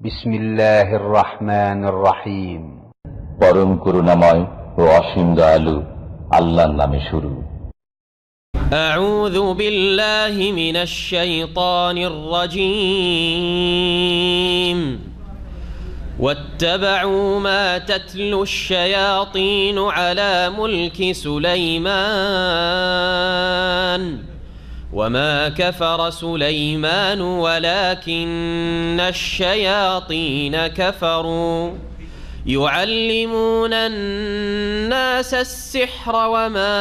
বিসমিল্লাহির রহমানির রহিম। পরম করুণাময় ও অসীম দয়ালু আল্লাহর নামে শুরু। أعوذ بالله من الشيطان الرجيم. واتبعوا ما تتلو الشياطين على ملك سليمان وما كفر سليمان ولكن الشياطين كفروا يعلمون الناس السحر وما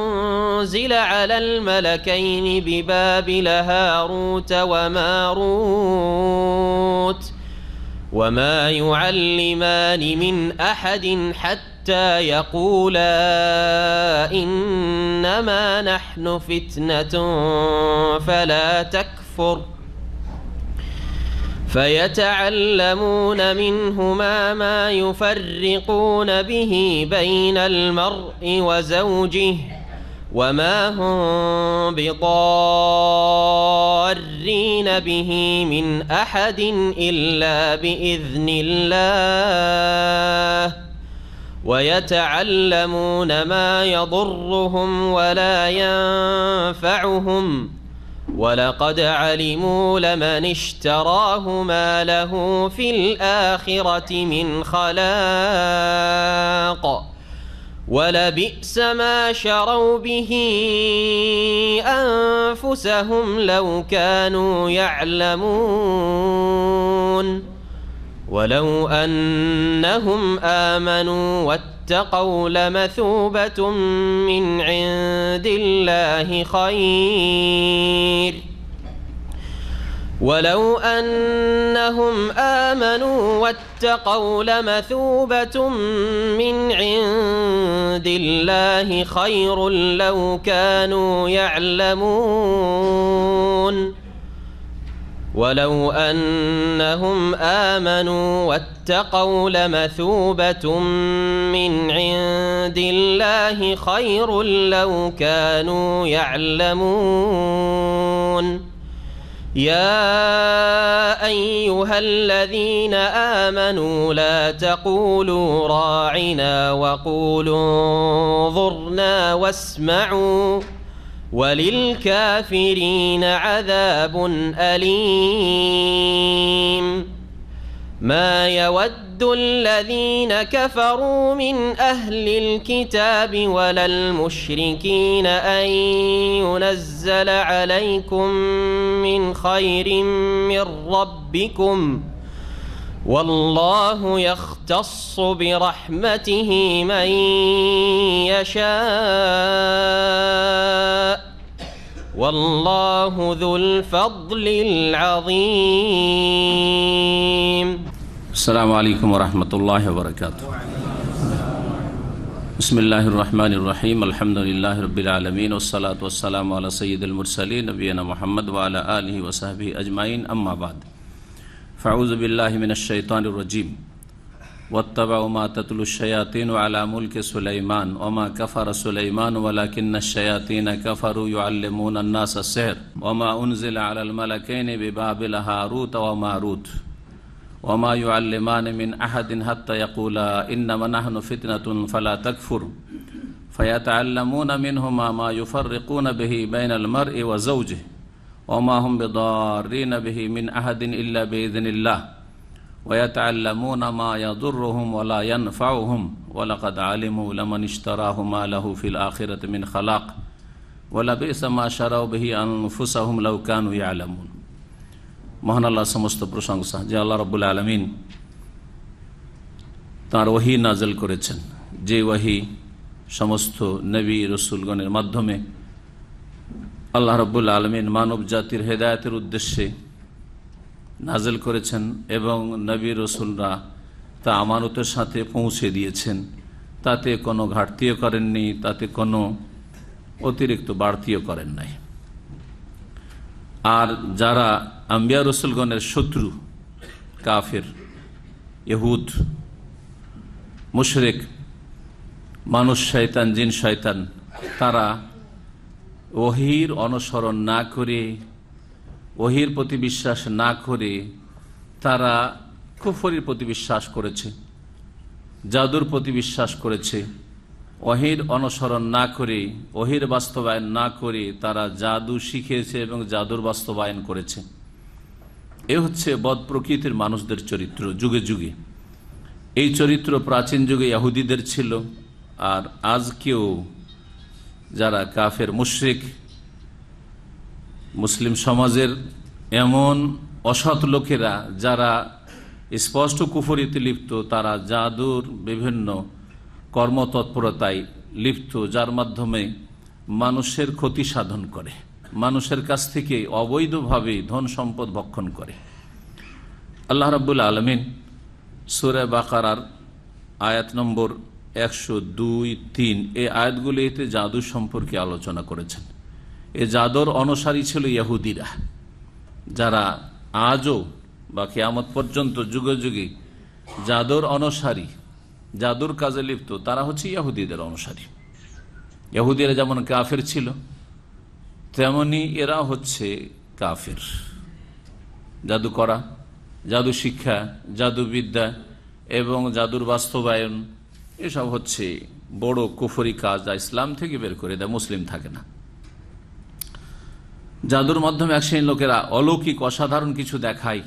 أنزل على الملكين ببابل هاروت وماروت وما يعلمان من أحد حتى يقولا إنما نحن فتنة فلا تكفر فيتعلمون منهما ما يفرقون به بين المرء وزوجه وما هم بضارين به من أحد إلا بإذن الله ويتعلمون ما يضرهم ولا ينفعهم ولقد علموا لمن اشتراه ما له في الآخرة من خلاق ولبئس ما شروا به أنفسهم لو كانوا يعلمون ولو أنهم آمنوا واتقوا لمثوبة من عند الله خير ولو أنهم آمنوا واتقوا لمثوبة من عند الله خير لو كانوا يعلمون ولو أنهم آمنوا واتقوا لمثوبة من عند الله خير لو كانوا يعلمون يا أيها الذين آمنوا لا تقولوا راعنا وقولوا انظرنا واسمعوا وللكافرين عذاب أليم ما يود الذين كفروا من أهل الكتاب ولا المشركين أن ينزل عليكم من خير من ربكم والله يختص برحمته من يشاء والله ذو الفضل العظيم. السلام عليكم ورحمة الله وبركاته. بسم الله الرحمن الرحيم. الحمد لله رب العالمين والصلاة والسلام على سيد المرسلين نبينا محمد وعلى آله وصحبه أجمعين. أما بعد فأعوذ بالله من الشيطان الرجيم. واتبعوا ما تتلو الشياطين على ملك سليمان وما كفر سليمان ولكن الشياطين كفروا يعلمون الناس السحر وما أنزل على الملكين ببابل هاروت وماروت وما يعلمان من أحد حتى يقولا إنما نحن فتنة فلا تكفر فيتعلمون منهما ما يفرقون به بين المرء وزوجه وما هم بضارين به من أحد إلا بإذن الله ويتعلمون ما يضرهم ولا ينفعهم ولقد علموا لمن اشتراه ما له في الآخرة من خلاق ولبئس ما شروا به أنفسهم لو كانوا يعلمون. মহান আল্লাহ সমস্ত প্রশংসা যে আল্লাহ রাব্বুল আলামিন তাঁর ওহী নাযিল করেছেন, যে ওহী সমস্ত নবী রাসূলগণের মাধ্যমে আল্লাহ রাব্বুল আলামিন মানব জাতির হেদায়েতের উদ্দেশ্যে নাযিল করেছেন এবং নবী রাসূলরা তা আমানতের সাথে পৌঁছে দিয়েছেন। তাতে কোনো ঘাটতিও করেননি, তাতে কোনো অতিরিক্ত বাড়তিও করেন নাই। আর যারা আম্বিয়া রাসূলগণের শত্রু, কাফির, ইহুদ, মুশরিক, মানুষ শয়তান, জিন শয়তান, তারা ওহীর অনুসরণ না করে, ওহীর প্রতি বিশ্বাস না করে তারা কুফরির প্রতি বিশ্বাস করেছে, জাদুর প্রতি বিশ্বাস করেছে, ওহীর অনুসরণ না করে, ওহীর বাস্তবায়ন না করে তারা জাদু শিখেছে এবং জাদুর বাস্তবায়ন করেছে। এ হচ্ছে বদ প্রকৃতির মানুষদের চরিত্র যুগে যুগে। এই চরিত্র প্রাচীন যুগে ইহুদিদের ছিল, আর আজকেও যারা কাফের মুশরিক মুসলিম সমাজের এমন অসৎ লোকেরা যারা স্পষ্ট কুফরিতে লিপ্ত, তারা জাদুর বিভিন্ন কর্মতৎপরতায় লিপ্ত, যার মাধ্যমে মানুষের ক্ষতি সাধন করে, মানুষের কাছ থেকে অবৈধভাবে ধন সম্পদ ভক্ষণ করে। আল্লাহ রাব্বুল আলামিন সূরা বাকারার আয়াত নম্বর 102-3 এই আয়াতগুলিতে জাদু সম্পর্কে আলোচনা করেছেন। এ জাদুর অনুসারী ছিল ইহুদিরা, যারা আজও বা কিয়ামত পর্যন্ত যুগে যুগে জাদুর অনুসারী, জাদুর কাজে লিপ্ত, তারা হচ্ছে ইহুদিদের অনুসারী। ইহুদিরা যেমন কাফের ছিল, তেমনি এরা হচ্ছে কাফের। জাদু করা, জাদু শিক্ষা, জাদুবিদ্যা এবং জাদুর বাস্তবায়ন এসব হচ্ছে বড় কুফরি কাজ, যা ইসলাম থেকে বের করে দেয়, মুসলিম থাকে না। জাদুর মাধ্যমে এক শ্রেণীর লোকেরা অলৌকিক অসাধারণ কিছু দেখায়,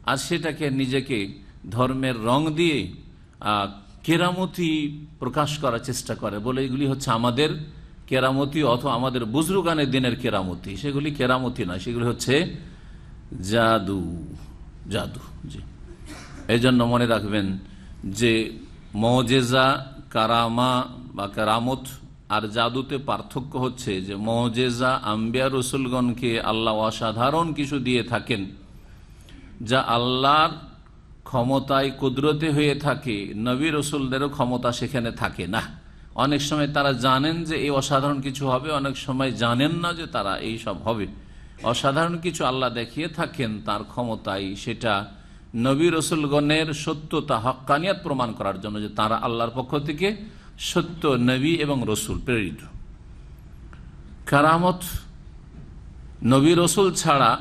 আর সেটাকে নিজেকে ধর্মের রং দিয়ে কেরামতি প্রকাশ করার চেষ্টা করে, বলে এগুলি হচ্ছে আমাদের কেরামতি অথবা আমাদের বুজরুগানের দিনের কেরামতি। সেগুলি কেরামতি নয়, সেগুলি হচ্ছে জাদু। জাদু, জি। এই জন্য মনে রাখবেন যে মুজিজা, কারামা বা কারামত আর জাদুতে পার্থক্য হচ্ছে যে মুজিজা আম্বিয়া রসুলগণকে আল্লাহ অসাধারণ কিছু দিয়ে থাকেন, যা আল্লাহর ক্ষমতায় কুদরতে হয়ে থাকে, নবী রসুলদেরও ক্ষমতা সেখানে থাকে না। অনেক সময় তারা জানেন যে এই অসাধারণ কিছু হবে, অনেক সময় জানেন না যে তারা এই সব হবে। অসাধারণ কিছু আল্লাহ দেখিয়ে থাকেন তার ক্ষমতায়, সেটা নবী রসুলগণের সত্যতা, হক্কানিয়াত প্রমাণ করার জন্য যে তারা আল্লাহর পক্ষ থেকে সত্য নবী এবং রসুল প্রেরিত। কারামত নবী রসুল ছাড়া,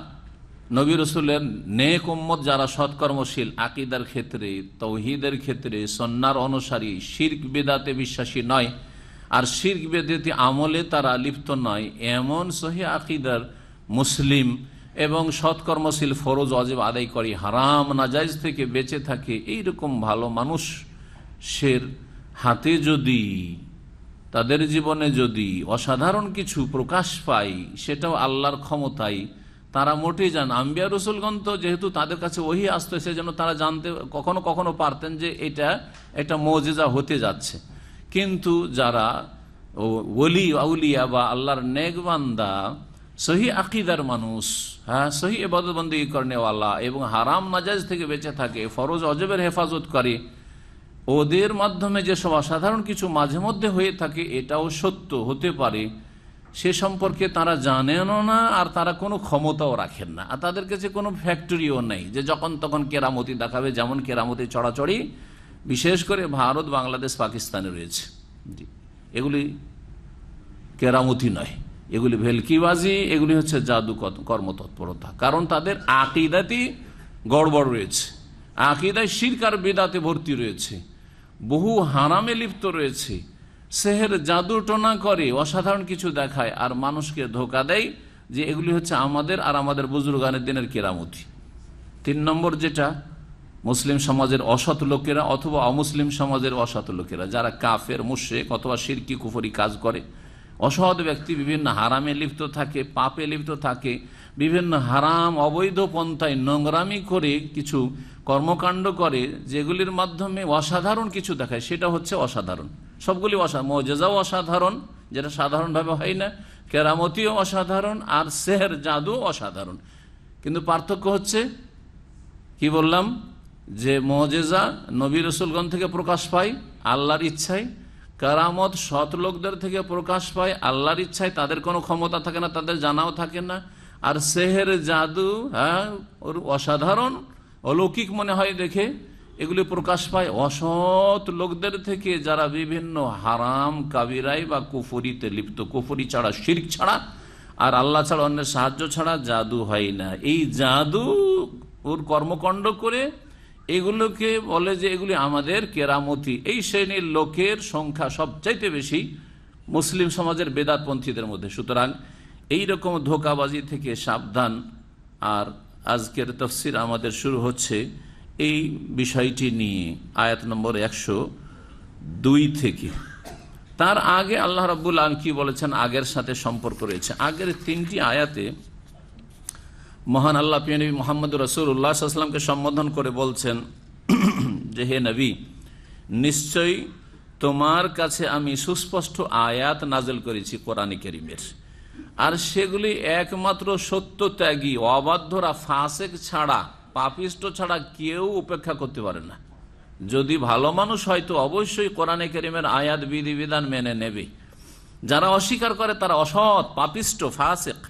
নবী রসুলের নেক উম্মত যারা সৎকর্মশীল, আকীদার ক্ষেত্রে, তাওহীদের ক্ষেত্রে সুন্নাহর অনুসারী, শিরক বিদআতে বিশ্বাসী নয়, আর শিরক বিদআতি আমলে তারা লিপ্ত নয়, এমন সহিহ আকীদার মুসলিম এবং সৎকর্মশীল, ফরজ ওয়াজিব আদায় করে, হারাম নাজায়েজ থেকে বেঁচে থাকে, এইরকম ভালো মানুষের হাতে যদি, তাদের জীবনে যদি অসাধারণ কিছু প্রকাশ পায়, সেটাও আল্লাহর ক্ষমতায়, তারা মোটেই জান। আম্বিয়া রসুলগণ তো যেহেতু তাদের কাছে ওহী আসতো, সেজন্য তারা জানতে কখনো কখনো পারতেন যে এটা একটা মুজিজা হতে যাচ্ছে। কিন্তু যারা ওলি আউলিয়া বা আল্লাহর নেক বান্দা, সহি আকীদার মানুষ, হ্যাঁ, সহি ইবাদত বন্দেগী করেনেওয়ালা এবং হারাম নাজায়েজ থেকে বেঁচে থাকে, ফরজ ওয়াজিবের হেফাজত করে, ওদের মাধ্যমে যেসব অসাধারণ কিছু মাঝে মধ্যে হয়ে থাকে, এটাও সত্য হতে পারে, সে সম্পর্কে তারা জানেনও না, আর তারা কোনো ক্ষমতাও রাখেন না, আর তাদের কাছে কোনো ফ্যাক্টরিও নেই যে যখন তখন কেরামতি দেখাবে। যেমন কেরামতি চড়াচড়ি বিশেষ করে ভারত, বাংলাদেশ, পাকিস্তানে রয়েছে। এগুলি কেরামতি নয়, এগুলি ভেলকিবাজি, এগুলি হচ্ছে জাদু কর্মতৎপরতা। কারণ তাদের আকীদাতেই গড়বড় রয়েছে, আকীদায় শিরক আর বিদআতে ভর্তি রয়েছে, বহু হারামে লিপ্ত রয়েছে, সেহের জাদু টোনা করে, অসাধারণ কিছু দেখায়, আর মানুষকে ধোঁকা দেয় যে এগুলি হচ্ছে আমাদের আর আমাদের বুজুর্গানের দিনের কেরামতি। 3 নম্বর যেটা, মুসলিম সমাজের অসৎ লোকেরা অথবা অমুসলিম সমাজের অসৎ লোকেরা, যারা কাফের, মুশরিক অথবা শিরকি কুফরি কাজ করে, অসৎ ব্যক্তি বিভিন্ন হারামে লিপ্ত থাকে, পাপে লিপ্ত থাকে, বিভিন্ন হারাম অবৈধ পন্থায় নোংরামি করে কিছু কর্মকাণ্ড করে, যেগুলির মাধ্যমে অসাধারণ কিছু দেখায়, সেটা হচ্ছে অসাধারণ। সবগুলি মুজিজাও অসাধারণ, যেটা সাধারণভাবে হয় না, কেরামতিও অসাধারণ, আর সেহর জাদু অসাধারণ। কিন্তু পার্থক্য হচ্ছে, কি বললাম, যে মুজিজা নবী রাসূলগণ থেকে প্রকাশ পায় আল্লাহর ইচ্ছায়, কারামত সৎ লোকদের থেকে প্রকাশ পায় আল্লাহর ইচ্ছায়, তাদের কোনো ক্ষমতা থাকে না, তাদের জানাও থাকে না। আর সেহের জাদু, হ্যাঁ, ওর অসাধারণ অলৌকিক মনে হয় দেখে, এগুলি প্রকাশ পায় অসৎ লোকদের থেকে, যারা বিভিন্ন হারাম কাবিরাই বা কুফরিতে লিপ্ত। কুফরি ছাড়া, শিরক ছাড়া আর আল্লাহ ছাড়া, অন্যের সাহায্য ছাড়া জাদু হয় না। এই জাদু ওর কর্মকাণ্ড করে এগুলোকে বলে যে এগুলি আমাদের কেরামতি। এই শ্রেণীর লোকের সংখ্যা সবচাইতে বেশি মুসলিম সমাজের বেদাতপন্থীদের মধ্যে। সুতরাং এইরকম ধোঁকাবাজি থেকে সাবধান। আর আজকের তাফসীর আমাদের শুরু হচ্ছে এই বিষয়টি নিয়ে আয়াত নম্বর 102 থেকে। তার আগে আল্লাহ রাব্বুল আলামিন কি বলেছেন আগের সাথে সম্পর্ক রয়েছে। আগের 3টি আয়াতে মহান আল্লাহ প্রিয় নবী মুহাম্মদ রাসূলুল্লাহ সাল্লাল্লাহু আলাইহি ওয়াসাল্লামকে সম্বোধন করে বলছেন যে হে নবী, নিশ্চয়ই তোমার কাছে আমি সুস্পষ্ট আয়াত নাযিল করেছি কোরআনে কারীমের, আর সেগুলি একমাত্র সত্যত্যাগী অবাধ্যরা ফাসিক ছাড়া, পাপিষ্ট ছাড়া কেউ উপেক্ষা করতে পারে না। যদি ভালো মানুষ হয় তো অবশ্যই কোরআনে কারীমের আয়াত বিধিবিধান মেনে নেবে। যারা অস্বীকার করে তারা অসৎ, পাপিষ্ট, ফাসিক।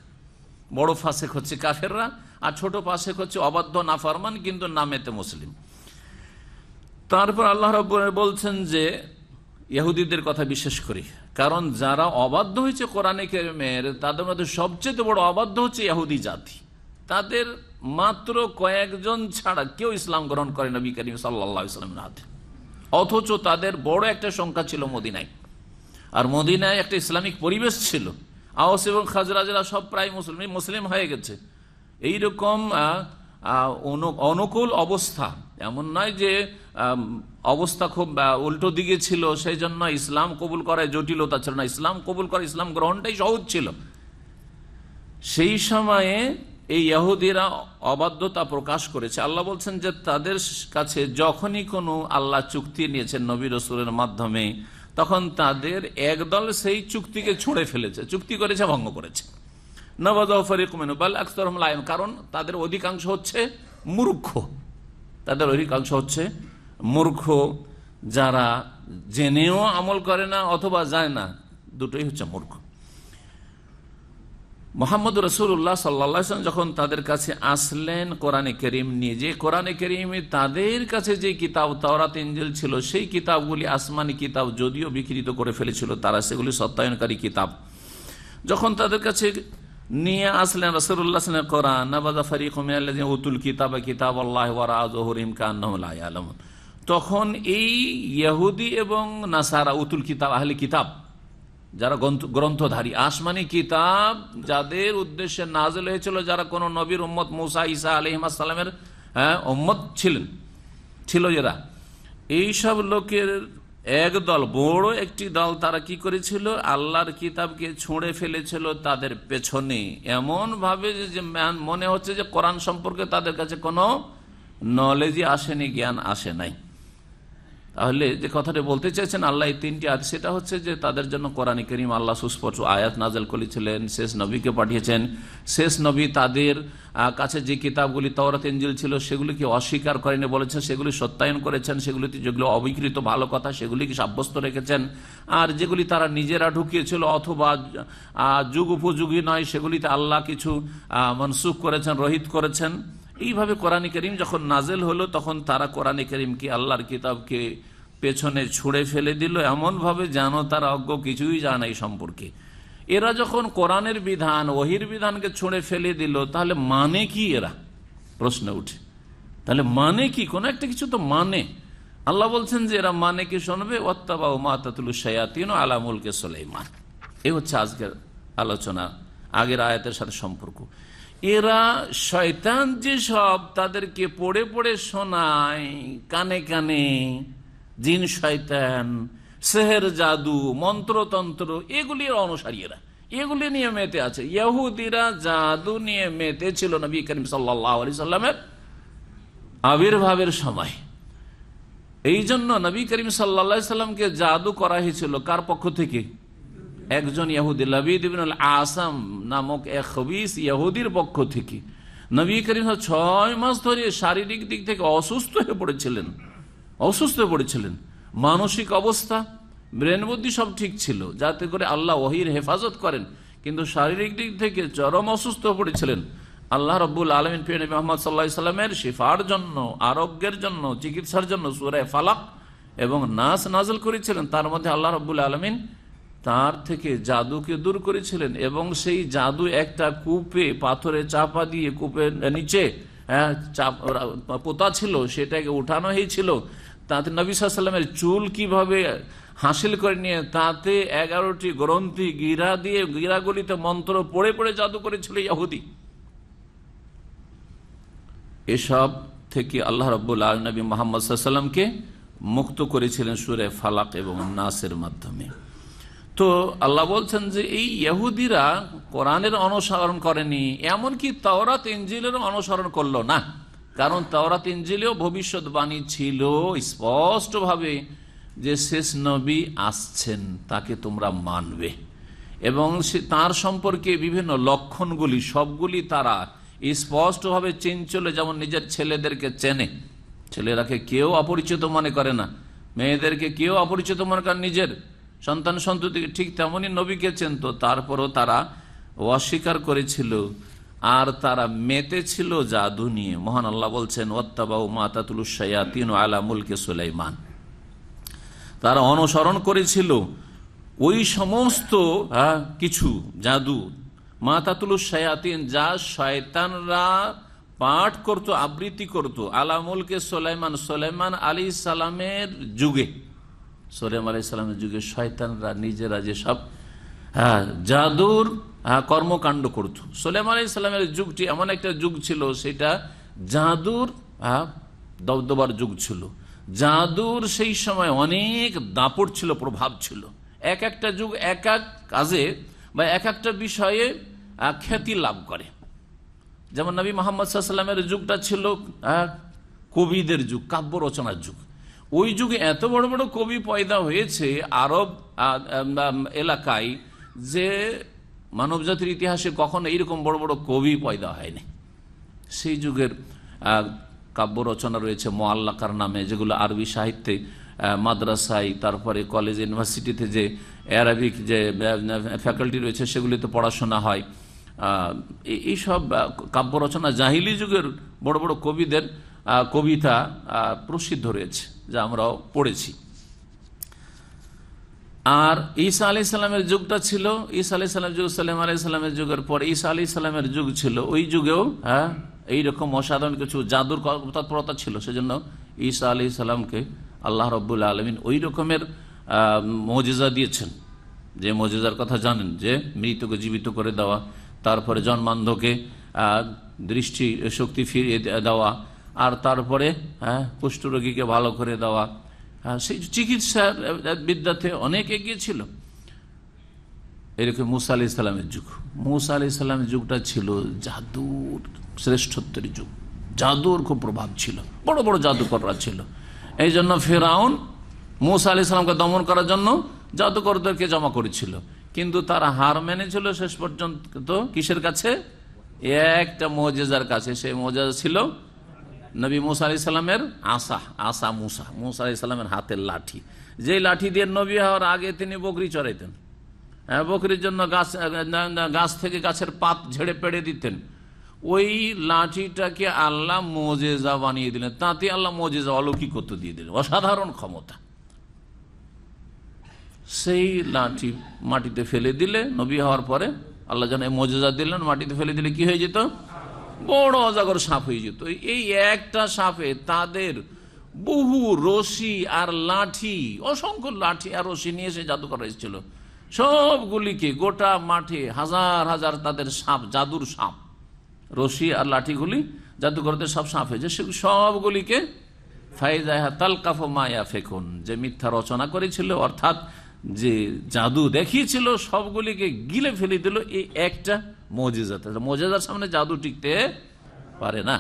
বড় ফাসিক হচ্ছে কাফেররা, আর ছোট ফাসিক হচ্ছে অবাধ্য, নাফরমান কিন্তু নামেতে মুসলিম। তারপর আল্লাহ রাব্বুল আলামিন বলছেন যে ইহুদিদের কথা বিশেষ করে, কারণ যারা অবাধ্য হয়েছে কোরআনে কারীমের তাদের মধ্যে সবচেয়ে বড় অবাধ্য হচ্ছে ইহুদি জাতি। তাদের মাত্র কয়েকজন ছাড়া কেউ ইসলাম গ্রহণ করে নবী করিম সাল্লাল্লাহু আলাইহি ওয়াসাল্লামের হাতে, অথচ তাদের বড় একটা সংখ্যা ছিল মদিনায়। আর মদিনায় একটা ইসলামিক পরিবেশ ছিল, আওস এবং খাজরাজরা সব প্রায় মুসলিম হয়ে গেছে। এইরকম অনুকূল অবস্থা, এমন নয় যে অবস্থা খুব উল্টো দিকে ছিল সেই জন্য ইসলাম কবুল করায় জটিলতা ছিল না, ইসলাম কবুল করা, ইসলাম গ্রহণটাই সহজ ছিল। সেই সময়ে এই ইহুদিরা অবাধ্যতা প্রকাশ করেছে। আল্লাহ বলছেন যে তাদের কাছে যখনই কোনো আল্লাহ চুক্তি নিয়েছেন নবী রাসূলের মাধ্যমে, তখন তাদের একদল সেই চুক্তিকে ছুঁড়ে ফেলেছে, চুক্তি করেছে, ভঙ্গ করেছে। নাবাযাহু ফারিকুম মিনহুম বাল আকসারুহুম লা ইয়ালামুন, কারণ তাদের অধিকাংশ হচ্ছে মূর্খ। তাদের অধিকাংশ হচ্ছে মূর্খ, যারা জেনেও আমল করে না অথবা যায় না, দুটোই হচ্ছে মূর্খ। মুহাম্মদ রাসূলুল্লাহ সাল্লাল্লাহু আলাইহি ওয়াসাল্লাম যখন তাদের কাছে আসলেন কোরআনে কারীম নিয়ে, যে কোরআনে কারীমে তাদের কাছে যে কিতাব তাওরাত ইনজিল ছিল, সেই কিতাবগুলি আসমানি কিতাব, যদিও বিকৃত করে ফেলেছিল তারা, সেগুলি সত্যায়নকারী কিতাব। যখন তাদের কাছে নিয়ে আসলেন রাসূলুল্লাহ সাল্লাল্লাহু আলাইহি ওয়াসাল্লাম কোরআন, নাবাযা ফারিকুম মিনাল্লাযিনা উতুল কিতাবা কিতাবাল্লাহি ওয়ারাআ যুহুরিহিম কান্নাহুম লা ইয়ালামুন, তখন এই ইহুদি এবং নাসারা, উতুল কিতাব, আহলে কিতাব, যারা গ্রন্থধারী, আসমানি কিতাব যাদের উদ্দেশ্যে নাযিল হয়েছিল, যারা কোন নবীর উম্মত, মুসা ঈসা আলাইহিস সালামের উম্মত ছিল যারা, এইসব লোকের একদল, বড় একটি দল, তারা কি করেছিল, আল্লাহর কিতাবকে ছুঁড়ে ফেলেছিল তাদের পেছনে, এমন ভাবে যে মনে হচ্ছে যে কোরআন সম্পর্কে তাদের কাছে কোনো নলেজই আসেনি, জ্ঞান আসে নাই। তাহলে যে কথাটা বলতে চাইছেন আল্লাহ এই 3টি আয়াত, সেটা হচ্ছে যে তাদের জন্য কোরআন কারীম আল্লাহ সুস্পষ্ট আয়াত নাযিল করেছিলেন, শেষ নবীকে পাঠিয়েছেন। শেষ নবী তাদের কাছে যে কিতাবগুলি তাওরাত ইনজিল ছিল সেগুলিকে অস্বীকার করেনি, বলেছেন সেগুলি সত্যায়ন করেছেন, সেগুলিতে যেগুলো অবিকৃত ভালো কথা সেগুলিকে সাব্যস্ত রেখেছেন। আর যেগুলি তারা নিজেরা ঢুকিয়েছিল অথবা যুগ উপযোগী নয়, সেগুলিতে আল্লাহ কিছু মনসুখ করেছেন, রহিত করেছেন। এইভাবে কোরআন কারীম যখন নাযিল হলো, তখন তারা কোরআন কারীমকে, আল্লাহর কিতাবকে পেছনে ছুঁড়ে ফেলে দিল, এমনভাবে যেন তারা অজ্ঞ, কিছুই জানে এই সম্পর্কে। এরা যখন কোরআনের বিধান, ওহির বিধানকে ছুঁড়ে ফেলে দিল, তাহলে মানে কি? এরা প্রশ্ন উঠে, তাহলে মানে কি? কোন একটা কিছু তো মানে। আল্লাহ বলছেন যে এরা মানে কি শুনবে, ওয়াত্তাবাউ মা তাতলু শায়াতিন আলা মুলকি সুলাইমান। এই হচ্ছে আজকের আলোচনা, আগের আয়াতের সাথে সম্পর্ক। এরা শয়তান যে সব তাদেরকে পড়ে পড়ে শোনায় কানে কানে, জিন শয়তান, সেহের, জাদু, মন্ত্রতন্ত্র, এগুলির অনুসারী এরা, এগুলি নিয়ে মেতে আছে। ইহুদিরা জাদু নিয়ে মেতে ছিল নবী করিম সাল্লাল্লাহু আলাইহি সাল্লামের আবির্ভাবের সময়। এই জন্য নবী করিম সাল্লাল্লাহু আলাইহি সাল্লামকে জাদু করা হয়েছিল কার পক্ষ থেকে? একজন ইহুদি, লাবিদ ইবনে আল-আসাম নামক এক খবিস ইহুদির পক্ষ থেকে। নবী করিম 6 মাস ধরে শারীরিক দিক থেকে অসুস্থ হয়ে পড়েছিলেন। মানসিক অবস্থা, ব্রেন বুদ্ধি সব ঠিক ছিল, যাতে করে আল্লাহ ওহীর হেফাজত করেন, কিন্তু শারীরিক দিক থেকে চরম অসুস্থ হয়ে পড়েছিলেন। আল্লাহ রাব্বুল আলামিন প্রিয় নবী মুহাম্মদ সাল্লাল্লাহু আলাইহি সাল্লামের শিফার জন্য, আরোগ্যের জন্য, চিকিৎসার জন্য সূরা ফালাক এবং নাস নাযিল করেছিলেন। তার মধ্যে আল্লাহ রাব্বুল আলামিন তার থেকে জাদুকে দূর করেছিলেন, এবং সেই জাদু একটা কূপে, পাথরে চাপা দিয়ে কূপের নিচে পোতা ছিল সেটাকে উঠানো হয়েছিল, তাতে নবী সাল্লাল্লাহু আলাইহি ওয়াসাল্লামের চুল কিভাবে হাসিল করে নিয়ে তাতে 11টি গ্রন্থি গিরা দিয়ে গিরাগুলিতে মন্ত্র পড়ে পড়ে জাদু করেছিল ইহুদি। এসব থেকে আল্লাহ রাব্বুল আলামিন নবী মুহাম্মদ সাল্লাল্লাহু আলাইহি ওয়াসাল্লামকে মুক্ত করেছিলেন সূরা ফালাক এবং নাসের মাধ্যমে। তো আল্লাহ বলছেন যে এই ইহুদিরা কোরআনের অনুসরণ করেনি, এমনকি তাওরাত ইনজিলেরও অনুসরণ করলো না। কারণ তাওরাত ইনজিলেও ভবিষ্যৎবাণী ছিল স্পষ্টভাবে যে শেষ নবী আসছেন, তাকে তোমরা মানবে, এবং তার সম্পর্কে বিভিন্ন লক্ষণগুলি সবগুলি তারা স্পষ্টভাবে চিনছিল। যেমন নিজের ছেলেদেরকে চেনে, ছেলেরাকে কেউ অপরিচিত মনে করে না, মেয়েদেরকে কেউ অপরিচিত মনে করে, নিজের সন্তান সন্ততিকে ঠিক তেমনই নবীকে চেনত। তারপরও তারা অস্বীকার করেছিল আর তারা মেতেছিল জাদু নিয়ে। মহান আল্লাহ বলছেন ওয়াত্তাবাউ মা তাতলুশ শায়াতিন আলা মুলকি সুলাইমান, তারা অনুসরণ করেছিল ওই সমস্ত কিছু জাদু, মা তাতলুশ শায়াতিন, যা শয়তানরা পাঠ করত, আবৃত্তি করত, আলা মুলকি সুলাইমান, সুলাইমান আলাইহিস সালামের যুগে। সুলাইমান আলাইহিস সালামের যুগে শয়তানরা নিজেরা যেসব জাদুর কর্মকাণ্ড করত। সুলাইমান আলাইহিস সালামের যুগটি এমন একটা যুগ ছিল, সেটা জাদুর দবদবার যুগ ছিল। জাদুর সেই সময় অনেক দাপট ছিল, প্রভাব ছিল। এক একটা যুগ এক এক কাজে বা এক একটা বিষয়ে খ্যাতি লাভ করে। যেমন নবী মুহাম্মদ সাল্লাল্লাহু আলাইহি ওয়াসাল্লামের যুগটা ছিল কবিদের যুগ, কাব্য রচনার যুগ। ওই যুগে এত বড় বড় কবি পয়দা হয়েছে আরব এলাকায়, যে মানব জাতির ইতিহাসে কখনো এইরকম বড় বড় কবি পয়দা হয়নি। সেই যুগের কাব্য রচনা রয়েছে মুআল্লাকার নামে, যেগুলো আরবি সাহিত্যে মাদ্রাসায়, তারপরে কলেজ ইউনিভার্সিটিতে যে অ্যারাবিক যে ফ্যাকাল্টি রয়েছে সেগুলিতে পড়াশোনা হয়। এইসব কাব্য রচনা জাহিলি যুগের বড় বড় কবিদের কবিতা প্রসিদ্ধ রয়েছে, যা আমরাও পড়েছি। আর ঈসা আলাইহিস সালামের যুগটা ছিল, ঈসা আলাইহিস সালামের যুগ সুলাইমান আলাইহিস সালামের যুগের পর ঈসা আলাইহিস সালামের যুগ ছিল। ওই যুগেও এইরকম অসাধারণ কিছু জাদুর তৎপরতা ছিল। সেজন্য ঈসা আলাইহিস সালামকে আল্লাহ রাব্বুল আলামিন ওই রকমের মুজিজা দিয়েছেন, যে মুজিজার কথা জানেন, যে মৃতকে জীবিত করে দেওয়া, তারপরে জন্মান্ধকে দৃষ্টি শক্তি ফিরিয়ে দেওয়া, আর তারপরে কুষ্ঠরোগীকে ভালো করে দেওয়া। সেই চিকিৎসা বিদ্যাতে অনেক এগিয়ে ছিল। এরকম মুসা আলাইহিস সালামের যুগ, মুসা আলাইহিস সালামের যুগটা ছিল জাদুর শ্রেষ্ঠত্বের যুগ। জাদুর খুব প্রভাব ছিল, বড় বড় জাদুকররা ছিল। এই জন্য ফেরাউন মুসা আলাইহিস সালামকে দমন করার জন্য জাদুকরদেরকে জমা করেছিল, কিন্তু তারা হার মেনেছিল শেষ পর্যন্ত। কিসের কাছে? একটা মুজিজার কাছে। সেই মুজিজা ছিল নবী মুসা আলাইহিস সালামের আসা মুসা আলাইহিস সালামের হাতের লাঠি, যে লাঠি দিয়ে নবী হওয়ার আগে তিনি বকরি চড়াইতেন। বকরির জন্য গাছ থেকে গাছের পাত ঝেড়ে পেড়ে দিতেন। ওই লাঠিটাকে আল্লাহ মুজিজা বানিয়ে দিলেন, তাতে আল্লাহ মুজিজা অলৌকিকত্ব দিয়ে দিলেন, অসাধারণ ক্ষমতা। সেই লাঠি মাটিতে ফেলে দিলে, নবী হওয়ার পরে আল্লাহ যেন মুজিজা দিলেন, মাটিতে ফেলে দিলে কি হয়ে যেত? বড় অজাগর সাপ হয়ে যেত। এই একটা সাপে তাদের বহু রশি আর লাঠি, অসংখ্য লাঠি আর রশি নিয়ে এসে জাদুকর এসেছিল। সবগুলিকে গোটা মাঠে হাজার হাজার তাদের সাপ, জাদুর সাপ, রশি আর লাঠিগুলি জাদুকরদের সব সাপ হয়েছে। সেগুলি সবগুলিকে ফাইজাহা তালকাফ মায়া ফেকুন, যে মিথ্যা রচনা করেছিল, অর্থাৎ যে জাদু দেখিয়েছিল, সবগুলিকে গিলে ফেলে দিল এই একটা মুজিজাতে। মুজিজার সামনে জাদু টিকতে পারে না।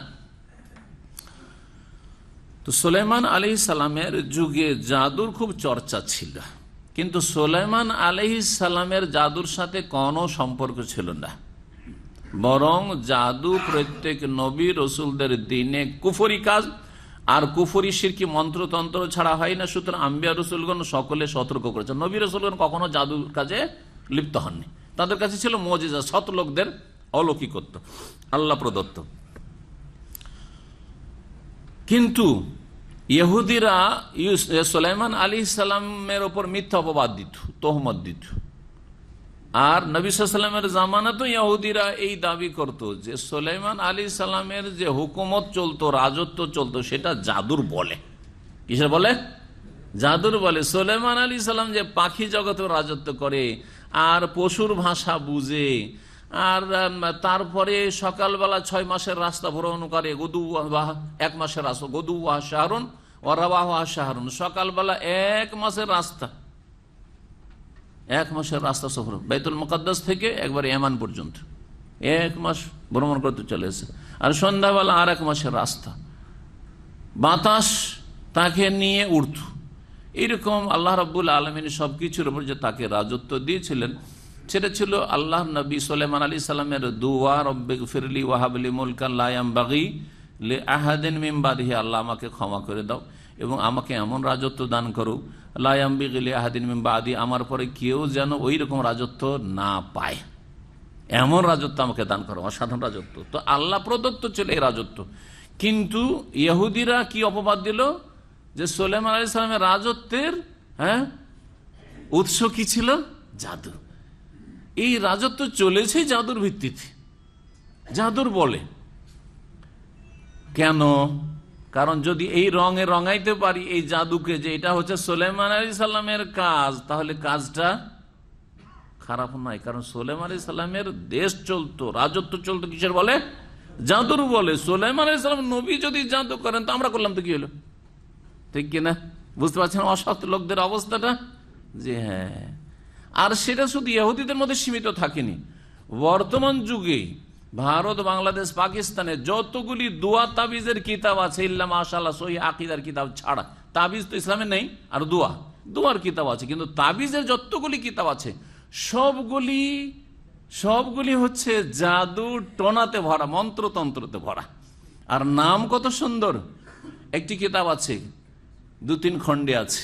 তো সুলাইমান আলাইহিস সালামের যুগে জাদুর খুব চর্চা ছিল, কিন্তু সুলাইমান আলাইহিস সালামের জাদুর সাথে কোনো সম্পর্ক ছিল না। বরং জাদু প্রত্যেক নবী রসুলদের দিনে কুফরি কাজ, আর কুফরি শিরকি মন্ত্রতন্ত্র ছাড়া হয় না। সুতরাং আম্বিয়া রসুলগণ সকলে সতর্ক করেছেন। নবী রসুলগণ কখনো জাদুর কাজে লিপ্ত হননি। তাদের কাছে ছিল মুজিজা, সৎ লোকদের অলৌকিকত্ব, আল্লাহ প্রদত্ত। কিন্তু ইহুদিরা সুলাইমান আলাইহিস সালামের ওপর মিথ্যা অপবাদ দিত, তহমত দিত। আর নবী সাল্লাল্লাহু আলাইহি ওয়াসাল্লামের জামানাতেও ইহুদিরা এই দাবি করত যে সুলাইমান আলাইহিস সালামের যে হুকুমত চলতো, রাজত্ব চলতো, সেটা জাদুর বলে। কিসের বলে? জাদুর বলে। সুলাইমান আলাইহিস সালাম যে পাখি জগতে রাজত্ব করে আর পশুর ভাষা বুঝে, আর তারপরে সকালবেলা 6 মাসের রাস্তা ভ্রমণ করে, 1 মাসের রাস্তা, গদুওয়া শাহরুন ও রাওয়াহা শাহরুন, সকালবেলা 1 মাসের রাস্তা, 1 মাসের রাস্তা সফর, বাইতুল মুকাদ্দাস থেকে একবার ইয়ামান পর্যন্ত 1 মাস ভ্রমণ করতে চলে এসেছে। আর সন্ধ্যাবেলা আর 1 মাসের রাস্তা, বাতাস তাকে নিয়ে উঠত। এইরকম আল্লাহ রাব্বুল আলামিন সবকিছুর উপর যে তাকে রাজত্ব দিয়েছিলেন, সেটা ছিল আল্লাহ নবী সুলাইমান আলাইহিস সালামের দোয়া, রব্বিগফিরলি ওয়াহাবলি মুলকান লা ইয়ানবাগি লিআহাদিন মিন বাদিহি, আল্লাহ আমাকে ক্ষমা করে দাও এবং আমাকে এমন রাজত্ব দান করো, লা ইয়ানবাগি লিআহাদিন মিন বাদি, আমার পরে কেউ যেন ওই রকম রাজত্ব না পায়, এমন রাজত্ব আমাকে দান করো, অসাধারণ রাজত্ব। তো আল্লাহ প্রদত্ত ছিল এই রাজত্ব। কিন্তু ইহুদিরা কি অপবাদ দিল যে সুলাইমান আলাইহিস সালামের রাজত্বের উৎস কি ছিল? জাদু। এই রাজত্ব চলেছে জাদুর ভিত্তিতে, জাদুর বলে। কেন? কারণ যদি এই রঙে রঙাইতে পারি এই জাদুকে, যে এটা হচ্ছে সুলাইমান আলাইহিস সালামের কাজ, তাহলে কাজটা খারাপ নয়। কারণ সুলাইমান আলাইহিস সালামের দেশ চলতো, রাজত্ব চলতো কিসের বলে? জাদুর বলে। সুলাইমান আলাইহিস সালাম নবী যদি জাদু করেন তো আমরা করলাম তো কি হলো? ঠিক কিনা? বুঝতে পারছেন অসৎ লোকদের অবস্থাটা? যে হ্যাঁ। আর সেটা শুধু ইহুদিদের মধ্যে সীমিত থাকেনি। বর্তমান যুগে ভারত, বাংলাদেশ, পাকিস্তানে যতগুলি দোয়া তাবিজের কিতাব আছে, ইল্লা মাশাআল্লাহ সহিহ আকীদার কিতাব ছাড়া, তাবিজ তো ইসলামে নেই, আর দোয়ার কিতাব আছে, কিন্তু তাবিজের যতগুলি কিতাব আছে সবগুলি হচ্ছে জাদু টোনাতে ভরা, মন্ত্রতন্ত্রতে ভরা। আর নাম কত সুন্দর। একটি কিতাব আছে, 2-3 খণ্ডে আছে,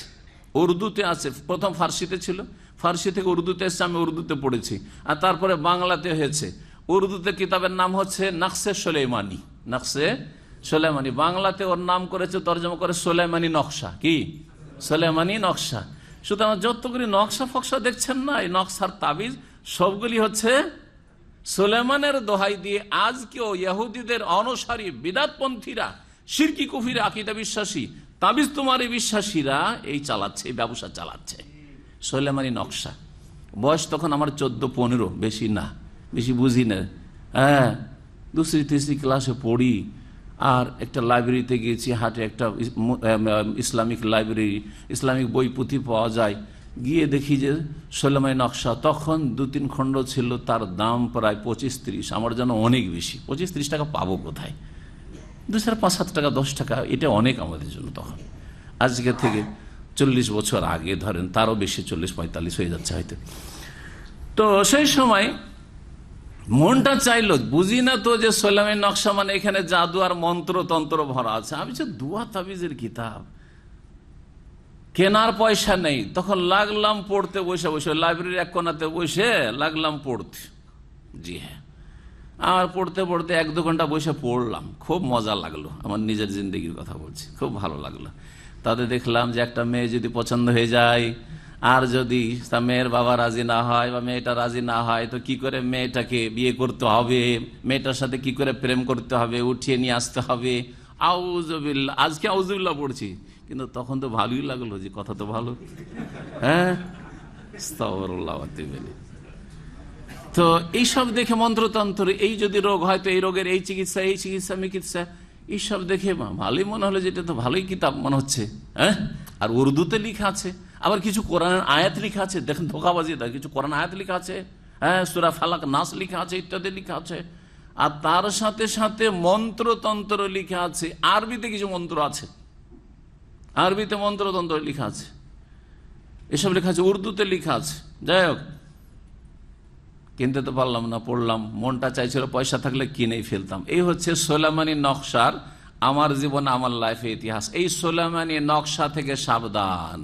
উর্দুতে আছে, প্রথম ফার্সিতে ছিল, ফার্সি থেকে উর্দুতে এসছে, আমি উর্দুতে পড়েছি, আর তারপরে বাংলাতে হয়েছে। উর্দুতে কিতাবের নাম হচ্ছে নকশে সুলাইমানি, নকশে সুলাইমানি। বাংলাতে ওর নাম করেছে, তর্জমা করে সুলাইমানি নকশা। কি? সুলাইমানি নকশা। সুতরাং যতগুলি নকশা ফকশা দেখছেন না, এই নকশার তাবিজ সবগুলি হচ্ছে সুলাইমানের দোহাই দিয়ে আজকেও ইহুদিদের অনুসারী বিদাতপন্থীরা, শিরকি কুফরি আকীদা বিশ্বাসী, তাবিজ তোমারি বিশ্বাসীরা এই চালাচ্ছে, এই ব্যবসা চালাচ্ছে। সুলাইমানি নকশা। বয়স তখন আমার 14-15, বেশি না, বেশি বুঝি না। হ্যাঁ, 2য়-3য় ক্লাসে পড়ি। আর একটা লাইব্রেরিতে গিয়েছি, হাটে একটা ইসলামিক লাইব্রেরি, ইসলামিক বই পুঁথি পাওয়া যায়। গিয়ে দেখি যে সুলাইমানি নকশা, তখন 2-3 খণ্ড ছিল, তার দাম প্রায় 25-30। আমার জন্য অনেক বেশি। 25-30 টাকা পাবো কোথায়? 2-5-7 টাকা, 10 টাকা, এটা অনেক আমাদের জন্য তখন। আজকে থেকে 40 বছর আগে ধরেন, তারও বেশি, 40-45 হয়ে যাচ্ছে হয়তো। তো সেই সময় মনটা চাইলো, বুঝি না তো যে সুলাইমানি নকশা মানে এখানে জাদু আর মন্ত্রতন্ত্র ভরা আছে। আমি যে দোয়া তাবিজের কিতাব, কেনার পয়সা নেই, তখন লাগলাম পড়তে, বসে বসে লাইব্রেরির এক কোণাতে বসে লাগলাম পড়তে। জি হ্যাঁ। আর পড়তে পড়তে 1-2 ঘন্টা বসে পড়লাম, খুব মজা লাগলো। আমার নিজের জিন্দগির কথা বলছি, খুব ভালো লাগলো। তাতে দেখলাম যে একটা মেয়ে যদি পছন্দ হয়ে যায়, আর যদি তা মেয়ের বাবা রাজি না হয় বা মেয়েটা রাজি না হয়, তো কি করে মেয়েটাকে বিয়ে করতে হবে, মেয়েটার সাথে কি করে প্রেম করতে হবে, উঠিয়ে নিয়ে আসতে হবে। আউযুবিল্লাহ, আজকে আউযুবিল্লাহ পড়ছি, কিন্তু তখন তো ভালোই লাগলো, যে কথা তো ভালো। হ্যাঁ, আস্তাগফিরুল্লাহ ওয়া আতুবু ইলাইহি। তো এইসব দেখে মন্ত্রতন্ত্র, এই যদি রোগ হয় তো এই রোগের এই চিকিৎসা, এই চিকিৎসা চিকিৎসা, এইসব দেখে ভালোই মনে হলো, যেটা তো ভালোই কিতাব মনে হচ্ছে। হ্যাঁ, আর উর্দুতে লেখা আছে, আবার কিছু কোরআনের আয়াত লেখা আছে। দেখেন ধোকাবাজি, কিছু কোরআন আয়াত লেখা আছে, হ্যাঁ, সূরা ফালাক, নাস লেখা আছে, ইত্যাদি লেখা আছে। আর তার সাথে সাথে মন্ত্রতন্ত্র লেখা আছে, আরবিতে কিছু মন্ত্র আছে, আরবিতে মন্ত্রতন্ত্র লেখা আছে, এসব লেখা আছে, উর্দুতে লেখা আছে। যাই হোক, কিনতে তো পারলাম না, পড়লাম, মনটা চাইছিল পয়সা থাকলে কিনেই ফেলতাম। এই হচ্ছে সুলাইমানি নকশার আমার জীবন, আমার লাইফে ইতিহাস। এই সুলাইমানি নকশা থেকে সাবধান।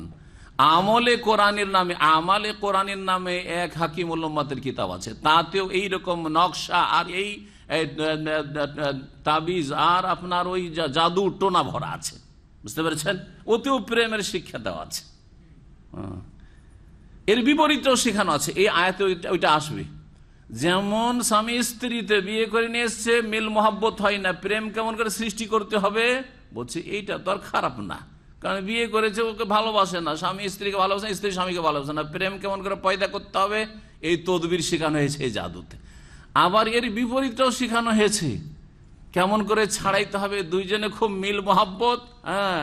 আমলে কোরআনের নামে, আমালে কোরআনের নামে এক হাকিমুল উম্মাতের কিতাব আছে, তাতেও এইরকম নকশা আর এই তাবিজ আর আপনার ওই জাদু টোনা ভরা আছে। বুঝতে পেরেছেন? ওতেও প্রেমের শিক্ষা দেওয়া আছে। এর বিপরীতও শেখানো আছে, এই আয়াতে ওইটা আসবে। যেমন স্বামী স্ত্রীতে বিয়ে করে নিয়ে এসছে, মিল মোহাব্বত হয় না, প্রেম কেমন করে সৃষ্টি করতে হবে, বলছে এইটা তো আর খারাপ না, কারণ বিয়ে করেছে, ওকে ভালোবাসে না, স্বামী স্ত্রীকে ভালোবাসে না, স্ত্রী স্বামীকে ভালোবাসে না, প্রেম কেমন করে পয়দা করতে হবে, এই তদবির শেখানো হয়েছে এই জাদুতে। আবার এর বিপরীতটাও শেখানো হয়েছে, কেমন করে ছাড়াইতে হবে, দুইজনে খুব মিল মোহাব্বত, হ্যাঁ,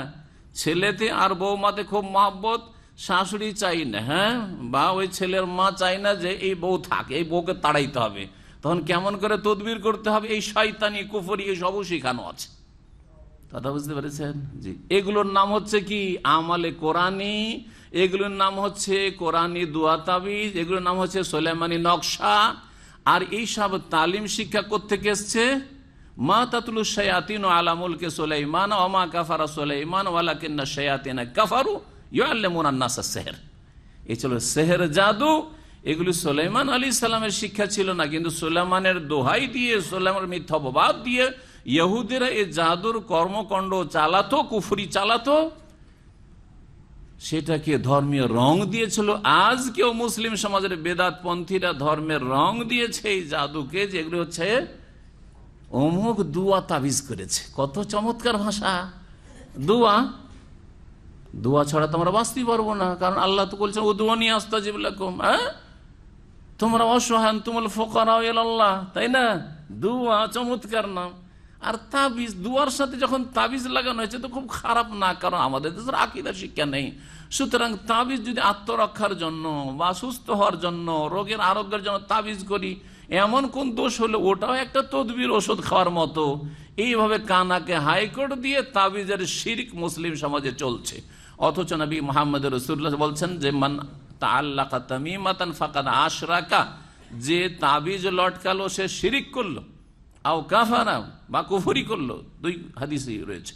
ছেলেতে আর বৌমাতে খুব মহাব্বত, শাশুড়ি চাই না, হ্যাঁ, বা ওই ছেলের মা চাই না যে এই বউ থাকে, এই বউকে তাড়াইতে হবে, তখন কেমন করে তদবির করতে হবে, এই শয়তানি কুফরি এই সবও শেখানো আছে। কথা বুঝতে পেরেছেন? জি, এগুলোর নাম হচ্ছে কি আমালে কোরআনি, এগুলোর নাম হচ্ছে কোরআনি দোয়া তাবিজ, এগুলোর নাম হচ্ছে সুলাইমানি নকশা। আর এই সব তালিম শিক্ষা কোত্থেকে এসছে? মা তাতলু শায়াতিন আলা মুলকি সুলাইমান ওয়া মা কাফারা সুলাইমান ওয়ালাকিন্না শায়াতিনা কাফারু ইউআল্লিমুনা আন-নাস আস-সিহর। এই ছিল সেহের জাদু, এগুলি সুলাইমান আলাইহিস সালামের শিক্ষা ছিল না, কিন্তু সুলাইমানের দোহাই দিয়ে, সুলাইমানের মিথ্যা অপবাদ দিয়ে ইহুদিরা এই জাদুর কর্মকাণ্ড চালাতো, কুফরি চালাতো, সেটাকে ধর্মীয় রং দিয়েছিল। আজকেও মুসলিম সমাজের বেদাত পন্থীরা ধর্মের রং দিয়েছে এই জাদুকে, যেগুলো হচ্ছে অমুক দুয়া তাবিজ করেছে। কত চমৎকার ভাষা! দুয়া, দুয়া ছাড়া তোমরা বাঁচতে পারবো না, কারণ আল্লাহ তো বলছেন উদুয়ানি আস্তাজিব লাকুম, হ্যাঁ, তোমরা অসহায় তুমুল ফুকারা ইলাল্লাহ, তাই না? দুয়া চমৎকার নাম। আর তাবিজ, দুয়ার সাথে যখন তাবিজ লাগানো হয়েছে তো খুব খারাপ না, কারণ আমাদের দেশের আকীদার শিক্ষা নেই। সুতরাং তাবিজ যদি আত্মরক্ষার জন্য বা সুস্থ হওয়ার জন্য, রোগের আরোগ্যের জন্য তাবিজ করি, এমন কোন দোষ হলে ওটাও একটা তদবির, ওষুধ খাওয়ার মতো। এইভাবে কানাকে হাইকোর্ট দিয়ে তাবিজের শিরক মুসলিম সমাজে চলছে। অথচ নবী মুহাম্মদ রাসূলুল্লাহ বলছেন যে মান তাআল্লাকা তামিমাতান ফাকাদ আশরাকা, যে তাবিজ লটকালো সে শিরিক করলো, আও কাফারা বা কুফরি করলো। দুই হাদিসই রয়েছে।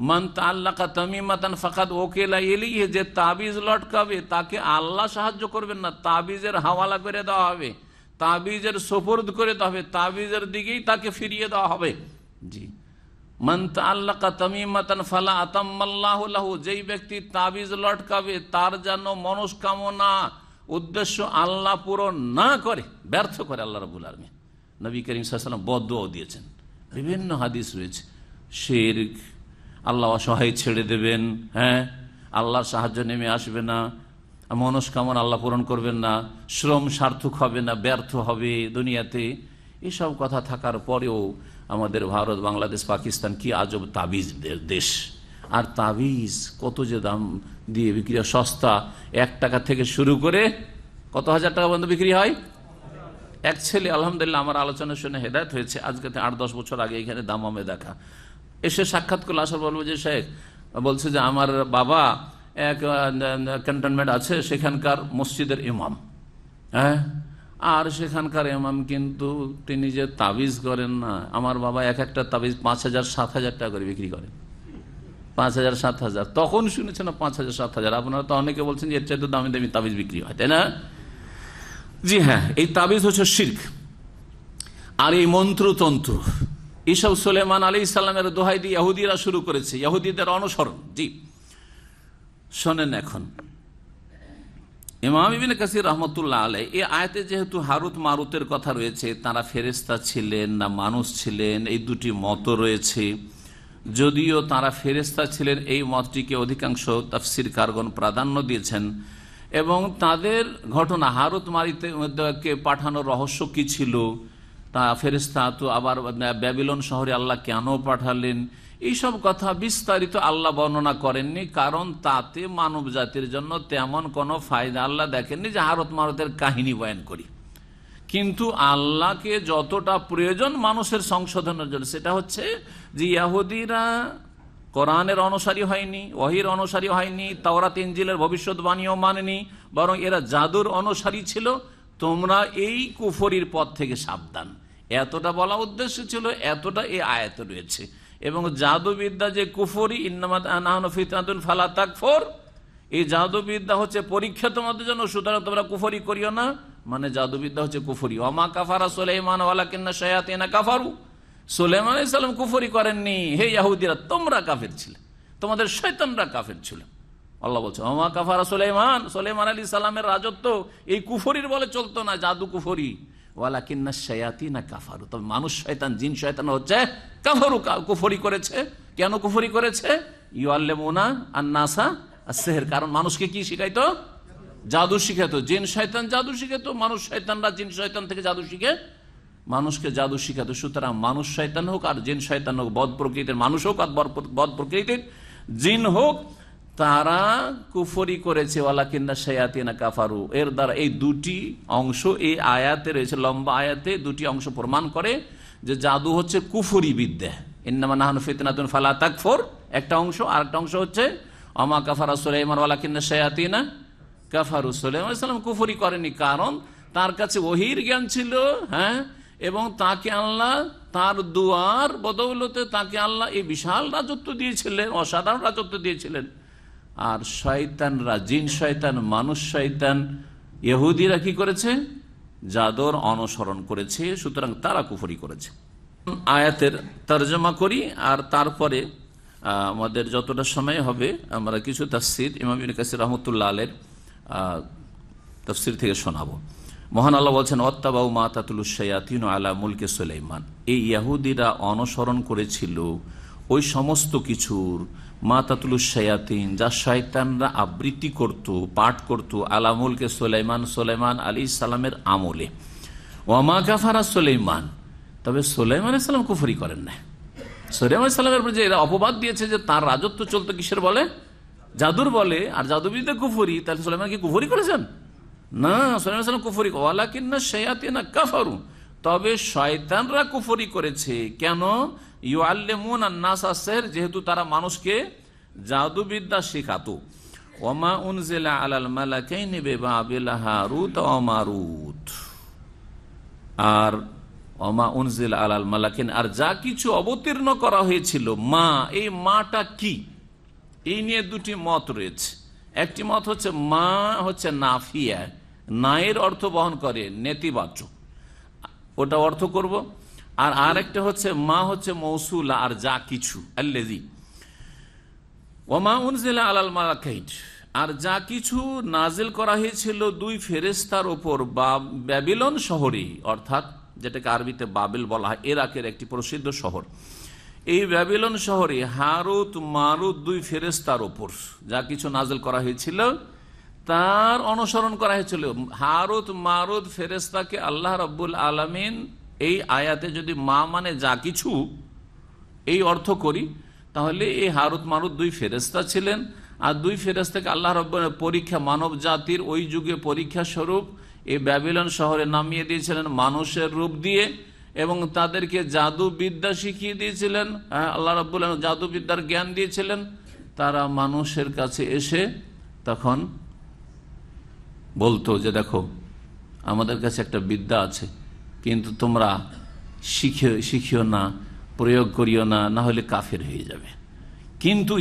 মান তাআল্লাকা তামিমাতান ফাকাদ ওকিলা ইলাইহি, যে তাবিজ লটকাবে তাকে আল্লাহ সাহায্য করবেন না, তাবিজের হাওয়ালা করে দেওয়া হবে, তাবিজের সুপুর্দ করে দেওয়া হবে, তাবিজের দিকেই তাকে ফিরিয়ে দেওয়া হবে। জি, মান তাআল্লাকা তামিমাতান ফালা আতাম্মাল্লাহু লাহু, যেই ব্যক্তি তাবিজ লটকাবে তার যেন মনস্কামনা উদ্দেশ্য আল্লাহ পূরণ না করে, ব্যর্থ করে আল্লাহ রাব্বুল আলামিন। নবী করিম সাল্লাল্লাহু আলাইহি ওয়াসাল্লাম বদদুয়া দিয়েছেন, বিভিন্ন হাদিস রয়েছে। শিরক, আল্লাহ অসহায় ছেড়ে দেবেন, হ্যাঁ, আল্লাহর সাহায্য নেমে আসবে না, মনস্কামনা আল্লাহ পূরণ করবেন না, শ্রম সার্থক হবে না, ব্যর্থ হবে দুনিয়াতে। এসব কথা থাকার পরেও আমাদের ভারত, বাংলাদেশ, পাকিস্তান কি আজব তাবিজ দেশ। আর তাবিজ কত যে দাম দিয়ে বিক্রি হয়, সস্তা, 1 টাকা থেকে শুরু করে কত হাজার টাকা পর্যন্ত বিক্রি হয়। এক ছেলে আলহামদুলিল্লাহ আমার আলোচনা শুনে হেদায়েত হয়েছে, আজকে 8-10 বছর আগে এখানে দামামে দেখা, এসে সাক্ষাৎ করলে আসার বলবো যে শেখ বলছে যে আমার বাবা এক ক্যান্টনমেন্ট আছে, সেখানকার মসজিদের ইমাম, হ্যাঁ, আর সেখানকার ইমাম কিন্তু তিনি যে তাবিজ করেন না, আমার বাবা এক একটা তাবিজ 5,000-7,000 টাকা করে বিক্রি করেন। 5,000-7,000 তখন শুনেছেন না, 5,000-7,000। আপনারা তো অনেকে বলছেন যে এর চাইতে দামি দামি তাবিজ বিক্রি হয়, তাই না? জি হ্যাঁ, এই তাবিজ হচ্ছে শিরক। আর এই মন্ত্রতন্ত্র, এইসব সুলাইমান আলাইহিস সালামের দোহাই দিয়ে ইহুদিরা শুরু করেছে, ইহুদিদের অনুসরণ। জি শোনেন, এখন ইমাম ইবনে কাসির রাহমাতুল্লাহ আলাইহি এই আয়াতে যেহেতু হারুত মারুতের কথা রয়েছে, তারা ফেরেশতা ছিলেন না মানুষ ছিলেন, এই দুটি মত রয়েছে। যদিও তারা ফেরেশতা ছিলেন, এই মতটিকে অধিকাংশ তাফসীরকারগণ প্রাধান্য দিয়েছেন। এবং তাদের ঘটনা, হারুত মারুতকে পাঠানোর রহস্য কি ছিল, তা ফেরেশতা তো আবার ব্যাবিলন শহরে আল্লাহ কেন পাঠালেন, এইসব কথা বিস্তারিত আল্লাহ বর্ণনা করেননি, কারণ তাতে মানব জাতির জন্য তেমন কোনো ফায়দা আল্লাহ দেখেননি যে হারুত মারুতের কাহিনী বয়ান করি। কিন্তু আল্লাহকে যতটা প্রয়োজন মানুষের সংশোধনের জন্য, সেটা হচ্ছে যে ইহুদিরা কোরআনের অনুসারী হয়নি, ওহীর অনুসারী হয়নি, তাওরাত ইনজিলের ভবিষ্যৎবাণীও মানেনি, বরং এরা জাদুর অনুসারী ছিল। তোমরা এই কুফরির পথ থেকে সাবধান, এতটা বলা উদ্দেশ্য ছিল, এতটা এই আয়াতে রয়েছে। এবং জাদুবিদ্যা যে কুফরি, ইন্নামা নাহনু ফিতনাতুন ফালা তাকফুর, এই জাদুবিদ্যা হচ্ছে পরীক্ষা তোমাদের জন্য, সুতরাং তোমরা কুফরি করিও না, মানে জাদুবিদ্যা হচ্ছে কুফরি। ওয়া মা কাফারা সুলাইমান ওয়ালাকিন্না শায়াতিনা কাফারু, সুলাইমান আলাইহিস সালাম কুফরি করেননি, হে ইহুদিরা তোমরা কাফের ছিলে, তোমাদের শয়তানরা কাফের ছিল। আল্লাহ বলছে ওমা কাফারা সুলাইমান, সুলাইমান আলাইহিস সালামের রাজত্ব এই কুফরির বলে চলতো না, জাদু কুফরি, ওয়ালাকিন্না শায়াতিনা কাফারু, তবে মানুষ শয়তান জিন শয়তান হচ্ছে কাফারু, কুফরি করেছে। কেন কুফরি করেছে? ইউআল্লিমুনা আন-নাসা আস-সিহর, কারণ মানুষকে কি শিখাইতো? জাদু শিখাতো। জিন শয়তান জাদু শিখাতো, মানুষ শয়তানরা জিন শয়তান থেকে জাদু শিখে মানুষকে জাদু শিখাতো। সুতরাং মানুষ শয়তান হোক আর জিন শয়তান হোক, বদ প্রকৃতির মানুষ হোক আর বদ প্রকৃতির জিন হোক, তারা কুফরি করেছে। ওয়ালাকিন্না শায়াতিনা কাফারু, এর দ্বারা এই দুটি অংশ এই আয়াতে রয়েছে, লম্বা আয়াতে দুটি অংশ প্রমাণ করে যে জাদু হচ্ছে কুফরি বিদ্যা। ইন্নামা নাহনু ফিতনাতুন ফালা তাকফুর একটা অংশ, আর একটা অংশ হচ্ছে ওমা কাফারা সুলাইমান ওয়ালাকিন্না শায়াতিনা কাফারু। সুলাইমান আলাইহিস সালাম কুফরি করেনি, কারণ তার কাছে ওহীর জ্ঞান ছিল, হ্যাঁ, এবং তাকে আল্লাহ তার দুয়ার বদৌলতে তাকে আল্লাহ এই বিশাল রাজত্ব দিয়েছিলেন, অসাধারণ রাজত্ব দিয়েছিলেন। আর শয়তানরা, জিন শয়তান, মানুষ শয়তান, ইহুদিরা কি করেছে? জাদুর অনুসরণ করেছে, সুতরাং তারা কুফরি করেছে। আয়াতের তরজমা করি আর তারপরে আমাদের যতটা সময় হবে আমরা কিছু তাফসীর ইমাম ইবনে কাসির রাহমাতুল্লাহ আলাইহির তাফসীর থেকে শোনাবো। মহান আল্লাহ বলছেন ওয়াত্তাবাউ মা তাতলুশ শায়াতিনু আলা মুলকি সুলাইমান, এই ইহুদিরা অনুসরণ করেছিল ওই সমস্ত কিছুর, মা তাতলুশ শায়াতিন, যা শয়তানরা আবৃত্তি করত, পাঠ করত, আলা মুলকি সুলাইমান, সুলাইমান আলাইহিস সালামের আমলে। ওয়া মা কাফারা সুলাইমান, তবে সুলাইমান আলাইহিস সালাম কুফরি করেন না। সুলাইমান আলাইহিস সালামের উপর যে এরা অপবাদ দিয়েছে যে তার রাজত্ব চলতো কিসের বলে? জাদুর বলে, আর জাদুবিদ্যা কুফরি, তাহলে সুলাইমান কি কুফরি করেছেন? না, সুলাইমান আলাইহিস সালাম কুফরি, ওয়ালাকিন্না শায়াতিনা কাফারু, তবে শয়তানরা কুফরি করেছে। কেন? ইউআল্লিমুনা আন-নাসা আস-সিহর, যেহেতু তারা মানুষকে জাদুবিদ্যা শেখাতো। ওমা উনজিলা আলাল মালাকাইনি বিবাবিল হারুত ওয়া মারুত, আর ওমা উনজিলা আলাল মালাকাইন, আর যা কিছু অবতীর্ণ করা হয়েছিল, মা, এই মাটা কি? এই নিয়ে দুটি মত রয়েছে। একটি মত হচ্ছে মা হচ্ছে নাফিয়া, নায়ের অর্থ বহন করে, নেতিবাচক, ওটা অর্থ করব। আর আরেকটা হচ্ছে মা হচ্ছে মৌসুলা, আর যা কিছু, আল্লাযী। ওমা উনজিলা আলাল মালাকাইন, আর যা কিছু নাজিল করা হয়েছিল দুই ফেরেশতার উপর ব্যাবিলন শহরে, অর্থাৎ যেটাকে আরবিতে বাবেল বলা হয়, ইরাকের একটি প্রসিদ্ধ শহর। এই ব্যাবিলন শহরে হারুত মারুত দুই ফেরেশতার উপর যা কিছু নাজিল করা হয়েছিল তার অনুসরণ করা হয়েছিল। হারুত মারুত ফেরেশতাকে আল্লাহ রাব্বুল আলামিন এই আয়াতে যদি মা মানে যা কিছু এই অর্থ করি, তাহলে এই হারুত মারুত দুই ফেরেশতা ছিলেন, আর দুই ফেরেশতাকে আল্লাহ রাব্বুল পরীক্ষা, মানব জাতির ওই যুগে পরীক্ষা স্বরূপ এই ব্যাবিলন শহরে নামিয়ে দিয়েছিলেন মানুষের রূপ দিয়ে, এবং তাদেরকে জাদু বিদ্যা শিখিয়ে দিয়েছিলেন। আল্লাহ রাব্বুল আলামিন জাদু বিদ্যার জ্ঞান দিয়েছিলেন। তারা মানুষের কাছে এসে তখন বলতো যে দেখো আমাদের কাছে একটা বিদ্যা আছে, কিন্তু তোমরা শিখিও না, প্রয়োগ করিও না, না হলে কাফের হয়ে যাবে। কিন্তু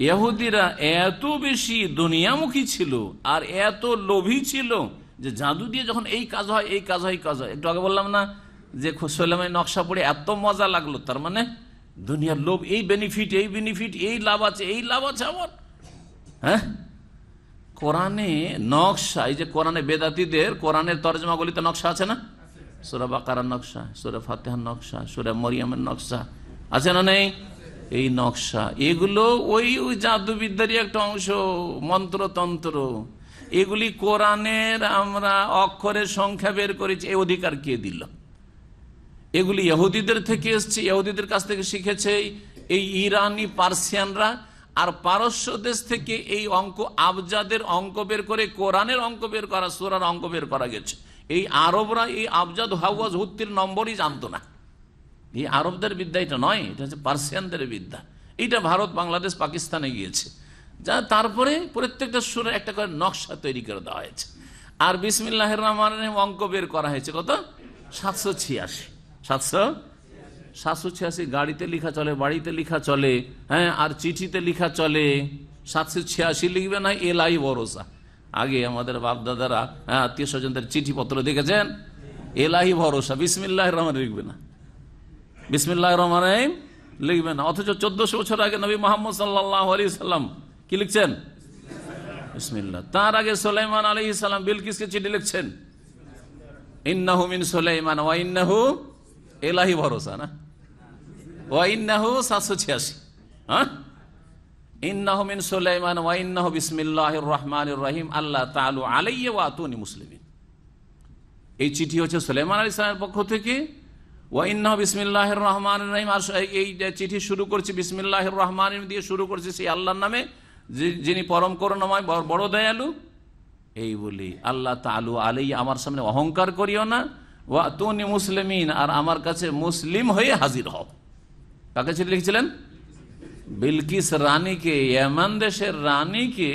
ইহুদিরা এত বেশি দুনিয়ামুখী ছিল আর এত লোভী ছিল যে জাদু দিয়ে যখন এই কাজ হয়, এই কাজ হয়, এই কাজ হয়। একটু আগে বললাম না যে সুলাইমানের নকশা পড়ে এত মজা লাগলো, তার মানে দুনিয়ার লোভ, এই বেনিফিট, এই বেনিফিট, এই লাভ আছে, এই লাভ আছে আমার। হ্যাঁ, কোরআনে নকশা, এই যে কোরআনে বেদাতীদের কোরআনের তরজমাগুলিতে নকশা আছে না? সূরা বাকারার নকশা, সূরা ফাতিহার নকশা, সূরা মরিয়মের নকশা আছে না? নেই? এই নকশা, এগুলো ওই জাদুবিদ্যারই একটা অংশ, মন্ত্রতন্ত্র। এগুলি কোরআনের আমরা অক্ষরের সংখ্যা বের করেছি, এই অধিকার কে দিল? এগুলি ইহুদিদের থেকে এসছে, ইহুদিদের কাছ থেকে শিখেছে এই ইরানি পার্সিয়ানরা, আর পারস্য দেশ থেকে এই অঙ্ক, আবজাদের অঙ্ক বের করে কোরআনের অঙ্ক বের করা, সূরার অঙ্ক বের করা গেছে। এই আরবরা এই আবজাদ হাওয়াজ হুত্তির নম্বরই জানতো না। এই আরবদের বিদ্যা এটা নয়, এটা হচ্ছে পার্সিয়ানদের বিদ্যা। এইটা ভারত, বাংলাদেশ, পাকিস্তানে গিয়েছে, যা তারপরে প্রত্যেকটা সূরার একটা করে নকশা তৈরি করে দেওয়া হয়েছে। আর বিসমিল্লাহির রহমানির রহিম অঙ্ক বের করা হয়েছে কত? 786। 786 গাড়িতে লেখা চলে, বাড়িতে লেখা চলে, হ্যাঁ, আর চিঠিতে লেখা চলে। 786 লিখবে না এলাই ভরসা। আগে আমাদের বাপ দাদারা আত্মীয় স্বজনদের চিঠি পত্র দেখেছেন, এলাহি ভরসা, বিসমিল্লাহির রহমান লিখবে না, বিসমিল্লাহির রহমানির রহিম লিখবে না। অথচ 1400 বছর আগে নবী মুহাম্মদ সাল্লাল্লাহু আলাইহি সাল্লাম কি লিখছেন? বিসমিল্লাহ। তার আগে সুলাইমান আলাইহিস সালাম বিলকিসকে চিঠি লিখছেন, ইন্নাহু মিন সুলাইমান ওয়া ইন্নাহু, এলাহি ভরসা না, ওয়া ইন্নাহু 786, হ্যাঁ, ইন্নাহু মিন সুলাইমান ওয়া ইন্নাহু বিসমিল্লাহির রহমানির রহিম আল্লাহ তাআলু আলাইয়া ওয়া আতুনি মুসলিমিন। এই চিঠি হচ্ছে সুলাইমান আলাইহিস সালামের পক্ষ থেকে, ওয়া ইন্নাহু বিসমিল্লাহির রহমানির রহিম, আর এই চিঠি শুরু করছি বিসমিল্লাহির রহমানির দিয়ে শুরু করছি, সেই আল্লাহর নামে যিনি পরম করুণাময় বড় দয়ালু। এই বলি আল্লাহ তাআলু আলাইয়া, আমার সামনে অহংকার করিও না, ওয়া আতুনি মুসলিমিন, আর আমার কাছে মুসলিম হয়ে হাজির হও। কাকে চিঠি লিখেছিলেন? বিলকিস রানীকে, ইয়ামান দেশের রানীকে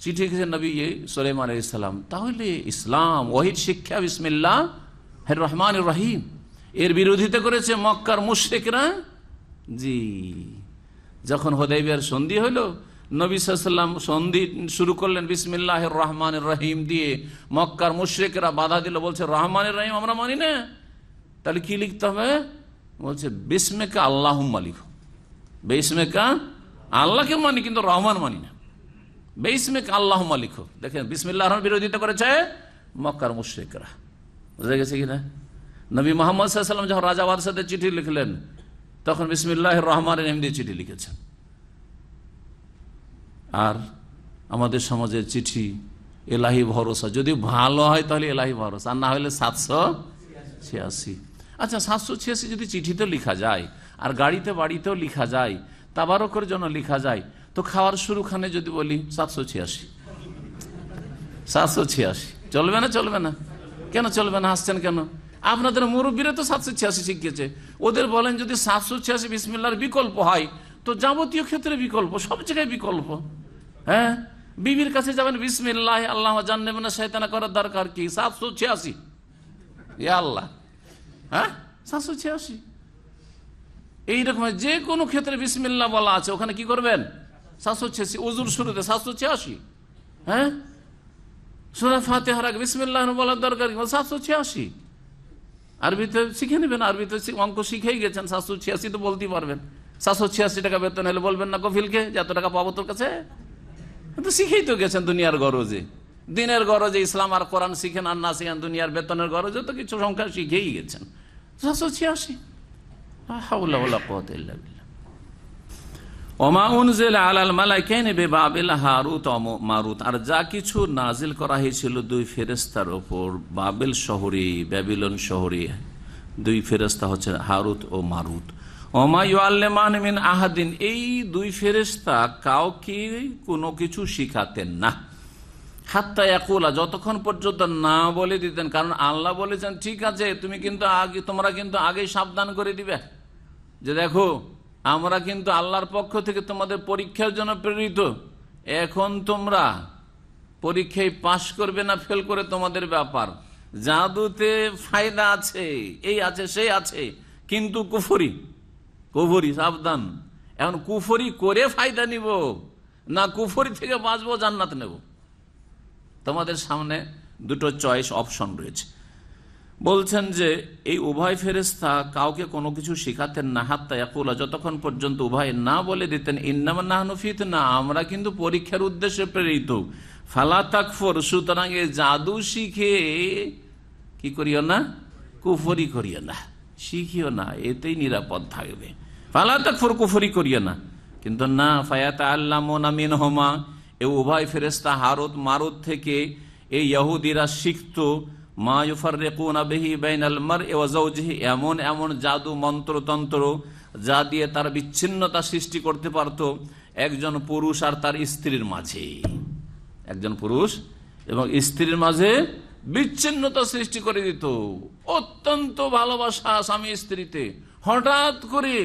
চিঠি লিখেছেন নবী সুলাইমান আলাইহিস সালাম। তাহলে ইসলাম ওয়াহিদ শিক্ষা বিসমিল্লাহির রহমানির রহিম, এর বিরোধিতা করেছে মক্কার মুশরিকরা। জি, যখন হুদায়বিয়ার সন্ধি হলো, নবী সাল্লাল্লাহু আলাইহি ওয়াসাল্লাম সন্ধি শুরু করলেন বিসমিল্লাহির রহমানির রহিম দিয়ে, মক্কার মুশরিকরা বাধা দিল, বলছে রহমানির রহিম আমরা মানি না, তাহলে কি লিখতে হবে? বলছে বিসমিকা আল্লাহুম্মা লিখো, বিসমিকা আল্লাহকে মানি কিন্তু রহমান মানি না, বিসমিকা আল্লাহুম্মা লিখো। দেখেন বিসমিল্লাহর রহমান বিরোধিতা করেছে মক্কার মুশরিকরা। বুঝা গেছে কিনা? নবী মুহাম্মদ সাল্লাল্লাহু আলাইহি ওয়াসাল্লাম যখন রাজা বাদশাদের চিঠি লিখলেন, তখন বিসমিল্লাহির রহমানির রহিম দিয়ে চিঠি লিখেছেন। আর আমাদের সমাজের চিঠি এলাহি ভরসা, যদি ভালো হয় তাহলে এলাহি ভরসা, আর না হলে 786। আচ্ছা, 786 যদি চিঠিতে লেখা যায়, আর গাড়িতে বাড়িতেও লেখা যায়, তাবারকের জন্য লেখা যায়, তো খাওয়ার শুরুখানে যদি বলি 786 চলবে না? চলবে না কেন? চলবে না? হাসছেন কেন? আপনাদের মুরব্বীরা তো 786 শিখিয়েছে, ওদের বলেন যদি 786 বিসমিল্লাহর বিকল্প হয়, তো যাবতীয় ক্ষেত্রে বিকল্প, সব জায়গায় বিকল্প। হ্যাঁ, বিবির কাছে যাবেন বিসমিল্লাহ আল্লাহ জান্নাবিনা শয়তানা করার দরকার কি? 786, ইয়া আল্লাহ, হ্যাঁ 786। এইরকম যে কোনো ক্ষেত্রে বিসমিল্লাহ বলা আছে, ওখানে কি করবেন? 786। উজুর শুরুতে 786, হ্যাঁ, সূরা ফাতিহার আগে বিসমিল্লাহ বলার দরকার কি? 786। আরবিতে শিখে নেবেন, আরবিতে অঙ্ক শিখেই গেছেন, 786 তো বলতেই পারবেন। 786 টাকা বেতন হলে বলবেন না কফিলকে যে এত টাকা পাবো তোর কাছে? তো শিখেই তো গেছেন দুনিয়ার গরজে, দিনের গরজে, ইসলাম আর কোরআন শিখেন আর না শিখেন, দুনিয়ার বেতনের গরজে তো কিছু সংখ্যা শিখেই গেছেন। 786। হাওলা ওয়ালা কুওয়াতা ইল্লা বিল্লাহ। ওমা উনজিলা আলাল মালাইকাইনি বিবাবিল হারুত ওয়া মারুত, আর যা কিছু নাজিল করা হয়েছিল দুই ফেরেশতার উপর বাবেল শহরে, ব্যাবিলন শহরে, দুই ফেরেশতা হচ্ছে হারুত ও মারুত। ওমা ইউআল্লিমান মিন আহাদিন, এই দুই ফেরেশতা কাউকে কোনো কিছু শিখাতেন না, হাত্তা ইয়াকুলা, যতক্ষণ পর্যন্ত না বলে দিতেন। কারণ আল্লাহ বলেছেন ঠিক আছে, তোমরা কিন্তু আগেই সাবধান করে দিবে যে দেখো আমরা কিন্তু আল্লাহর পক্ষ থেকে তোমাদের পরীক্ষার জন্য প্রেরিত, এখন তোমরা পরীক্ষায় পাশ করবে না ফেল করে তোমাদের ব্যাপার। জাদুতে ফায়দা আছে, এই আছে সেই আছে, কিন্তু কুফরি সাবধান। এখন কুফরি করে ফায়দা নিব না কুফরি থেকে বাঁচবো, জান্নাত নেব? তোমাদের সামনে দুটো চয়েস, অপশন রয়েছে। বলছেন যে এই উভয় ফেরেশতা কাউকে কোনো কিছু শিখাতেন না, হাত্তা ইয়াকুলা, যতক্ষণ পর্যন্ত উভয় না বলে দিতেন ইন্নামা নাহনু ফিতনা, আমরা কিন্তু পরীক্ষার উদ্দেশ্যে প্রেরিত, ফালা তাকফুর, সুতরাং এই জাদু শিখে কি করিও না, কুফরি করিও না, শিখিও না, এতেই নিরাপদ থাকবে। ফালা তাকফুর, কুফরি করিও না। কিন্তু না, ফায়াতাআল্লামুনা মিনহুমা, এই উভয় ফেরেশতা হারুত মারুত থেকে এই ইহুদিরা শিখত মা ইউফাররিকুনা বিহি বাইনাল মারই ওয়া যাওজিহি, এমন এমন জাদু মন্ত্রতন্ত্র যা দিয়ে তার বিচ্ছিন্নতা সৃষ্টি করতে পারত একজন পুরুষ আর তার স্ত্রীর মাঝে, একজন পুরুষ এবং স্ত্রীর মাঝে বিচ্ছিন্নতা সৃষ্টি করে দিত। অত্যন্ত ভালোবাসা স্বামী স্ত্রীতে, হঠাৎ করে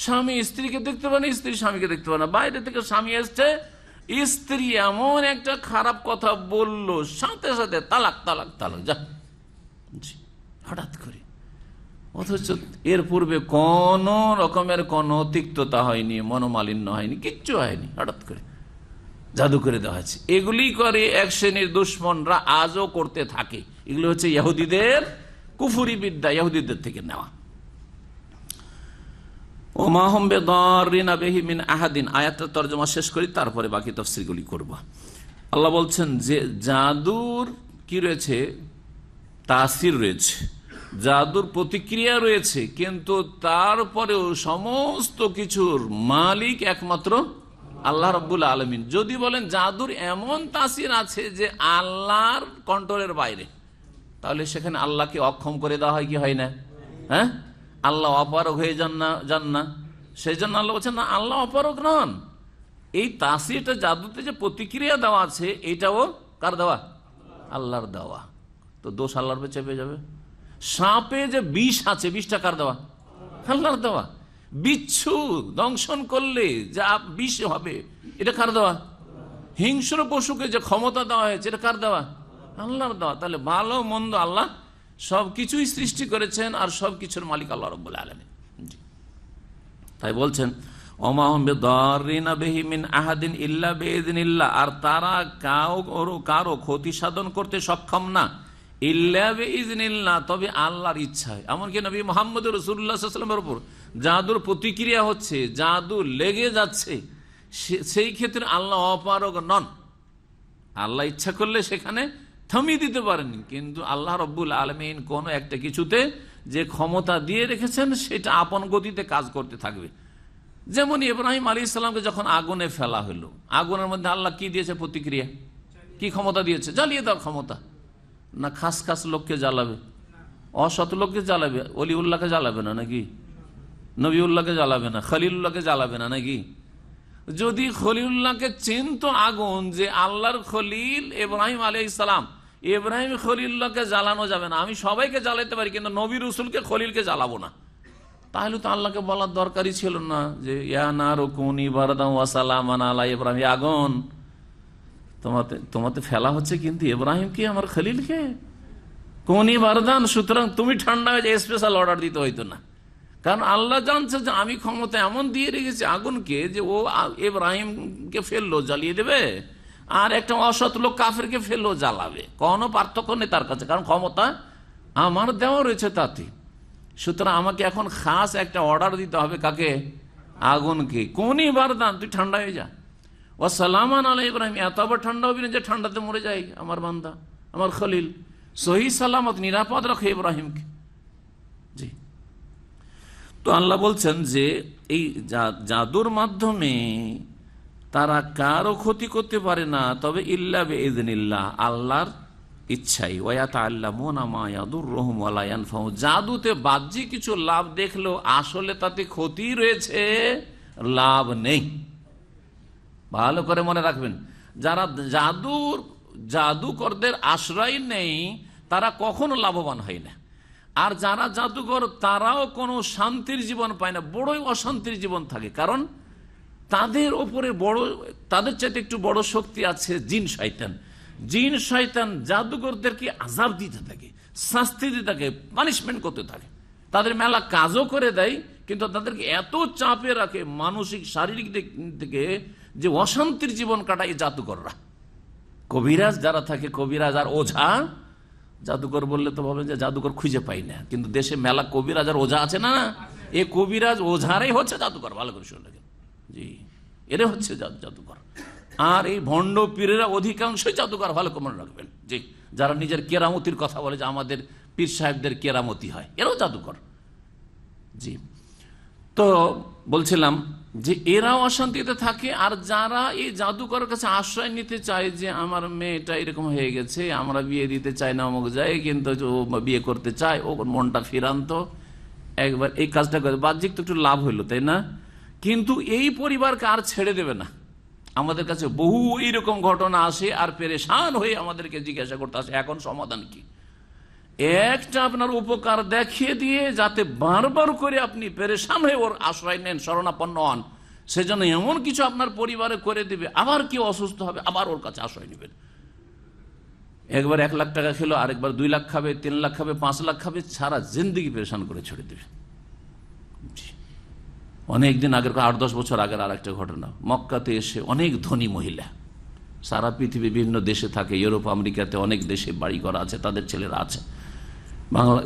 স্বামী স্ত্রীকে দেখতে পারে না, স্ত্রী স্বামীকে দেখতে পারে না, বাইরে থেকে স্বামী এসছে, স্ত্রী এমন একটা খারাপ কথা বলল, সাথে সাথে তালাক তালাক তালাক, যা হঠাৎ করে। অথচ এর পূর্বে কোন রকমের কোন তিক্ততা হয়নি, মনোমালিন্য হয়নি, কিচ্ছু হয়নি, হঠাৎ করে জাদু করে দেওয়া হয়েছে। এগুলি করে এক শ্রেণীর দুশ্মনরা আজও করতে থাকে। এগুলো হচ্ছে ইহুদিদের কুফরি বিদ্যা, ইহুদিদের থেকে নেওয়া। ওমা হুম বিদাররিনা বিহি মিন আহাদিন। আয়াতটা তরজমা শেষ করি, তারপরে বাকি তাফসীরগুলি করব। আল্লাহ বলছেন যে জাদুর কি রয়েছে, তাসির রয়েছে, জাদুর প্রতিক্রিয়া রয়েছে, কিন্তু তারপরেও সমস্ত কিছুর মালিক একমাত্র আল্লাহ রাব্বুল আলামিন। যদি বলেন জাদুর এমন তাসির আছে যে আল্লাহর কন্ট্রোলের বাইরে, তাহলে সেখানে আল্লাহকে অক্ষম করে দেওয়া হয় কি হয় না? হ্যাঁ, আল্লাহ অপারগ হয়ে যান না। সেই জন্য আল্লাহ বলছেন না, আল্লাহ অপারগ নন। এই তাসিরটা, জাদুতে যে প্রতিক্রিয়া দেওয়া আছে, এটাও কার দেওয়া? আল্লাহর দেওয়া। তো দোষ আল্লাহর উপর চেপে যাবে। সাপে যে বিষ আছে, বিষটা কার দেওয়া? আল্লাহর দেওয়া। বিচ্ছু দংশন করলে যা বিষ হবে, এটা কার দেওয়া? হিংস্র পশুকে যে ক্ষমতা দেওয়া হয়েছে, এটা কার দেওয়া? আল্লাহর দেওয়া। তাহলে ভালো মন্দ আল্লাহ সবকিছুই সৃষ্টি করেছেন, আর সবকিছুর মালিক আল্লাহ রাব্বুল আলামিন। তাই বলছেন ওমা হুম বিদাররিনা বিহি মিন আহাদিন ইল্লা বিইযনিল্লাহ, আর তারা কারো ক্ষতি সাধন করতে সক্ষম না ইল্লা বিইযনিল্লাহ, তবে আল্লাহর ইচ্ছায়। এমনকি নবী মুহাম্মদ রাসূলুল্লাহ সাল্লাল্লাহু আলাইহি ওয়াসাল্লামের উপর জাদুর প্রতিক্রিয়া হচ্ছে, জাদু লেগে যাচ্ছে, সেই ক্ষেত্রে আল্লাহ অপারগ নন। আল্লাহ ইচ্ছা করলে সেখানে থামিয়ে দিতে পারেন, কিন্তু আল্লাহ রাব্বুল আলামিন কোন একটা কিছুতে যে ক্ষমতা দিয়ে রেখেছেন, সেটা আপন গতিতে কাজ করতে থাকবে। যেমন ইব্রাহিম আলাইহিস সালামকে যখন আগুনে ফেলা হলো, আগুনের মধ্যে আল্লাহ কি দিয়েছে প্রতিক্রিয়া, কি ক্ষমতা দিয়েছে? জ্বালিয়ে দেওয়ার ক্ষমতা। না খাস খাস লোককে জ্বালাবে, অসৎ লোককে জ্বালাবে, অলিউল্লাহকে জ্বালাবে না নাকি? নবীউল্লাহকে জ্বালাবে না, খলিলুল্লাহকে জ্বালাবে না নাকি? যদি খলিলুল্লাহকে চিনতো আগুন যে আল্লাহর খলিল ইব্রাহিম আলাইহিস সালাম, ইব্রাহিম খলিলুল্লাহকে জ্বালানো যাবে না, আমি সবাইকে জ্বালাতে পারি কিন্তু নবী রাসূলকে খলিলকে জ্বালাবো না, তাহলে তো আল্লাহকে বলার দরকারই ছিল না যে ইয়া নারু কুনি বারদান ওয়া সালামান আলা ইব্রাহিম। আগুন তোমাতে ফেলা হচ্ছে, কিন্তু ইব্রাহিমকে, আমার খলিলকে, কুনি বারদান, সুতরাং তুমি ঠান্ডা হয়ে যায়, স্পেশাল অর্ডার দিতে হইতো না। কারণ আল্লাহ জানছে যে আমি ক্ষমতা এমন দিয়ে রেখেছি আগুনকে যে ও ইব্রাহিমকে ফেললো জ্বালিয়ে দেবে, আর একটা অসৎ লোক কাফেরকে ফেললো জ্বালাবে, কোনো পার্থক্য নেই তার কাছে, কারণ ক্ষমতা আমার দেওয়া রয়েছে তাতে। সুতরাং আমাকে এখন খাস একটা অর্ডার দিতে হবে, কাকে? আগুনকে, কোনই বারদান, তুই ঠান্ডা হয়ে যা। ও সালামান আলা ইব্রাহিম, এত আবার ঠান্ডা হবি না যে ঠান্ডাতে মরে যায় আমার বান্দা, আমার খলিল। সহি সালামত, নিরাপদ রাখে ইব্রাহিমকে। জি, তো আল্লাহ বলছেন যে এই জাদুর মাধ্যমে তারা কারো ক্ষতি করতে পারে না, তবে ইল্লা বিইযনিল্লাহ, আল্লাহর ইচ্ছাই। ওয়ায়াতাআল্লামুনা মা ইয়াদুররুহুম ওয়ালা ইয়ানফাউ, জাদুতে বাহ্যিক কিছু লাভ দেখলেও আসলে তাতে ক্ষতি রয়েছে, লাভ নেই। ভালো করে মনে রাখবেন, যারা জাদুকরদের আশ্রয় নেই, তারা কখনো লাভবান হয় না। আর যারা জাদুকর, তারাও কোনো শান্তির জীবন পায় না, বড়ই অশান্তির জীবন থাকে। কারণ তাদের ওপরে তাদের চাইতে একটু বড় শক্তি আছে জিন শয়তান। জিন শয়তান জাদুকরদেরকে আযাব দিতে থাকে, শাস্তি দিতে থাকে, পানিশমেন্ট করতে থাকে। তাদের মেলা কাজও করে দেয়, কিন্তু তাদেরকে এত চাপে রাখে মানসিক শারীরিক দিক থেকে যে অশান্তির জীবন কাটায় জাদুকররা। কবিরাজ যারা থাকে, কবিরাজ আর ওঝা, জাদুকর বললে তো ভাবেন যে জাদুকর খুঁজে পাই না, কিন্তু দেশে মেলা কবিরাজ আর ওঝা আছে না, এই কবিরাজ ওঝারাই হচ্ছে জাদুকর। ভালো করে শুনলেন? জি, এরা হচ্ছে জাদুকর। আর এই ভণ্ড পীরেরা অধিকাংশই জাদুকর, ভালো করে মনে রাখবেন। জি, যারা নিজের কেরামতির কথা বলে যে আমাদের পীর সাহেবদের কেরামতি হয়, এরাও জাদুকর। জি, তো বলছিলাম যে এরাও অশান্তিতে থাকে। আর যারা এই জাদুকরের কাছে আশ্রয় নিতে চায় যে আমার মেয়েটা এরকম হয়ে গেছে, আমরা বিয়ে দিতে চাই না অমুক যায়, কিন্তু বিয়ে করতে চায়, ও মনটা ফিরান্ত, একবার এই কাজটা করে, বাহ্যিক তো একটু লাভ হইলো, তাই না? কিন্তু এই পরিবারকে আর ছেড়ে দেবে না। আমাদের কাছে বহু এইরকম ঘটনা আসে, আর পেরেশান হয়ে আমাদেরকে জিজ্ঞাসা করতে আসে এখন সমাধান কি। একটা আপনার উপকার দেখিয়ে দিয়ে যাতে বারবার করে আপনি পেরেশান হয়ে ওর আশ্রয় নেন, শরণাপন্ন হন, সেজন্য এমন কিছু আপনার পরিবারে করে দিবে, আবার কেউ অসুস্থ হবে, আবার ওর কাছে আশ্রয় নেবেন। একবার 1 লাখ টাকা খেলো, আরেকবার 2 লাখ খাবে, 3 লাখ খাবে, 5 লাখ খাবে, সারা জিন্দেগি পেরেশান করে ছেড়ে দেবে। অনেকদিন আগের, 8-10 বছর আগের আর একটা ঘটনা, মক্কাতে এসে অনেক ধনী মহিলা, সারা পৃথিবী বিভিন্ন দেশে থাকে, ইউরোপ আমেরিকাতে অনেক দেশে বাড়ি করা আছে, তাদের ছেলেরা আছে। বাংলা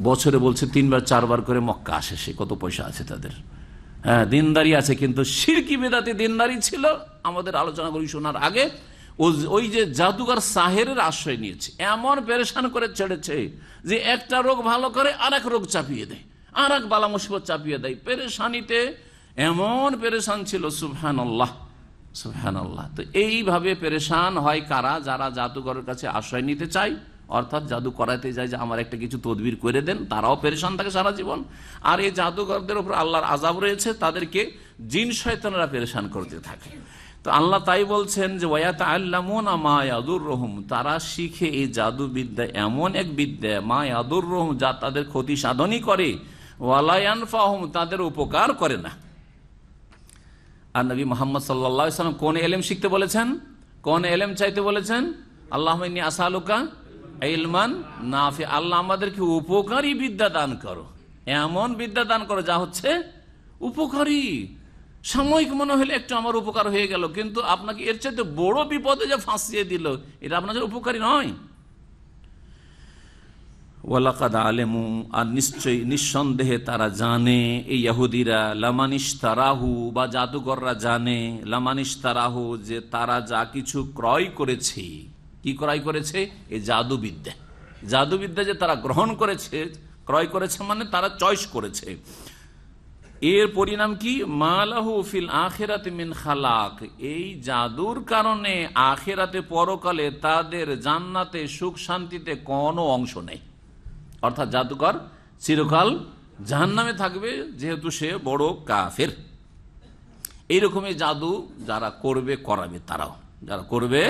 বছরে বলছে 3-4 বার করে মক্কা আসে, সে কত পয়সা আছে তাদের। হ্যাঁ, দিনদারি আছে, কিন্তু শিরকি বেদাতি দিনদারি ছিল। আমাদের আলোচনাগুলি শোনার আগে ওই যে জাদুঘর সাহেরের আশ্রয় নিয়েছে, এমন পেরেশান করে ছেড়েছে যে একটা রোগ ভালো করে আর এক রোগ চাপিয়ে দেয়, আর এক বালা মুসিবত চাপিয়ে দেয়। পেরেশানিতে এমন পেরেশান ছিল, সুবহানাল্লাহ সুবহানাল্লাহ। তো এইভাবে পেরেশান হয় কারা? যারা জাদুঘরের কাছে আশ্রয় নিতে চায়, অর্থাৎ জাদু করাতে যায় যে আমার একটা কিছু তদবির করে দেন, তারাও পেরেশান থাকে সারা জীবন। আর এই জাদুঘরদের উপর আল্লাহর আযাব রয়েছে, তাদেরকে জিন শয়তানরা পেরেশান করতে থাকে। তো আল্লাহ তাই বলছেন যে ওয়ায়াতাআল্লামুনা মা ইয়াদুররুহুম, তারা শিখে এই জাদু বিদ্যা, এমন এক বিদ্যা মা ইয়াদুররুহুম, যা তাদের ক্ষতি সাধনই করে, ওয়ালা ইয়ানফাহুম, তাদের উপকার করে না। আর নবী মুহাম্মদ সাল্লাল্লাহু আলাইহি ওয়াসাল্লাম কোন ইলম শিখতে বলেছেন, কোন ইলম চাইতে বলেছেন? আল্লাহুম্মা ইন্নী আসআলুকা ইলমান নাফি, আল্লাহ আমাদেরকে উপকারী বিদ্যা দান করো, এমন বিদ্যা দান করো যা হচ্ছে উপকারী। সাময়িক মনে হলে একটু আমার উপকার হয়ে গেল, কিন্তু আপনাকে এর চাইতে বড় বিপদে যে ফাঁসিয়ে দিল, এটা আপনার জন্য উপকারী নয়। ওয়ালাকাদ আলেমু, আর নিশ্চয়ই নিঃসন্দেহে তারা জানে, এই ইহুদিরা, লামানিশতারাহু, বা জাদুকররা জানে, লামানিশতারাহু, যে তারা যা কিছু ক্রয় করেছে। কি ক্রয় করেছে? এই জাদুবিদ্যা। জাদুবিদ্যা যে তারা গ্রহণ করেছে, ক্রয় করেছে মানে তারা চয়েস করেছে, এর পরিণাম কি? মালাহু ফিল আখিরাতি মিন খালাক, এই জাদুর কারণে আখিরাতে পরকালে তাদের জান্নাতে সুখ শান্তিতে কোনো অংশ নেই। অর্থাৎ জাদুকর চিরকাল জাহান্নামে থাকবে, যেহেতু সে বড় কাফের। এইরকমই জাদু যারা করবে করাবে, তারাও যারা করবে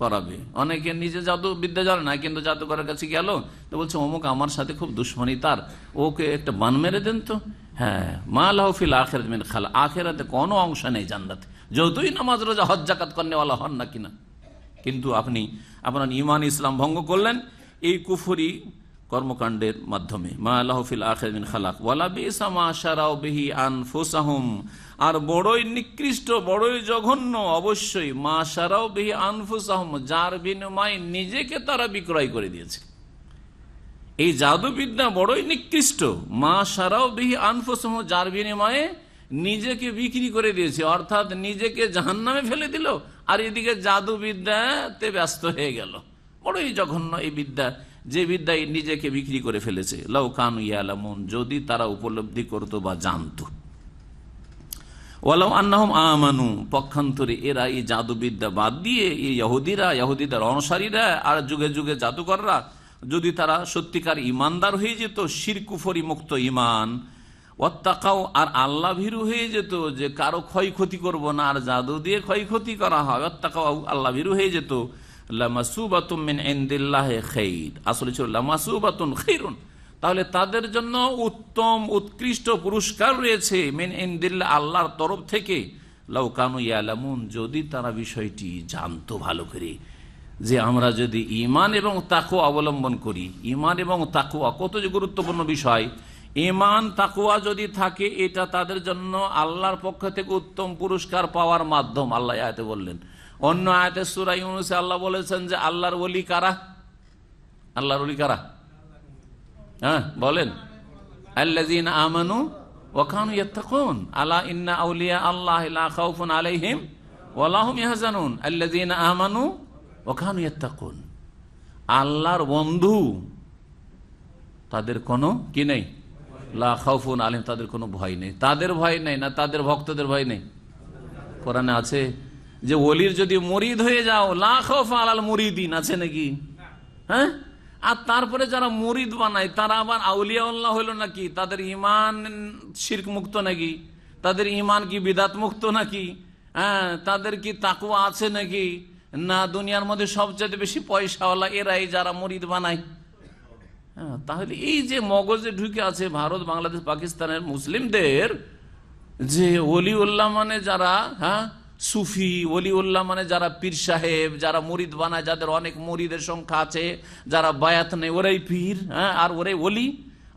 করাবে। অনেকে নিজে জাদু বিদ্যা জানে না, কিন্তু জাদুকরের কাছে গেল তো বলছে অমুক আমার সাথে খুব দুশ্মনী, তার ওকে একটা বান মেরে দেন তো। হ্যাঁ, মা লাহু ফিল আখিরাতি মিন খালাক, আখিরাতে কোনো অংশ নেই জান্নাতে, যতই নামাজ রোজা হজ যাকাত করনেওয়ালা হন না কিনা। কিন্তু আপনি আপনার ঈমান ইসলাম ভঙ্গ করলেন এই কুফরি কর্মকাণ্ডের মাধ্যমে। মা লাহু ফিল আখিরাতি মিন খালাক ওয়ালা বিসা মা শারাউ বিহি আনফুসাহুম, আর বড়ই নিকৃষ্ট, বড়ই জঘন্য অবশ্যই মা শারাউ বিহি আনফুসাহুম, যার বিনিময়ে নিজেকে তারা বিক্রয় করে দিয়েছে। এই জাদুবিদ্যা বড়ই নিকৃষ্ট, মা শারাউ বিহি আনফুসাহুম, যার বিনিময়ে নিজেকে বিক্রি করে দিয়েছে, অর্থাৎ নিজেকে জাহান্নামে ফেলে দিল আর এদিকে জাদুবিদ্যাতে ব্যস্ত হয়ে গেল। বড়ই জঘন্য এই বিদ্যা, যে বিদ্যায় নিজেকে বিক্রি করে ফেলেছে। লাউ কানু ইয়ালামুন, যদি তারা উপলব্ধি করতো বা জানতো। ওয়ালাউ আন্নাহুম আমানু, পক্ষান্তরে এরা এই জাদুবিদ্যা বাদ দিয়ে, এই ইহুদিদের অনুসারীরা আর যুগে যুগে জাদুকররা, যদি তারা সত্যিকার ইমানদার হয়ে যেত, শিরক কুফরি মুক্ত ইমান, ওয়াত্তাকাও, আর আল্লাহ ভীরু হয়ে যেত, যে কারো ক্ষয়ক্ষতি করব না, আর জাদু দিয়ে ক্ষয়ক্ষতি করা হয়, ওয়াত্তাকাও, আল্লাহ ভীরু হয়ে যেত, লামাসুবাতুম মিন ইনদিল্লাহি খাইর, আসলে ছিল লামাসুবাতুন খাইরুন, তাহলে তাদের জন্য উত্তম উৎকৃষ্ট পুরস্কার রয়েছে, মিন ইনদিল্লাহ, আল্লাহর তরফ থেকে। লাউ কানু ইয়ালামুন, যদি তারা বিষয়টি জানতো ভালো করে, যে আমরা যদি ঈমান এবং তাকওয়া অবলম্বন করি। ঈমান এবং তাকওয়া কত যে গুরুত্বপূর্ণ বিষয়। ঈমান তাকওয়া যদি থাকে, এটা তাদের জন্য আল্লাহর পক্ষ থেকে উত্তম পুরস্কার পাওয়ার মাধ্যম। আল্লাহ আয়াতে বললেন। অন্য আয়াতে সূরা ইউনূসে আল্লাহ বলেছেন যে আল্লাহর ওলি কারা? আল্লাহর ওলি কারা? হ্যাঁ বলেন, আল্লাযীনা আমানু ওয়া কানু ইয়াত্তাকুন, আলা ইন্না আউলিয়া আল্লাহি লা খাউফুন আলাইহিম ওয়া লা হুম ইয়াহজানুন, আল্লাযীনা আমানু ওয়া কানু ইয়াত্তাকুন, আল্লাহর বন্ধু তাদের কোনো কি নেই, লা খাউফুন আলাইহিম, তাদের কোনো ভয় নেই। তাদের ভয় নেই না, তাদের ভক্তদের ভয় নেই। কোরআনে আছে যে ওলির যদি মুরিদ হয়ে যাও, লা খাউফা আলাল মুরিদিন, আছে নাকি? হ্যাঁ, আর তারপরে যারা মুরিদ বানায় তারা আবার আউলিয়াউল্লাহ হলো নাকি? তাদের ঈমান শিরক মুক্ত নাকি? তাদের ঈমান কি বিদাত মুক্ত নাকি? হ্যাঁ, তাদের কি তাকওয়া আছে নাকি? না, দুনিয়ার মধ্যে সবচেয়ে বেশি পয়সাওয়ালা এরাই যারা মুরিদ বানায়। হ্যাঁ, তাহলে এই যে মগজে ঢুকে আছে ভারত, বাংলাদেশ, পাকিস্তানের মুসলিমদের, যে ওলিউল্লাহ মানে যারা, হ্যাঁ সুফি, ওলিউল্লাহ মানে যারা পীর সাহেব, যারা মুরিদ বানায়, যাদের অনেক মুরিদের সংখ্যা আছে, যারা বায়াত নেই, ওরাই পীর, হ্যাঁ, আর ওরাই ওলি,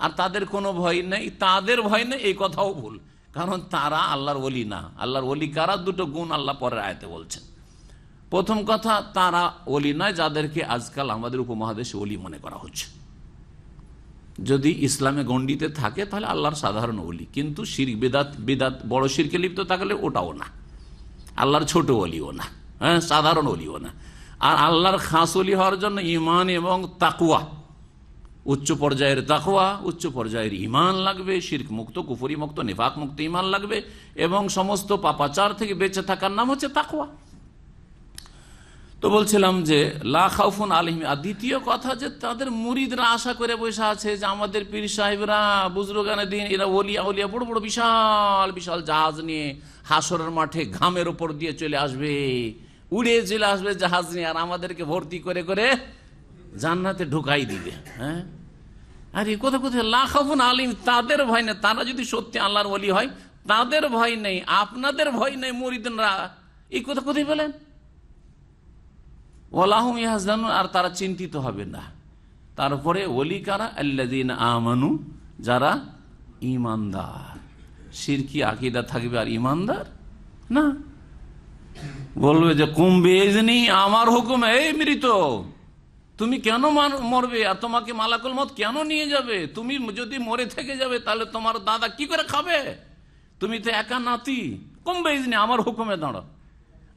আর তাদের কোনো ভয় নেই, তাদের ভয় নেই, এই কথাও ভুল। কারণ তারা আল্লাহর ওলি না। আল্লাহর ওলি কারা? দুটো গুণ আল্লাহ পরের আয়াতে বলছেন। প্রথম কথা, তারা ওলি নয় যাদেরকে আজকাল আমাদের উপমহাদেশে ওলি মনে করা হচ্ছে। যদি ইসলামে গণ্ডিতে থাকে তাহলে আল্লাহর সাধারণ ওলি, কিন্তু শিরক বেদাত বড় শিরকে লিপ্ত থাকলে ওটাও না, আল্লাহর ছোট ওলিও না, হ্যাঁ, সাধারণ ওলিও না। আর আল্লাহর খাস ওলি হওয়ার জন্য ঈমান এবং তাকওয়া, উচ্চ পর্যায়ের তাকওয়া, উচ্চ পর্যায়ের ঈমান লাগবে, শিরক মুক্ত, কুফরি মুক্ত, নিফাক মুক্ত ঈমান লাগবে, এবং সমস্ত পাপাচার থেকে বেঁচে থাকার নাম হচ্ছে তাকওয়া। তো বলছিলাম যে লা খাউফুন আলাইহিম। আর দ্বিতীয় কথা যে তাদের মুরিদরা আশা করে বসে আছে যে আমাদের পীর সাহেবরা বুজুর্গানে দিন এরা ওলিয়া ওলিয়া বড় বড় বিশাল বিশাল জাহাজ নিয়ে হাসরের মাঠে ঘামের ওপর দিয়ে চলে আসবে, উড়ে চলে আসবে জাহাজ নিয়ে, আর আমাদেরকে ভর্তি করে করে জান্নাতে ঢুকাই দিবে। হ্যাঁ, আর এই কথা কোথায়? লা খাউফুন আলাইহিম, তাদের ভয় নেই। তারা যদি সত্যি আল্লাহর ওলি হয় তাদের ভয় নেই, আপনাদের ভয় নেই মুরিদরা, এই কথা কোথায় বলেন? ওয়ালাহুম ইয়াহজানুন, আর তারা চিন্তিত হবে না। তারপরে ওলি কারা? আল্লাযীনা আমানু, যারা ঈমানদার। শিরকি আকীদা থাকবে আর ঈমানদার না, বলবে যে কুম বিইজনি, আমার হুকুমে, এই মৃত তুমি কেন মরবে, আর তোমাকে মালাকুল মউত কেন নিয়ে যাবে? তুমি যদি মরে থেকে যাবে তাহলে তোমার দাদা কি করে খাবে? তুমি তো একা নাতি। কুম বিইজনি, আমার হুকুমে দাঁড়াও।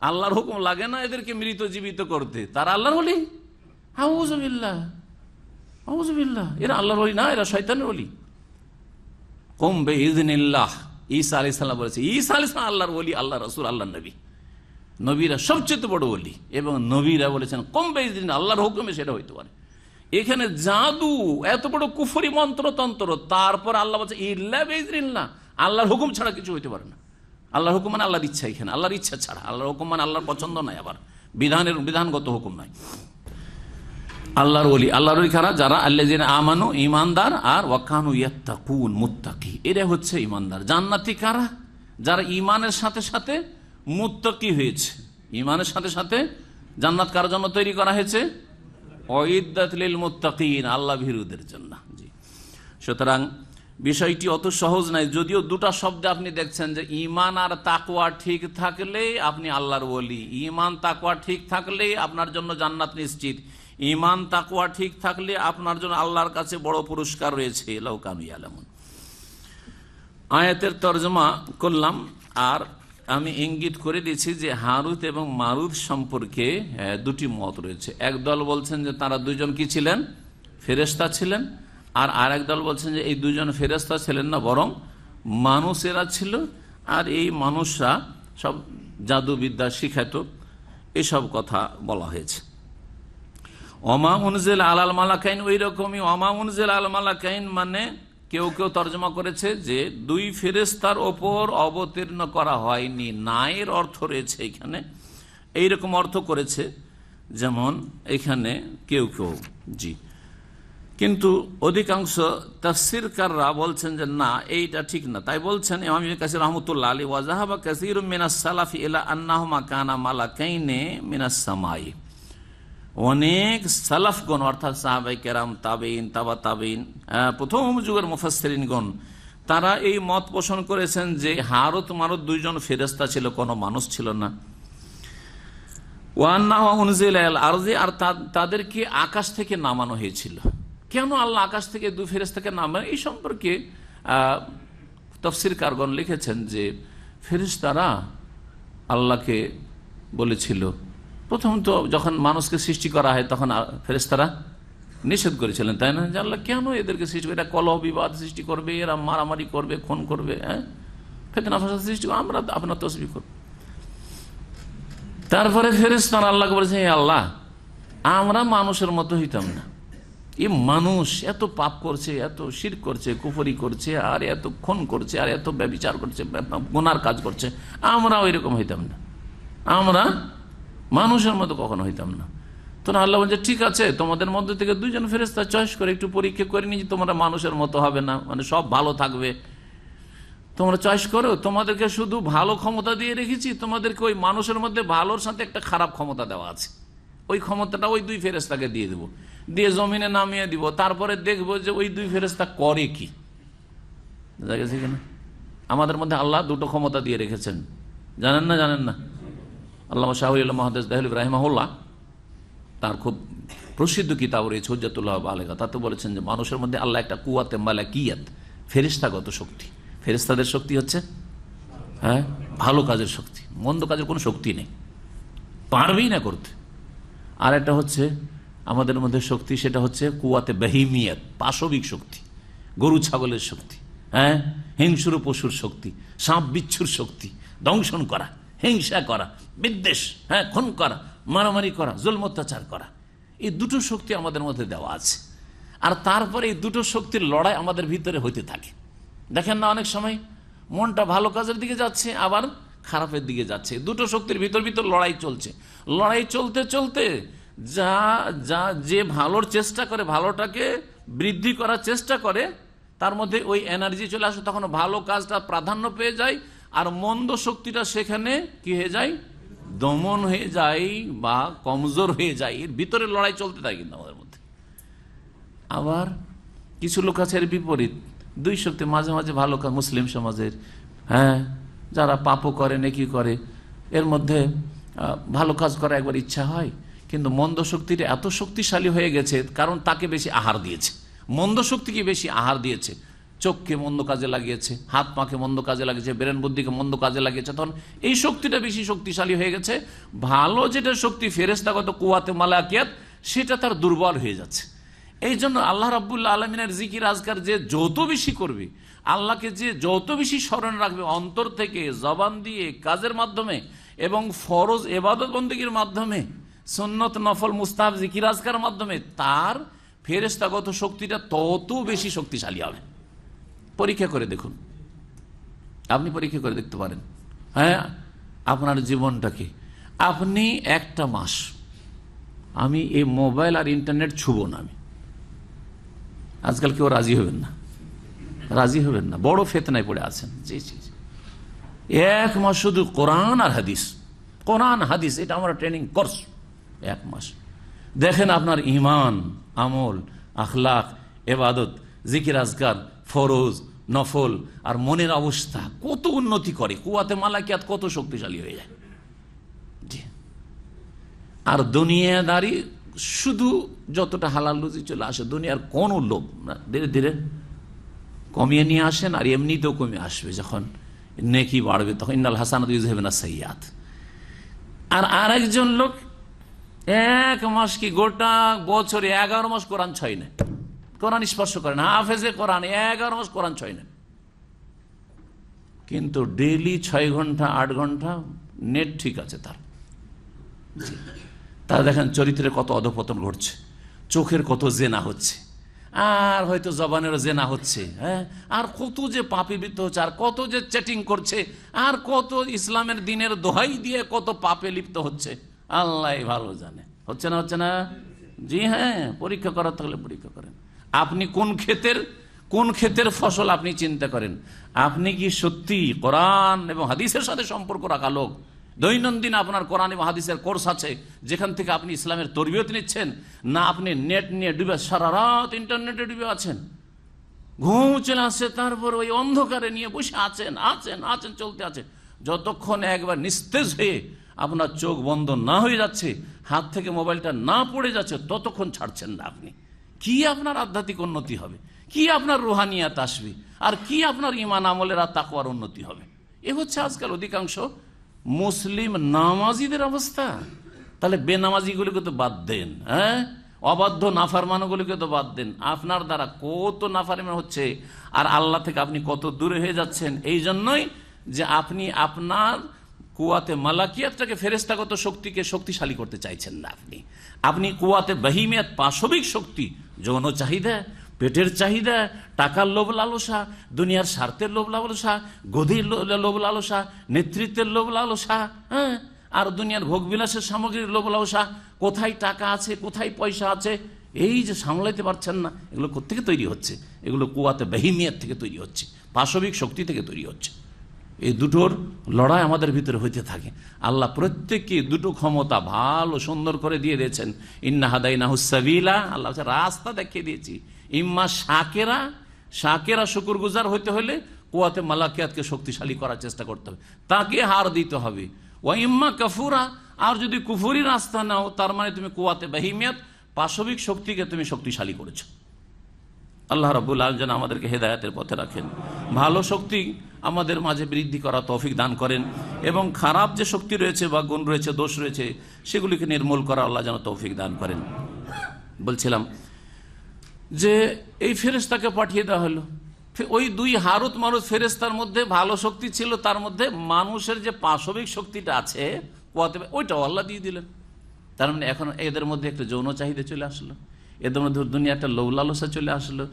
আল্লাহর হুকুম লাগে না এদেরকে মৃত জীবিত করতে, তারা আল্লাহর ওলি? আউযু বিল্লাহ, আউযু বিল্লাহ, এরা আল্লাহর ওলি না, এরা শয়তানের ওলি। কুম বিইজনিল্লাহ, ঈসা আলাইহিস সালাম বলেছে, ঈসা আলাইহিস সালাম আল্লাহর ওলি, আল্লাহ রাসূল, আল্লাহর নবী। নবীরা সবচেয়ে বড় ওলি, এবং নবীরা বলেছেন কুম বিইজনিল্লাহ, আল্লাহর হুকুমে সেটা হইতে পারে। এখানে জাদু, এত বড় কুফরি মন্ত্রতন্ত্র, তারপর আল্লাহ বলছে ইল্লা বিইজনিল্লাহ, আল্লাহর হুকুম ছাড়া কিছু হইতে পারে না। আল্লাহর হুকুম মানে আল্লাহর ইচ্ছা, এখানে আল্লাহর ইচ্ছা ছাড়া। আল্লাহর হুকুম মানে আল্লাহর পছন্দ নাই, আবার বিধানগত হুকুম নাই। আল্লাহর ওলি, আল্লাহর ওলি কারা? যারা আল্লাযীনা আমানু, ঈমানদার, আর ওয়াকানু ইয়াত্তাকুন, মুত্তাকি, এরা হচ্ছে ঈমানদার। জান্নাতি কারা? যারা ঈমানের সাথে সাথে মুত্তাকি হয়েছে। ঈমানের সাথে সাথে জান্নাত কার জন্য তৈরি করা হয়েছে? উইদ্দাত লিল মুত্তাকিন, আল্লাহ ভীরুদের জন্য। জি, সুতরাং বিষয়টি অত সহজ নাই। যদিও দুটা শব্দে আপনি দেখছেন যে ঈমান আর তাকওয়া ঠিক থাকলে আপনি আল্লাহর ওলি, ঈমান তাকওয়া ঠিক থাকলে আপনার জন্য জান্নাত নিশ্চিত, ঈমান তাকওয়া ঠিক থাকলে আপনার জন্য আল্লাহর কাছে বড় পুরস্কার রয়েছে। লাউ কানু ইয়ালামুন। আয়াতের তরজমা করলাম, আর আমি ইঙ্গিত করে দিয়েছি যে হারুত এবং মারুত সম্পর্কে দুটি মত রয়েছে। একদল বলছেন যে তারা দুজন কি ছিলেন? ফেরেশতা ছিলেন। আর আরেক দল বলছেন যে এই দুজন ফেরেশতা ছিলেন না, বরং মানুষেরা ছিল, আর এই মানুষরা সব জাদুবিদ্যা শিখাত, এসব কথা বলা হয়েছে। ওমা উনজিল আলাল মালাকাইন, ওই রকমই ওমা উনজিল আল মালাকাইন মানে কেউ কেউ তর্জমা করেছে যে দুই ফেরেশতার ওপর অবতীর্ণ করা হয়নি, নায়ের অর্থ রয়েছে এখানে, এইরকম অর্থ করেছে যেমন এখানে কেউ কেউ। জি, কিন্তু অধিকাংশ তাফসীরকাররা বলছেন যে না, এইটা ঠিক না। তাই বলছেন ইমাম ইবনে কাসির রাহমাতুল্লাহ আলাইহি, ওয়া যাহাবা কাসীরুম মিনাস সালাফি ইলা আন্নাহুমা কানা মালাকাইনে মিনাস সামাই। অনেক সালাফগণ অর্থাৎ সাহাবায়ে কেরাম, তাবেঈন, তাবা তাবেঈন, প্রথম যুগের মুফাসসিরিনগণ, তারা এই মত পোষণ করেছেন যে হারুত মারুত দুইজন ফেরেশতা ছিল, কোনো মানুষ ছিল না। ওয়া আন্নাহু উনজিলা আল আরজি, আর তাদেরকে আকাশ থেকে নামানো হয়েছিল। কেন আল্লাহ আকাশ থেকে দুই ফেরেশতাকে নামান, এই সম্পর্কে তাফসীরকারগণ লিখেছেন যে ফেরেশতারা আল্লাহকে বলেছিল, প্রথম তো যখন মানুষকে সৃষ্টি করা হয় তখন ফেরেশতারা নিষেধ করেছিলেন, তাই না, যে আল্লাহ কেন এদেরকে সৃষ্টি করে, এরা কলহ বিবাদ সৃষ্টি করবে, এরা মারামারি করবে, খুন করবে, হ্যাঁ, ফিতনা ফাসাদ সৃষ্টি করবে, আমরা আপনার তাসবিহ করব। তারপরে ফেরেশতারা আল্লাহকে বলেছে, হে আল্লাহ, আমরা মানুষের মতো হইতাম না, এই মানুষ এত পাপ করছে, এত শিরক করছে, কুফরি করছে, আর এত খুন করছে, আর এত ব্যভিচার করছে, গুনার কাজ করছে, আমরা ওই রকম হইতাম না, আমরা মানুষের মতো কখনো হইতাম না। তো আল্লাহ বলছে ঠিক আছে, তোমাদের মধ্যে থেকে দুইজন ফেরেশতা চয়েস করে একটু পরীক্ষা করে নিয়ে তোমরা মানুষের মতো হবে না, মানে সব ভালো থাকবে, তোমরা চয়েস করো, তোমাদেরকে শুধু ভালো ক্ষমতা দিয়ে রেখেছি, তোমাদেরকে ওই মানুষের মধ্যে ভালোর সাথে একটা খারাপ ক্ষমতা দেওয়া আছে, ওই ক্ষমতাটা ওই দুই ফেরেশতাকে দিয়ে দেবো, দিয়ে জমিনে নামিয়ে দিব, তারপরে দেখবো যে ওই দুই ফেরেশতা করে কি। বুঝা গেছে কিনা? আমাদের মধ্যে আল্লাহ দুটো ক্ষমতা দিয়ে রেখেছেন, জানেন না? জানেন না? আল্লামা শাহুল মুহাদ্দিস দেহলভী রাহিমাহুল্লাহ, তার খুব প্রসিদ্ধ কিতাব রয়েছে হুজ্জাতুল্লাহ বালেগা, তাতে বলেছেন যে মানুষের মধ্যে আল্লাহ একটা কুওয়াতে মালাকিয়াত, ফেরেশতাগত শক্তি, ফেরেশতাদের শক্তি হচ্ছে হ্যাঁ ভালো কাজের শক্তি, মন্দ কাজের কোনো শক্তি নেই, পারবেই না করতে। আর একটা হচ্ছে আমাদের মধ্যে শক্তি, সেটা হচ্ছে কুওয়াতে বাহিমিয়াত, পাশবিক শক্তি, গরু ছাগলের শক্তি, হ্যাঁ হিংস্র পশুর শক্তি, সাপ বিচ্ছুর শক্তি, দংশন করা, হিংসা করা, বিদ্বেষ, হ্যাঁ খুন করা, মারামারি করা, জুলম অত্যাচার করা, এই দুটো শক্তি আমাদের মধ্যে দেওয়া আছে। আর তারপরে এই দুটো শক্তির লড়াই আমাদের ভিতরে হইতে থাকে। দেখেন না, অনেক সময় মনটা ভালো কাজের দিকে যাচ্ছে, আবার খারাপের দিকে যাচ্ছে, দুটো শক্তির ভিতর ভিতর লড়াই চলছে। লড়াই চলতে চলতে যা যা যে ভালোর চেষ্টা করে, ভালোটাকে বৃদ্ধি করার চেষ্টা করে, তার মধ্যে ওই এনার্জি চলে আসে, তখন ভালো কাজটা প্রাধান্য পেয়ে যায়, আর মন্দ শক্তিটা সেখানে কি হয়ে যায়, দমন হয়ে যায় বা কমজোর হয়ে যায়। এর ভিতরে লড়াই চলতে থাকে কিন্তু আমাদের মধ্যে। আবার কিছু লোক আছে এর বিপরীত, দুই শক্তি মাঝে মাঝে ভালো কাজ, মুসলিম সমাজের হ্যাঁ যারা পাপও করে নেকি করে, এর মধ্যে ভালো কাজ করা একবার ইচ্ছা হয়, কিন্তু মন্দ শক্তিটা এত শক্তিশালী হয়ে গেছে, কারণ তাকে বেশি আহার দিয়েছে, মন্দ শক্তিকে বেশি আহার দিয়েছে, চোখকে মন্দ কাজে লাগিয়েছে, হাত পাকে মন্দ কাজে লাগিয়েছে, ব্রেন বুদ্ধিকে মন্দ কাজে লাগিয়েছে, তখন এই শক্তিটা বেশি শক্তিশালী হয়ে গেছে। ভালো যেটা শক্তি ফেরেশতাগত কুওয়াতে মালাকিয়াত, সেটা তার দুর্বল হয়ে যাচ্ছে। এই জন্য আল্লাহ রাব্বুল আলামিনের জিকির আজকার যে যত বেশি করবে, আল্লাহকে যে যত বেশি স্মরণ রাখবে অন্তর থেকে, জবান দিয়ে, কাজের মাধ্যমে এবং ফরজ ইবাদত বন্দেগীর মাধ্যমে, সুন্নত নফল মুস্তাহাব জিকির আজকার মাধ্যমে, তার ফেরেশতাগত শক্তিটা তত বেশি শক্তিশালী হবে। পরীক্ষা করে দেখুন, আপনি পরীক্ষা করে দেখতে পারেন, হ্যাঁ আপনার জীবনটাকে আপনি একটা মাস, আমি এই মোবাইল আর ইন্টারনেট ছুবো না, আমি আজকাল কেউ রাজি হবেন না, রাজি হবেন না, বড় ফিতনায় পড়ে আছেন। জি জি জি, এক মাস শুধু কোরআন আর হাদিস, কোরআন হাদিস, এটা আমরা ট্রেনিং কোর্স, এক মাস দেখেন আপনার ইমান, আমল, আখলাক, ইবাদত, জিকির আজকার, ফরজ নফল আর মনের অবস্থা কত উন্নতি করে, কুওয়াতে মালাকিয়াত কত শক্তিশালী হয়ে যায়। জি, আর দুনিয়াদারি শুধু যতটা হালাল রুজি চলে আসে, দুনিয়ার কোন লোভ না, ধীরে ধীরে কমিয়ে নিয়ে আসেন, আর এমনিতেও কমে আসবে, যখন নেকি বাড়বে তখন ইন্নাল হাসানাত ইউযহিবুনা সাইয়্যাত। আর আরেকজন লোক এক মাস কি গোটা বছরে 11 মাস কোরআন ছয় না, কোরআন স্পর্শ করেন, হাফেজে কোরআন 11 মাস কোরআন ছয় না, কিন্তু ডেইলি 6 ঘন্টা 8 ঘন্টা নেট ঠিক আছে তার। তারা দেখেন চরিত্রের কত অধপতন ঘটছে, চোখের কত জেনা হচ্ছে, আর হয়তো জবানেরও জেনা হচ্ছে, হ্যাঁ, আর কত যে পাপে লিপ্ত হচ্ছে, আর কত যে চ্যাটিং করছে, আর কত ইসলামের দিনের দোহাই দিয়ে কত পাপে লিপ্ত হচ্ছে, আল্লাহ ভালো জানে। হচ্ছে না, হচ্ছে না? জি হ্যাঁ, পরীক্ষা করার থাকলে পরীক্ষা করেন। আপনি কোন ক্ষেতের ফসল আপনি চিন্তা করেন, আপনি কি সত্যি কোরআন এবং হাদিসের সাথে সম্পর্ক রাখা লোক? দৈনন্দিন আপনার কোরআন এবং হাদিসের কোর্স আছে যেখান থেকে আপনি ইসলামের তরবিয়ত নিচ্ছেন, না আপনি নেট নিয়ে ডুবে সারা রাত ইন্টারনেটে ডুবে আছেন, ঘুম চলে আসছে, তারপর ওই অন্ধকারে নিয়ে বসে আছেন আছেন আছেন চলতে আছে, যতক্ষণ একবার নিস্তেজ হয়ে আপনার চোখ বন্ধ না হয়ে যাচ্ছে, হাত থেকে মোবাইলটা না পড়ে যাচ্ছে, ততক্ষণ ছাড়ছেন না আপনি। কি আপনার আধ্যাত্মিক উন্নতি হবে, কি আপনার রুহানিয়াত আসবে, আর কি আপনার ইমান আমলের আর তাকওয়ার উন্নতি হবে? এ হচ্ছে আজকাল অধিকাংশ মুসলিম নামাজিদের অবস্থা। তাহলে বেনামাজিগুলিকে তো বাদ দেন, হ্যাঁ, অবাধ্য নাফারমানগুলিকে তো বাদ দেন। আপনার দ্বারা কত নাফারমান হচ্ছে, আর আল্লাহ থেকে আপনি কত দূরে হয়ে যাচ্ছেন। এই জন্যই যে আপনি আপনার কুওয়াতে মালাকিয়াতটাকে, ফেরেশতাগত শক্তিকে শক্তিশালী করতে চাইছেন না। আপনি কুওয়াতে বাহিমিয়াত, পাশবিক শক্তি, যৌন চাহিদা, পেটের চাহিদা, টাকার লোভ লালসা, দুনিয়ার স্বার্থের লোভ লালসা, গদির লোভ লালসা, নেতৃত্বের লোভ লালসা, হ্যাঁ, আর দুনিয়ার ভোগবিলাসের সামগ্রীর লোভ লালসা, কোথায় টাকা আছে, কোথায় পয়সা আছে, এই যে সামলাইতে পারছেন না, এগুলো কোত্থেকে তৈরি হচ্ছে? এগুলো কুওয়াতে বাহিমিয়াত থেকে তৈরি হচ্ছে, পাশবিক শক্তি থেকে তৈরি হচ্ছে। এই দুটোর লড়াই আমাদের ভিতরে হইতে থাকে। আল্লাহ প্রত্যেককে দুটো ক্ষমতা ভালো সুন্দর করে দিয়ে দিয়েছেন। ইন্না হাদাইনাহুস সাবিলা, আল্লাহ রাস্তা দেখিয়ে দিয়েছি। ইম্মা শাকেরা শুকরগুজার হইতে হলে কুওয়াতে মালাকিয়াতকে শক্তিশালী করার চেষ্টা করতে হবে, তাকে হার দিতে হবে। ওয়া ইম্মা কাফুরা, আর যদি কুফরি রাস্তা নাও, তার মানে তুমি কুওয়াতে বাহিমিয়াত, পাশবিক শক্তিকে তুমি শক্তিশালী করেছো। আল্লাহ রাব্বুল আলামিন যেন আমাদেরকে হেদায়েতের পথে রাখেন, ভালো শক্তি আমাদের মাঝে বৃদ্ধি করা তৌফিক দান করেন, এবং খারাপ যে শক্তি রয়েছে বা গুণ রয়েছে, দোষ রয়েছে, সেগুলিকে নির্মূল করা আল্লাহ যেন তৌফিক দান করেন। বলছিলাম যে এই ফেরেশতাকে পাঠিয়ে দেওয়া হলো, ওই দুই হারুত মারুত ফেরেশতার মধ্যে ভালো শক্তি ছিল, তার মধ্যে মানুষের যে পাশবিক শক্তিটা আছে ওইটাও আল্লাহ দিয়ে দিলেন। তার মানে এখন এদের মধ্যে একটা যৌন চাহিদা চলে আসলো, এদের মধ্যে দুনিয়া একটা লৌলালসা চলে আসলো,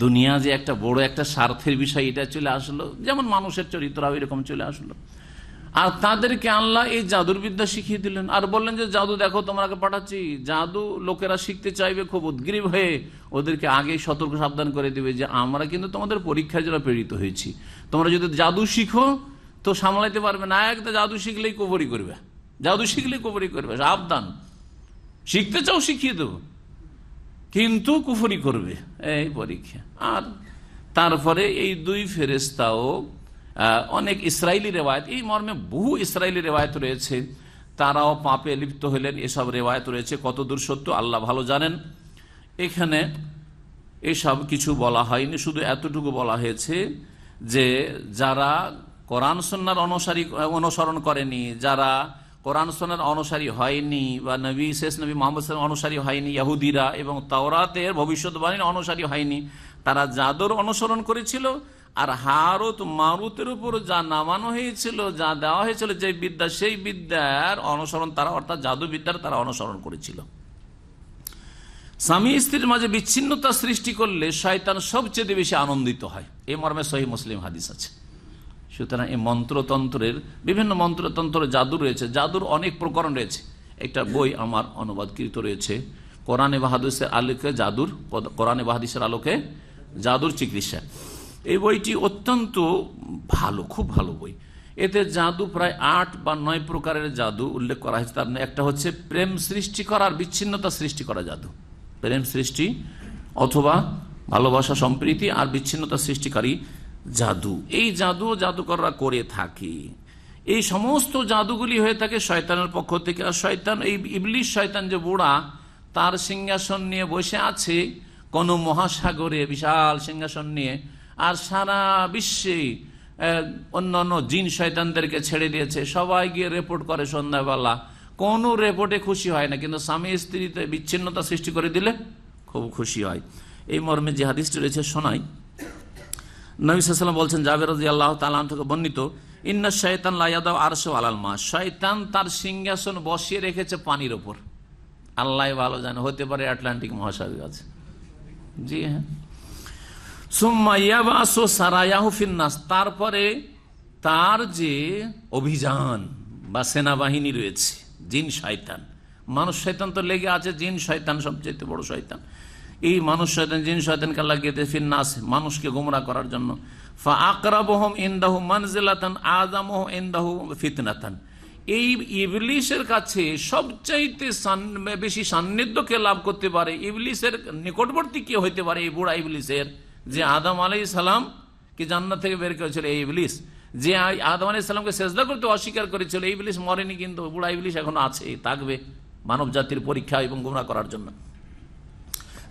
দুনিয়া যে একটা বড় একটা স্বার্থের বিষয় এটা চলে আসলো, যেমন মানুষের চরিত্র এরকম চলে আসলো। আর তাদেরকে আল্লাহ এই জাদুর বিদ্যা শিখিয়ে দিলেন, আর বললেন যে জাদু দেখো তোমাকে পাঠাচ্ছি। জাদু লোকেরা শিখতে চাইবে খুব উদ্গ্রীব হয়ে, ওদেরকে আগেই সতর্ক সাবধান করে দিবে যে আমরা কিন্তু তোমাদের পরীক্ষার জন্য প্রেরিত হয়েছি, তোমরা যদি জাদু শিখো তো সামলাইতে পারবে না, একটা জাদু শিখলেই কুফরি করবে, জাদু শিখলেই কুফরি করবে, সাবধান, শিখতে চাও শিখিয়ে দেবো কিন্তু কুফরি করবে, এই পরীক্ষা। আর তারপরে এই দুই ফেরেশতাও অনেক ইসরায়েলি রেওয়ায়ত, এই মর্মে বহু ইসরায়েলি রেওয়ায়ত রয়েছে, তারাও পাপে লিপ্ত হলেন, এসব রেওয়ায়ত রয়েছে, কত দূর সত্য আল্লাহ ভালো জানেন। এখানে এসব কিছু বলা হয়নি, শুধু এতটুকু বলা হয়েছে যে যারা কোরআন সুন্নাহর অনুসরণ করেনি, যারা কোরআন সুন্নাহর অনুসারী হয়নি, বা নবী শেষ নবী মুহাম্মদ সাল্লাল্লাহু আলাইহি ওয়াসাল্লাম অনুসারী হয়নি, ইহুদিরা এবং তাওরাতের ভবিষ্যৎবাণীর অনুসারী হয়নি, তারা জাদুর অনুসরণ করেছিল। আর হারুত মারুতের উপর যা নামানো হয়েছিল, যা দেওয়া হয়েছিল, যে বিদ্যা, সেই বিদ্যার অনুসরণ তারা, অর্থাৎ জাদু বিদ্যার তারা অনুসরণ করেছিল। স্বামী স্ত্রীর মাঝে বিচ্ছিন্নতা সৃষ্টি করলে শয়তান সবচেয়ে বেশি আনন্দিত হয়, এই মর্মে সহিহ মুসলিম হাদিস আছে। সুতরাং এই মন্ত্রতন্ত্রের, বিভিন্ন মন্ত্রতন্ত্র জাদু রয়েছে, জাদুর অনেক প্রকরণ রয়েছে। একটা বই আমার অনুবাদকৃত রয়েছে, কোরআনে বা হাদিসের আলোকে জাদুর, কোরআনে বা হাদিসের আলোকে জাদুর চিকিৎসা। এই বইটি অত্যন্ত ভালো, খুব ভালো বই। এতে জাদু প্রায় 8 বা 9 প্রকারের জাদু উল্লেখ করা হয়েছে। তার একটা হচ্ছে প্রেম সৃষ্টি করা আর বিচ্ছিন্নতা সৃষ্টি করা জাদু, প্রেম সৃষ্টি অথবা ভালোবাসা, সম্প্রীতি আর বিচ্ছিন্নতা সৃষ্টিকারী জাদু। এই জাদু জাদুকররা করে থাকে। এই সমস্ত জাদুগুলি হয়ে থাকে শয়তানের পক্ষ থেকে। আর শয়তান, এই ইবলিশ শয়তান যে বুড়া, তার সিংহাসন নিয়ে বসে আছে কোন মহাসাগরে, বিশাল সিংহাসন নিয়ে, আর সারা বিশ্বে অন্যান্য জিন শয়তানদেরকে ছেড়ে দিয়েছে। সবাই গিয়ে রিপোর্ট করে সন্ধ্যাবেলা, কোনো রিপোর্টে খুশি হয় না, কিন্তু স্বামী স্ত্রীতে বিচ্ছিন্নতা সৃষ্টি করে দিলে খুব খুশি হয়। এই মর্মে যে হাদিসটি রয়েছে শোনাই। নবী সাল্লাল্লাহু আলাইহি ওয়াসাল্লাম বলছেন, জাবের রাদিয়াল্লাহু তাআলা আনহু থেকে বর্ণিত, ইন্না শাইতান লা ইয়াদাউ আরশাহু আলাল মা, শয়তান তার সিংহাসন বসিয়ে রেখেছে পানির উপর। আল্লাহ ভালো জানে, হতে পারে আটলান্টিক মহাসাগর আছে। জি হ্যাঁ। সুম্মা ইয়াবাসু সারায়াহু ফিন্নাস, তারপরে তার যে অভিযান বা সেনাবাহিনী রয়েছে, জিন শয়তান, মানুষ শয়তান তো লেগে আছে, জিন শয়তান সবচেয়ে বড় শয়তান। এই মানুষ শয়তান, জিন শয়তানকে লাগিয়ে দেয় ফিন্নাস, মানুষকে গোমরা করার জন্য। ফা আকরাবুহুম ইনদাহু মানজিলাতান আযামুহু ইনদাহু ফিতনাতান, এই ইবলিসের কাছে সবচাইতে বেশি সান্নিধ্যকে লাভ করতে পারে, ইবলিসের নিকটবর্তী কে হইতে পারে? এই বুড়া ইবলিসের, যে আদম আলাইহিস সালাম কি জান্নাত থেকে বের করেছিল এই ইবলিস, যে আদম আলাইহিস সালামকে সিজদা করতে অস্বীকার করেছিল, এই ইবলিস মরেনি, কিন্তু বুড়া ইবলিস এখনো আছে, থাকবে মানব জাতির পরীক্ষা এবং গোমরা করার জন্য।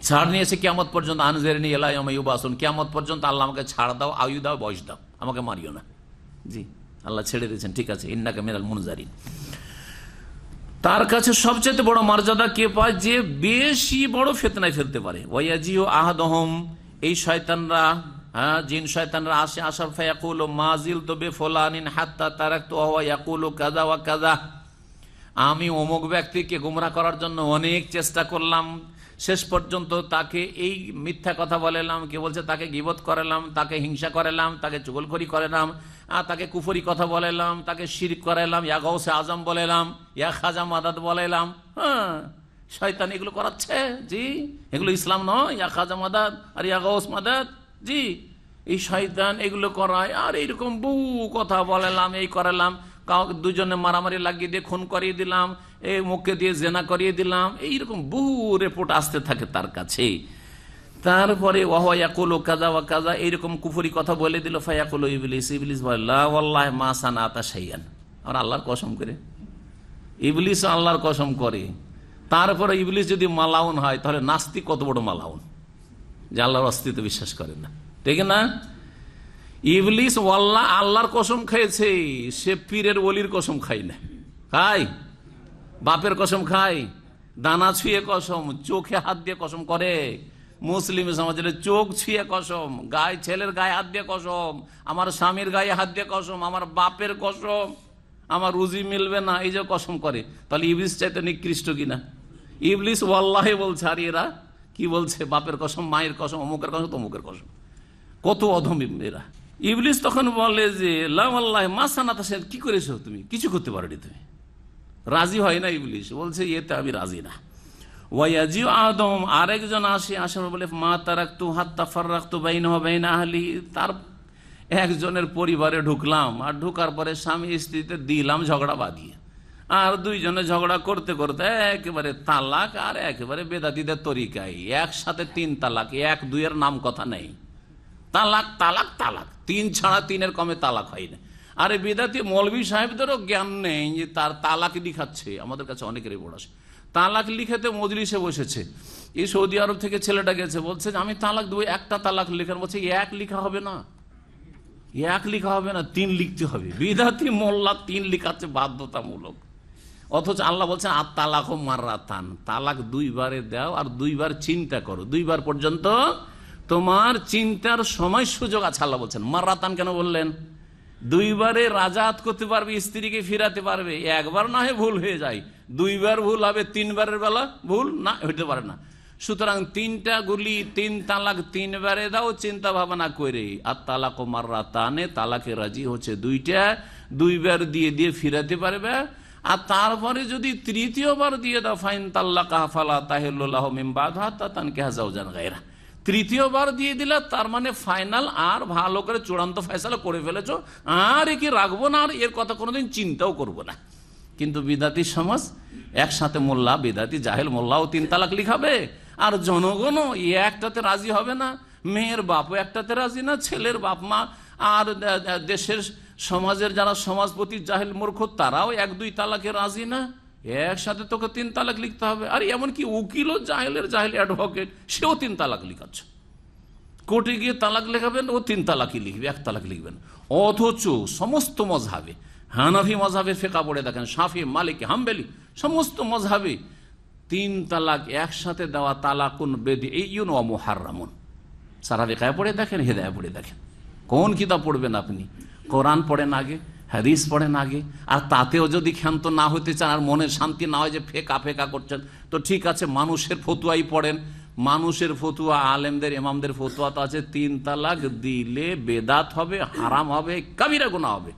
ছাড় নিয়েছে কিয়ামত পর্যন্ত, আনজিরনি ইলা ইয়াউমি ইউবাসুন, কিয়ামত পর্যন্ত আল্লাহ আমাকে ছাড় দাও, আয়ু দাও, বয়স দাও, আমাকে মারিও না। জি, আল্লাহ ছেড়ে দিয়েছেন, ঠিক আছে, ইন্নাকা মিনাল মুনজারিন। তার কাছে সবচেয়ে বড় মর্যাদা কে পায়? যে বেশি বড় ফিতনায় ফেলতে পারে। ওয়ায়াজিউ আহাদহুম, এই শয়তানরা, জিন শয়তানরা আসে, আসার ফায়াকুলু মাজিলতু বিফুলানিন হাত্তা তারাকতু ওয়া ইয়াকুলু কাযা ওয়া কাযা, আমি অমুক ব্যক্তিকে গোমরা করার জন্য অনেক চেষ্টা করলাম, শেষ পর্যন্ত তাকে এই মিথ্যা কথা বলেলাম, কে বলছে তাকে গীবত করালাম, তাকে হিংসা করালাম, তাকে চুগলখড়ি করালাম, তাকে কুফরি কথা বলেলাম, তাকে শিরক করালাম, ইয়া গাউসে আজম বলেলাম, ইয়া খাজা মাদাদ বলেলাম। হ্যাঁ, শয়তান এগুলো করাচ্ছে। জি, এগুলো ইসলাম নয়, ইয়া খাজা মাদাদ আর ইয়া গাউস মাদাদ। জি, এই শয়তান এগুলো করায়। আর এইরকম বহু কথা বলেলাম, এই করালাম, কাউকে দুজনে মারামারি লাগিয়ে দিয়ে খুন করিয়ে দিলাম, এই মুখে দিয়ে জেনা করিয়ে দিলাম, এইরকম বহু রিপোর্ট আসতে থাকে তার কাছে। তারপরে ওয়া ইয়াকুলু কাযা ওয়া কাযা, এইরকম কুফরি কথা বলে দিল। ফায়াকুলু ইবলিস, ইবলিস বলে লা ওয়াল্লাহি মা সানাতা শাইআন, আর আল্লাহর কসম করে, ইবলিস আল্লাহর কসম করে, তারপরে ইবলিস যদি মালাউন হয়, তাহলে নাস্তিক কত বড় মালাউন, যে আল্লাহর অস্তিত্ব বিশ্বাস করে না, ঠিক না? ইবলিস আল্লাহর কসম খেয়েছে, সে পীরের ওলির কসম খায় না, খায় বাপের কসম খায়, দানা ছুঁয়ে কসম, চোখে হাত দিয়ে কসম করে। মুসলিম সমাজের চোখ ছুঁয়ে কসম, ছেলের গায়ে হাত দিয়ে কসম, আমার স্বামীর গায়ে হাত দিয়ে কসম, আমার বাপের কসম, আমার রুজি মিলবে না, এই যে কসম করে। তাহলে ইবলিস চাইতে নিকৃষ্ট কিনা? ইবলিস ওয়াল্লাহি বলছে, আর এরা কি বলছে? বাপের কসম, মায়ের কসম, অমুকের কসম, তমুকের কসম। কত অধম এরা। ইবলিস তখন বলে যে লা ওয়াল্লাহি মা সানাতা, কি করেছো তুমি? কিছু করতে পারোনি তুমি। রাজি হয় না ইবলিস, বলছে এতে আমি রাজি না। ওয়াজিউ আদম, আরেকজন আসার বলে মা তারাকতু হাত্তা ফাররাকতু বাইনাহু ওয়া বাইনা আহলি, তার একজনের পরিবারে ঢুকলাম, আর ঢুকার পরে স্বামী স্ত্রীতে দিলাম ঝগড়া বাঁধিয়ে, আর দুইজনে ঝগড়া করতে করতে একেবারে তালাক, আর একেবারে বেদাতীদের তরিকায় একসাথে 3 তালাক, 1-2 নাম কথা নেই, তালাক তালাক তালাক, 3 ছাড়া 3-এর কমে তালাক হয় না। আরে বেদাতি মৌলভী সাহেবদেরও জ্ঞান নেই যে তার তালাক লিখাচ্ছে, আমাদের কাছে অনেকেরই বড় আছে, তালাক লিখাতে মজলিসে বসেছে। এই সৌদি আরব থেকে ছেলেটা গেছে, বলছে আমি তালাক দেবো, একটা তালাক লেখার, বলছে 1 লিখা হবে না, 1 লিখা হবে না, 3 লিখতে হবে। বিদাতি মোল্লা 3 লিখাচ্ছে বাধ্যতামূলক, অথচ আল্লাহ বলছেন আর তালাক মাররাতান, তালাক 2 বারে দাও, আর 2 বার চিন্তা করো, 2 বার পর্যন্ত তোমার চিন্তার সময় সুযোগ আছে। আল্লাহ বলছেন মাররাতান কেন বললেন? 2 বারে রাজাত করতে পারবে, স্ত্রীকে ফিরাতে পারবে, 1 বার না হয় ভুল হয়ে যায়, 2 বার ভুল হবে, 3 বারের বেলা ভুল না হইতে পারে না। সুতরাং 3টা গুলি, 3 তালাক 3 বারে দাও চিন্তা ভাবনা করে। আর তালাক মাররাতানে, তালাকে রাজি হচ্ছে 2টা, 2 বার দিয়ে দিয়ে ফিরাতে পারবে। আর তারপরে যদি 3য় বার দিয়ে দাও, ফাইন তাল্লাকাহা ফালা তাহিল্লু লাহু মিন বাদহু হাত্তা তানকিহা যাওজান গায়রা, 3য় বার দিয়ে দিলে তার মানে ফাইনাল, আর ভালো করে চূড়ান্ত ফয়সালা করে ফেলেছো, আর একে রাখবো না, আর এর কথা কোনোদিন চিন্তাও করবো না। কিন্তু বিদাতি সমাজ একসাথে মোল্লা, বিদাতি জাহেল মোল্লাও 3 তালাক লিখাবে, আর জনগণও একটাতে রাজি হবে না, মেয়ের বাপও একটাতে রাজি না, ছেলের বাপ মা আর দেশের সমাজের যারা সমাজপতি জাহেল মূর্খ তারাও 1-2 তালাকে রাজি না, একসাথে তোকে 3 তালাক লিখতে হবে। আর এমনকি উকিলও জাহেল অ্যাডভোকেট, সেও 3 তালাক লিখাচ্ছে, কোর্টে গিয়ে তালাক লেখাবেন, ও 3 তালাকই লিখবে, 1 তালাক লিখবেন। অথচ সমস্ত মজহাবে, হানাফি মজহাবে ফিকহ পড়ে দেখেন, শাফি, মালিকি, হাম্বলি, সমস্ত মজহাবে 3 তালাক একসাথে দেওয়া তালাকুন বেদিউন ওয়া মুহাররামুন। সারা ফিকহ পড়ে দেখেন, হিদায়াহ পড়ে দেখেন, কোন কিতাব পড়বেন আপনি? কোরআন পড়েন আগে, হাদিস পড়েন আগে। আর তাতেও যদি ক্ষান্ত না হতে চান, আর মনের শান্তি না হয় যে ফেকা ফেকা করছেন, তো ঠিক আছে, মানুষের ফতুয়াই পড়েন। মানুষের ফতুয়া, আলেমদের ইমামদের ফতুয়া তো আছে 3 তালাক দিলে বেদাত হবে, হারাম হবে, কাবিরা গুনাহ হবে।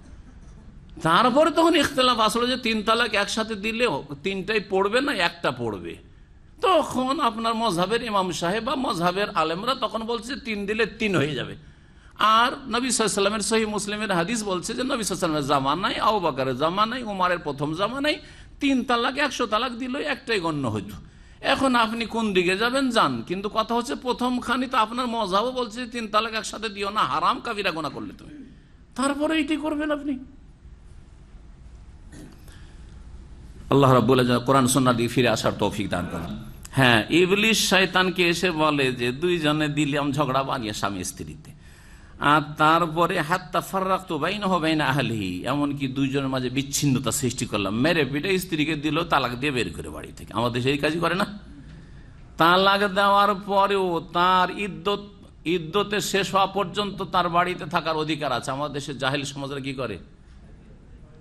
তারপরে তখন ইখতিলাফ আসলে যে 3 তালাক একসাথে দিলে 3টাই পড়বে না 1টা পড়বে, তখন আপনার মজহাবের ইমাম সাহেব বা মজহাবের আলেমরা তখন বলছে 3 দিলে 3 হয়ে যাবে। আর নবী সাল্লাল্লাহু আলাইহি ওয়াসাল্লামের সহিহ মুসলিমের হাদিস বলছে যে নবী সাল্লাল্লাহু আলাইহি ওয়াসাল্লামের জামানায়, আবু বকরের জামানায়, উমরের প্রথম জামানায় 3 তালাক 100 তালাক দিলেও একটাই গণ্য হইতো। এখন আপনি কোন দিকে যাবেন যান, কিন্তু কথা হচ্ছে প্রথম খানি তো আপনার মজহাবও বলছে 3 তালাক একসাথে দিও না, হারাম, কাবিরা গুনাহ করলে তুমি, তারপরে এটি করবেন আপনি। আল্লাহ রাব্বুল আলামিন কোরআন সুন্নাহ দিয়ে ফিরে আসার তৌফিক দান করেন। হ্যাঁ, ইবলিস শয়তানকে এসে বলে যে 2 জনে দিলাম ঝগড়া বানিয়ে স্বামী স্ত্রীতে, আর তারপরে হাত্তা ফাররাকতু বাইনাহু ওয়া বাইনা আহলিহি, এমনকি 2 জনের মাঝে বিচ্ছিন্নতা সৃষ্টি করলাম, মেরে পিটে স্ত্রীকে দিল, তালাক দিয়ে বের করে বাড়ি থেকে। আমাদের সেই কাজই করে না? তালাক দেওয়ার পরেও তার ইদ্যতে শেষ হওয়া পর্যন্ত তার বাড়িতে থাকার অধিকার আছে। আমাদের দেশের জাহেল সমাজরা কি করে?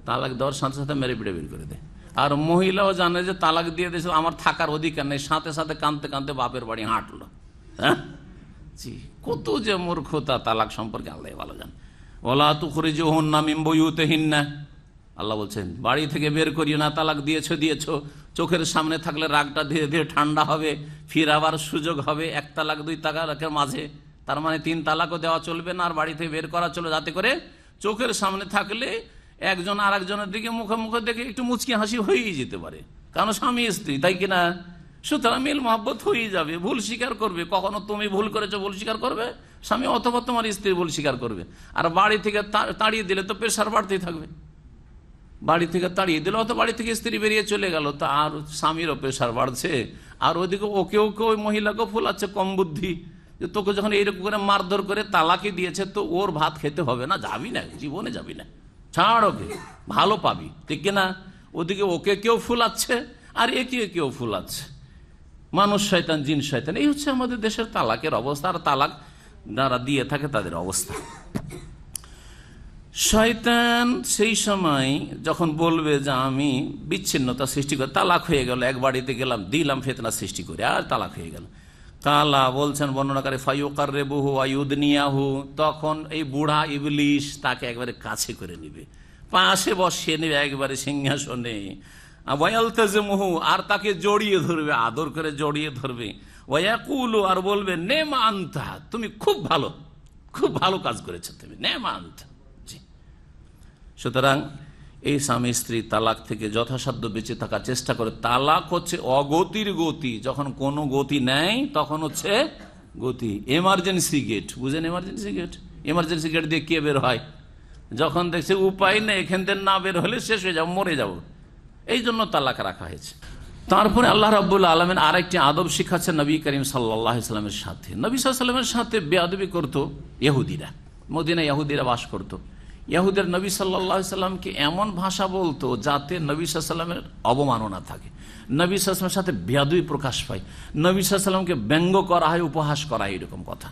তালাক দেওয়ার সাথে সাথে মেরে পিটে বের করে দেয়। আর মহিলাও জানে যে তালাক দিয়ে দিয়েছিল, আমার থাকার অধিকার নেই, সাথে সাথে কাঁদতে কাঁদতে বাপের বাড়ি হাঁটলো। হ্যাঁ, কত যে মূর্খতা তালাক সম্পর্কে আল্লাহ ভালো জান। ওয়ালা তুখরিজুহুন্না মিন বুয়ুতিহিন্না, আল্লাহ বলছেন বাড়ি থেকে বের করিও না, তালাক দিয়েছো, চোখের সামনে থাকলে রাগটা ধীরে ধীরে ঠান্ডা হবে, ফিরাবার সুযোগ হবে 1 তালাক 2 তালাকের মাঝে। তার মানে 3 তালাকও দেওয়া চলবে না, আর বাড়ি থেকে বের করা চলবে, যাতে করে চোখের সামনে থাকলে একজন আর একজনের দিকে মুখে মুখে দেখে একটু মুচকি হাসি হয়েই যেতে পারে, কারণ স্বামী স্ত্রী, তাই কিনা? সুতরাং মিল মহব্বত হয়ে যাবে, ভুল স্বীকার করবে, কখনো তুমি ভুল করেছো ভুল স্বীকার করবে স্বামী, অথবা তোমার স্ত্রী ভুল স্বীকার করবে। আর বাড়ি থেকে তাড়িয়ে দিলে তো প্রেশার বাড়তেই থাকবে, বাড়ি থেকে তাড়িয়ে দিল, অত বাড়ি থেকে স্ত্রী বেরিয়ে চলে গেল, তা আর স্বামীরও প্রেশার বাড়ছে, আর ওদিকে ওকে ওই মহিলাকেও ফুলাচ্ছে কম বুদ্ধি, যে তোকে যখন এইরকম করে মারধর করে তালাকি দিয়েছে তো ওর ভাত খেতে হবে না, যাবি না, জীবনে যাবি না, ছাড় ওকে, ভালো পাবি, ঠিক কিনা? ওদিকে ওকে কেউ ফুলাচ্ছে আর একে কেউ ফুলাচ্ছে, মানুষ শয়তান জিন শয়তান। এই হচ্ছে আমাদের দেশের তালাকের অবস্থা, আর তালাক যারা দিয়ে থাকে তাদের অবস্থা। শয়তান সেই সময় যখন বলবে যে আমি বিচ্ছিন্নতা সৃষ্টি করে, তালাক হয়ে গেল, এক বাড়িতে গেলাম দিলাম ফেতনা সৃষ্টি করে, আর তালাক হয়ে গেল, তালা বলছেন বর্ণনাকারী ফায়ুকাররিবুহু ওয়ায়ুদনিয়াহু, তখন এই বুড়া ইবলিশ তাকে একবারে কাছে করে নিবে, পাশে বসিয়ে নেবে একবারে সিংহাসনে, ওয়ায়ালতাজিমুহু, আর তাকে জড়িয়ে ধরবে, আদর করে জড়িয়ে ধরবে, ওয়ায়াকুলু, আর বলবে নেমা আনতা, তুমি খুব ভালো কাজ করেছো তুমি, নেমা আনতা। সুতরাং এই স্বামী স্ত্রী তালাক থেকে যথাসাধ্য বেঁচে থাকার চেষ্টা করে। তালাক হচ্ছে অগতির গতি, যখন কোনো গতি নেই তখন হচ্ছে গতি। এমার্জেন্সি গেট, বুঝেন? এমার্জেন্সি গেট দিয়ে কে বের হয়? যখন দেখছে উপায় নেই, এখান থেকে না বের হলে শেষ হয়ে যাবো, মরে যাব, এই জন্য তালাক রাখা হয়েছে। তারপরে আল্লাহ রাব্বুল আলামিন আরেকটি আদব শিখাচ্ছেন নবী করিম সাল্লাল্লাহু আলাইহি ওয়াসাল্লামের সাথে। নবী সাল্লাল্লাহু আলাইহি ওয়াসাল্লামের সাথে বেয়াদবি করতো ইহুদিরা, মদিনায় ইহুদিরা বাস করতো। ইহুদের নবী সাল্লাল্লাহু আলাইহি ওয়াসাল্লামকে এমন ভাষা বলতো যাতে নবী সাল্লাল্লাহু আলাইহি ওয়াসাল্লামের অবমাননা থাকে, নবী সাল্লাল্লাহু আলাইহি ওয়াসাল্লামের সাথে বেয়াদবি প্রকাশ পায়, নবী সাল্লাল্লাহু আলাইহি ওয়াসাল্লামকে ব্যঙ্গ করা হয়, উপহাস করা হয়, এরকম কথা।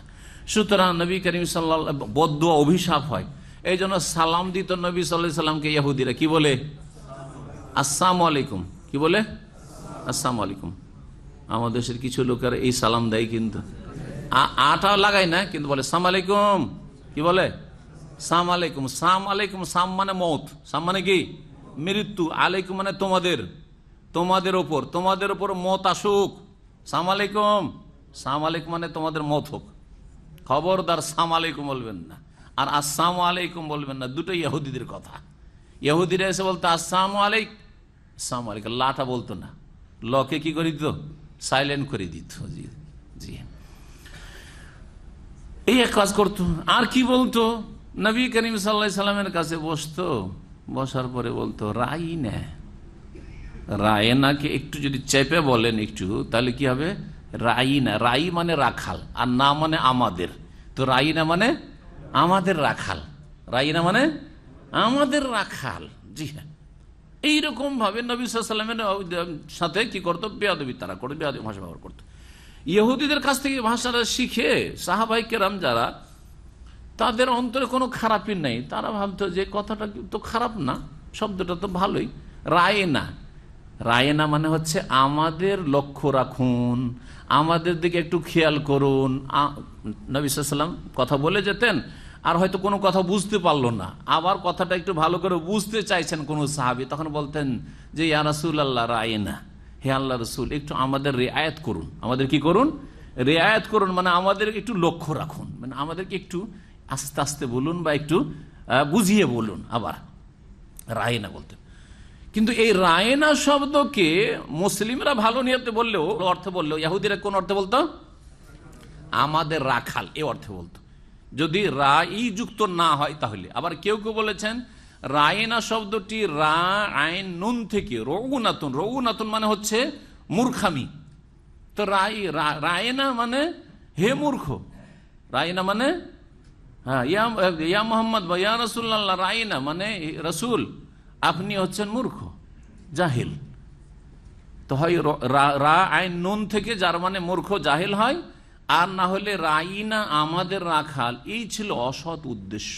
সুতরাং নবী করিম সাল্লাল্লাহু বদদুয়া, অভিশাপ হয়। এই জন্য সালাম দিত নবী সাল্লাল্লাহু আলাইহি ওয়াসাল্লামকে ইহুদিরা, কি বলে? আসসালামু আলাইকুম। কি বলে? আসসালামু আলাইকুম। আমাদের দেশের কিছু লোকেরা এই সালাম দেয়, কিন্তু আটা লাগায় না, কিন্তু বলে সালাম আলাইকুম। কি বলে? সালাম আলাইকুম। সালাম আলাইকুম, সাম মানে মৌত, সাম মানে কি? মৃত্যু, আলাইকুম মানে তোমাদের ওপর মত আসুক। সালাম আলাইকুম, সালাম আলাইকুম মানে তোমাদের মত হোক, খবরদার সালাম আলাইকুম বলবেন না, আর আসসালামু আলাইকুম বলবেন না, দুটোই ইহুদিদের কথা। ইহুদিরা এসে বলতো আসসালামু আলাইকুম, আসসালামু আলাইকুম, লাটা বলতো না, লকে কি করে দিত? সাইলেন্ট করে দিত। জি জি, এই এক কাজ করতো। আর কি বলতো? নবী করিম সাল্লাল্লাহু আলাইহি সাল্লামের কাছে বসতো, বসার পরে বলতো রাইনা। রায়নাকে একটু যদি চেপে বলেন একটু, তাহলে কি হবে? রাইনা। রাই মানে রাখাল, আর না মানে আমাদের, তো রাইনা মানে আমাদের রাখাল, রাইনা মানে আমাদের রাখাল। জি হ্যাঁ, এইরকম ভাবে নবী সাল্লাল্লাহু আলাইহি ওয়াসাল্লামের সাথে কি করতো? বেয়াদবি তারা করতো, বেয়াদবি ভাষা ব্যবহার করতো। ইহুদিদের কাছ থেকে ভাষাটা শিখে সাহাবায়ে কেরাম যারা, তাদের অন্তরে কোনো খারাপই নেই, তারা ভাবতো যে কথাটা তো খারাপ না, শব্দটা তো ভালোই। রায়না, রায়না মানে হচ্ছে আমাদের লক্ষ্য রাখুন, আমাদের দিকে একটু খেয়াল করুন। নবী সাল্লাল্লাহু আলাইহি ওয়াসাল্লাম কথা বলে যেতেন, আর হয়তো কোনো কথা বুঝতে পারলো না, আবার কথাটা একটু ভালো করে বুঝতে চাইছেন কোন সাহাবী, তখন বলতেন যে ইয়া রাসূলুল্লাহ রায়না, হে আল্লাহ রসুল, একটু আমাদের রিআয়াত করুন। আমাদের কি করুন? রিআয়াত করুন, মানে আমাদের একটু লক্ষ্য রাখুন, মানে আমাদেরকে একটু আস্তে আস্তে বলুন বা একটু বুঝিয়ে বলুন। আবার রায়না বলতেন। কিন্তু এই রায়না শব্দকে মুসলিমরা ভালো নিয়তে বললেও, অর্থ বললেও, ইহুদিরা কোন অর্থে বলতো? আমাদের রাখাল, এ অর্থে বলতো, যদি রাই যুক্ত না হয় তাহলে। আবার কেউ কেউ বলেছেন রায়না শব্দটি রা আইন নুন থেকে রঘুনাতুন, রঘুনাতুন মানে হচ্ছে মূর্খামি, তো রায়না মানে হে মূর্খ, রায়না মানে হ্যাঁ ইয়া মোহাম্মদ বা ইয়া রাসূলুল্লাহ, রায়না মানে রসুল আপনি হচ্ছেন মূর্খ, জাহিল। তো হয় রা আইন নুন থেকে, যার মানে মূর্খ জাহিল হয়, আর না হলে রাইনা আমাদের রাখাল। এই ছিল অসৎ উদ্দেশ্য।